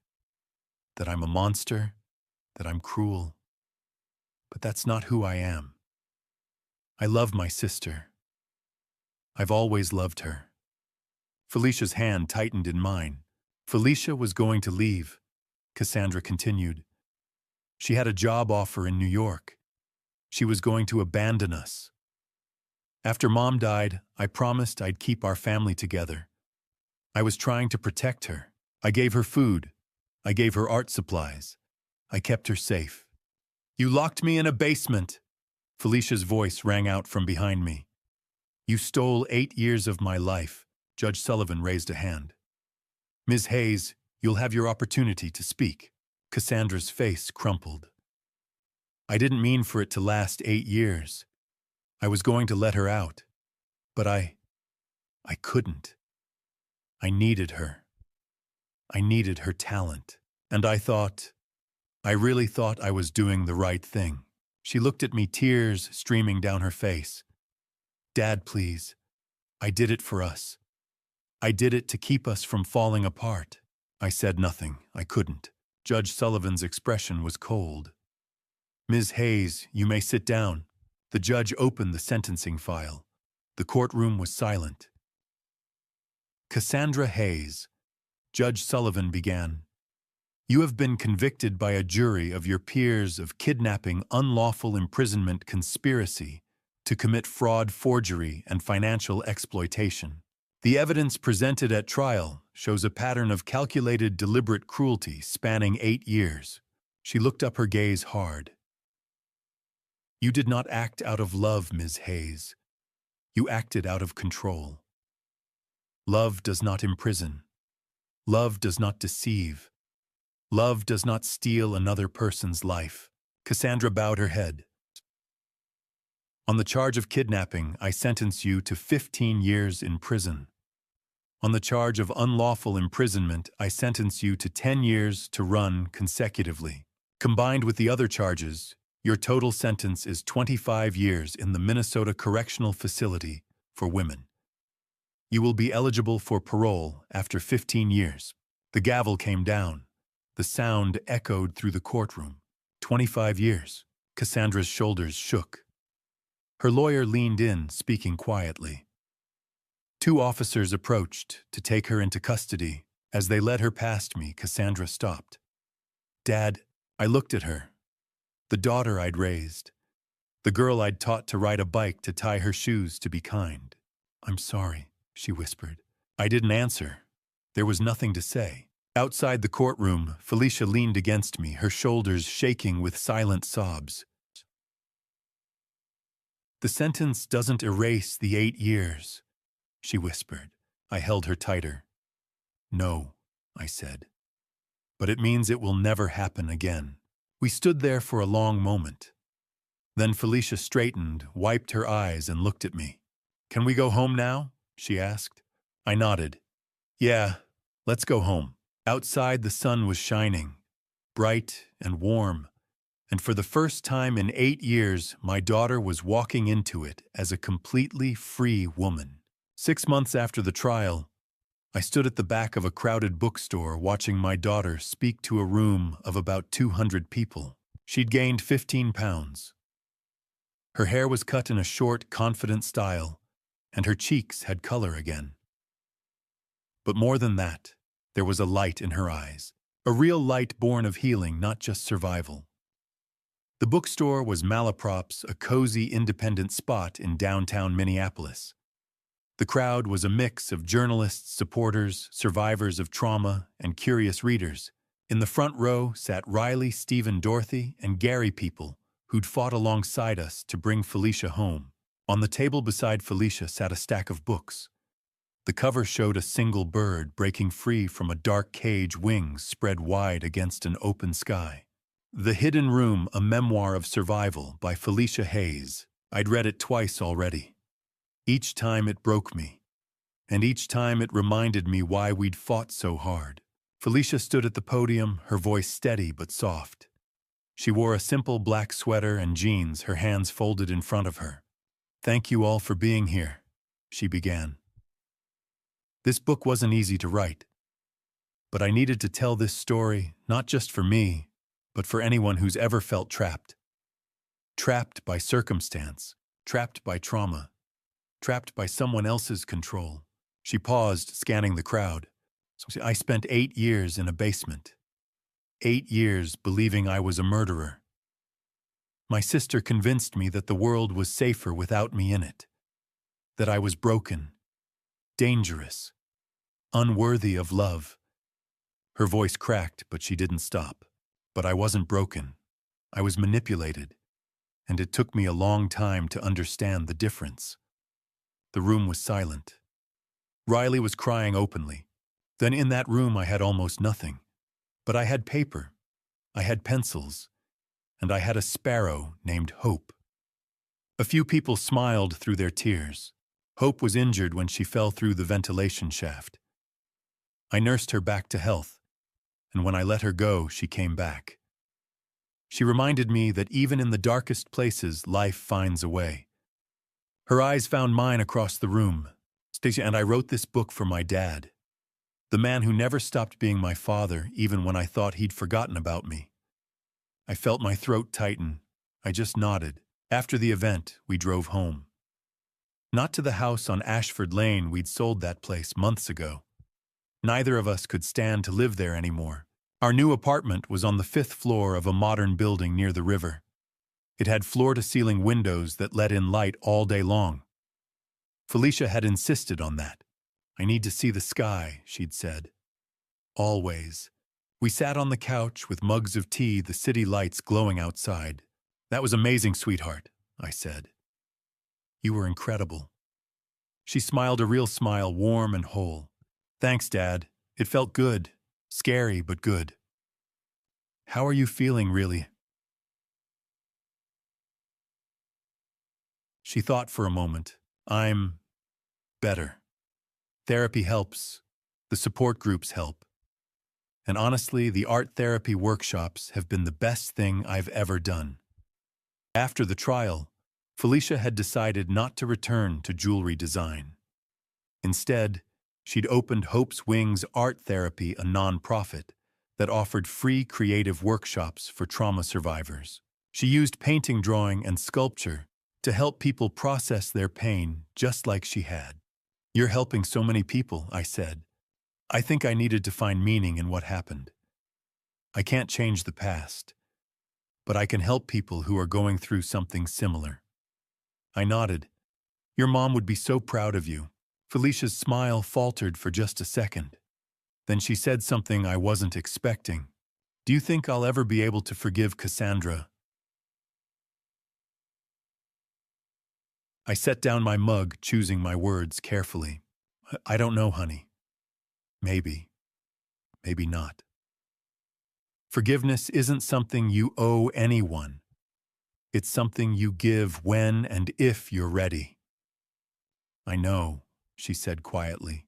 [SPEAKER 1] "That I'm a monster, that I'm cruel. But that's not who I am. I love my sister. I've always loved her." Felicia's hand tightened in mine. Felicia was going to leave, Cassandra continued. She had a job offer in New York. She was going to abandon us. After Mom died, I promised I'd keep our family together. I was trying to protect her. I gave her food. I gave her art supplies. I kept her safe. "You locked me in a basement," Felicia's voice rang out from behind me. "You stole 8 years of my life." Judge Sullivan raised a hand. "Ms. Hayes, you'll have your opportunity to speak." Cassandra's face crumpled. "I didn't mean for it to last 8 years. I was going to let her out. But I couldn't. I needed her. I needed her talent. And I really thought I was doing the right thing." She looked at me, tears streaming down her face. "Dad, please. I did it for us. I did it to keep us from falling apart." I said nothing. I couldn't. Judge Sullivan's expression was cold. "Ms. Hayes, you may sit down." The judge opened the sentencing file. The courtroom was silent. "Cassandra Hayes," Judge Sullivan began, "you have been convicted by a jury of your peers of kidnapping, unlawful imprisonment, conspiracy to commit fraud, forgery, and financial exploitation. The evidence presented at trial shows a pattern of calculated, deliberate cruelty spanning 8 years." She looked up, her gaze hard. "You did not act out of love, Ms. Hayes. You acted out of control. Love does not imprison. Love does not deceive. Love does not steal another person's life." Cassandra bowed her head. "On the charge of kidnapping, I sentence you to 15 years in prison. On the charge of unlawful imprisonment, I sentence you to 10 years to run consecutively. Combined with the other charges, your total sentence is 25 years in the Minnesota Correctional Facility for women. You will be eligible for parole after 15 years. The gavel came down. The sound echoed through the courtroom. 25 years. Cassandra's shoulders shook. Her lawyer leaned in, speaking quietly. Two officers approached to take her into custody. As they led her past me, Cassandra stopped. Dad, I looked at her. The daughter I'd raised. The girl I'd taught to ride a bike, to tie her shoes, to be kind. I'm sorry, she whispered. I didn't answer. There was nothing to say. Outside the courtroom, Felicia leaned against me, her shoulders shaking with silent sobs. The sentence doesn't erase the 8 years, she whispered. I held her tighter. No, I said. But it means it will never happen again. We stood there for a long moment. Then Felicia straightened, wiped her eyes, and looked at me. Can we go home now? She asked. I nodded. Yeah, let's go home. Outside the sun was shining, bright and warm, and for the first time in 8 years, my daughter was walking into it as a completely free woman. 6 months after the trial, I stood at the back of a crowded bookstore watching my daughter speak to a room of about 200 people. She'd gained 15 pounds. Her hair was cut in a short, confident style, and her cheeks had color again. But more than that, there was a light in her eyes, a real light born of healing, not just survival. The bookstore was Malaprop's, a cozy, independent spot in downtown Minneapolis. The crowd was a mix of journalists, supporters, survivors of trauma, and curious readers. In the front row sat Riley, Stephen, Dorothy, and Gary, people who'd fought alongside us to bring Felicia home. On the table beside Felicia sat a stack of books. The cover showed a single bird breaking free from a dark cage, wings spread wide against an open sky. The Hidden Room, a memoir of survival by Felicia Hayes. I'd read it twice already. Each time it broke me, and each time it reminded me why we'd fought so hard. Felicia stood at the podium, her voice steady but soft. She wore a simple black sweater and jeans, her hands folded in front of her. Thank you all for being here, she began. This book wasn't easy to write, but I needed to tell this story, not just for me, but for anyone who's ever felt trapped. Trapped by circumstance, trapped by trauma, trapped by someone else's control. She paused, scanning the crowd. I spent 8 years in a basement. 8 years believing I was a murderer. My sister convinced me that the world was safer without me in it. That I was broken, dangerous, unworthy of love. Her voice cracked, but she didn't stop. But I wasn't broken. I was manipulated, and it took me a long time to understand the difference. The room was silent. Riley was crying openly. Then in that room I had almost nothing. But I had paper, I had pencils, and I had a sparrow named Hope. A few people smiled through their tears. Hope was injured when she fell through the ventilation shaft. I nursed her back to health, and when I let her go, she came back. She reminded me that even in the darkest places, life finds a way. Her eyes found mine across the room. Stacia, and I wrote this book for my dad, the man who never stopped being my father, even when I thought he'd forgotten about me. I felt my throat tighten. I just nodded. After the event, we drove home. Not to the house on Ashford Lane. We'd sold that place months ago. Neither of us could stand to live there anymore. Our new apartment was on the 5th floor of a modern building near the river. It had floor-to-ceiling windows that let in light all day long. Felicia had insisted on that. I need to see the sky, she'd said. Always. We sat on the couch with mugs of tea, the city lights glowing outside. That was amazing, sweetheart, I said. You were incredible. She smiled a real smile, warm and whole. Thanks, Dad. It felt good. Scary, but good. How are you feeling, really? She thought for a moment. I'm better. Therapy helps. The support groups help. And honestly, the art therapy workshops have been the best thing I've ever done. After the trial, Felicia had decided not to return to jewelry design. Instead, she'd opened Hope's Wings Art Therapy, a nonprofit that offered free creative workshops for trauma survivors. She used painting, drawing, and sculpture to help people process their pain just like she had. "You're helping so many people," I said. "I think I needed to find meaning in what happened. I can't change the past, but I can help people who are going through something similar." I nodded. "Your mom would be so proud of you." Felicia's smile faltered for just a second. Then she said something I wasn't expecting. "Do you think I'll ever be able to forgive Cassandra?" I set down my mug, choosing my words carefully. "I don't know, honey. Maybe. Maybe not. Forgiveness isn't something you owe anyone. It's something you give when and if you're ready." "I know," she said quietly.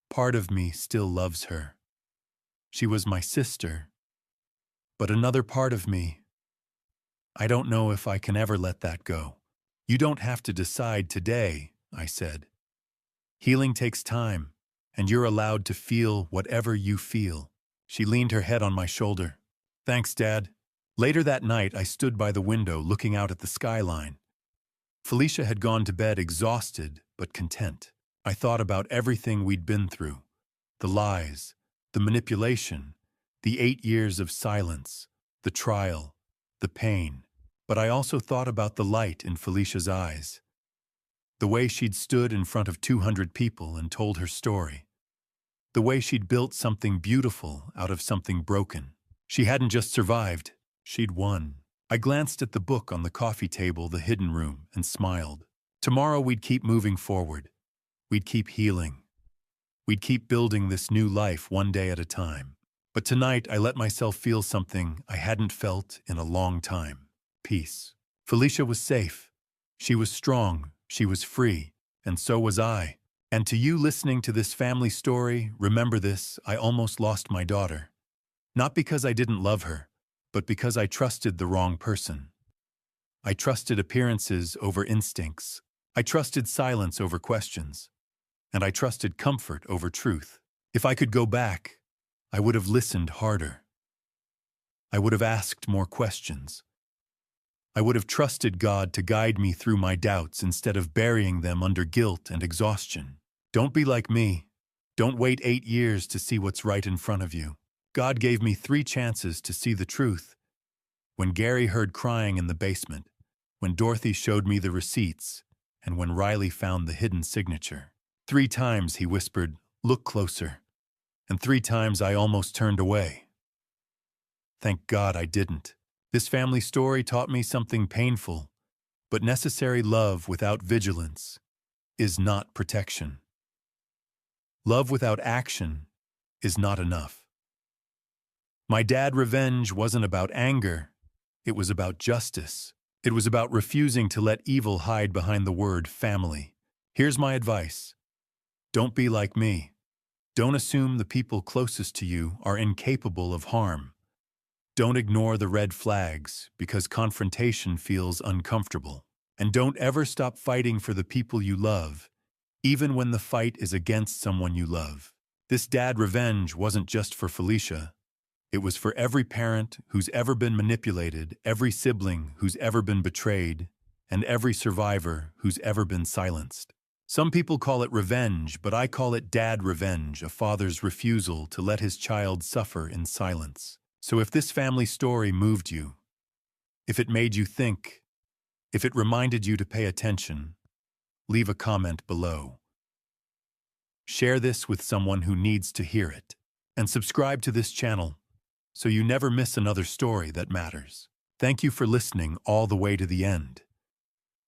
[SPEAKER 1] "Part of me still loves her. She was my sister. But another part of me, I don't know if I can ever let that go." "You don't have to decide today," I said. "Healing takes time, and you're allowed to feel whatever you feel." She leaned her head on my shoulder. "Thanks, Dad." Later that night, I stood by the window looking out at the skyline. Felicia had gone to bed exhausted but content. I thought about everything we'd been through: the lies, the manipulation, the 8 years of silence, the trial, the pain. But I also thought about the light in Felicia's eyes, the way she'd stood in front of 200 people and told her story, the way she'd built something beautiful out of something broken. She hadn't just survived, she'd won. I glanced at the book on the coffee table, The Hidden Room, and smiled. Tomorrow we'd keep moving forward. We'd keep healing. We'd keep building this new life one day at a time. But tonight I let myself feel something I hadn't felt in a long time. Peace. Felicia was safe. She was strong. She was free. And so was I. And to you listening to this family story, remember this: I almost lost my daughter. Not because I didn't love her, but because I trusted the wrong person. I trusted appearances over instincts. I trusted silence over questions. And I trusted comfort over truth. If I could go back, I would have listened harder. I would have asked more questions. I would have trusted God to guide me through my doubts instead of burying them under guilt and exhaustion. Don't be like me. Don't wait 8 years to see what's right in front of you. God gave me 3 chances to see the truth. When Gary heard crying in the basement, when Dorothy showed me the receipts, and when Riley found the hidden signature. 3 times he whispered, "Look closer." And 3 times I almost turned away. Thank God I didn't. This family story taught me something painful, but necessary: love without vigilance is not protection. Love without action is not enough. My dad revenge wasn't about anger. It was about justice. It was about refusing to let evil hide behind the word family. Here's my advice. Don't be like me. Don't assume the people closest to you are incapable of harm. Don't ignore the red flags because confrontation feels uncomfortable. And don't ever stop fighting for the people you love, even when the fight is against someone you love. This dad revenge wasn't just for Felicia. It was for every parent who's ever been manipulated, every sibling who's ever been betrayed, and every survivor who's ever been silenced. Some people call it revenge, but I call it dad revenge, a father's refusal to let his child suffer in silence. So if this family story moved you, if it made you think, if it reminded you to pay attention, leave a comment below. Share this with someone who needs to hear it. And subscribe to this channel so you never miss another story that matters. Thank you for listening all the way to the end.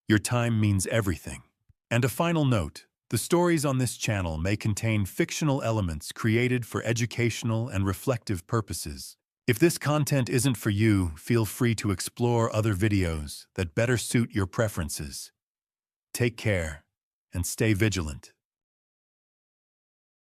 [SPEAKER 1] Your time means everything. And a final note, the stories on this channel may contain fictional elements created for educational and reflective purposes. If this content isn't for you, feel free to explore other videos that better suit your preferences. Take care and stay vigilant.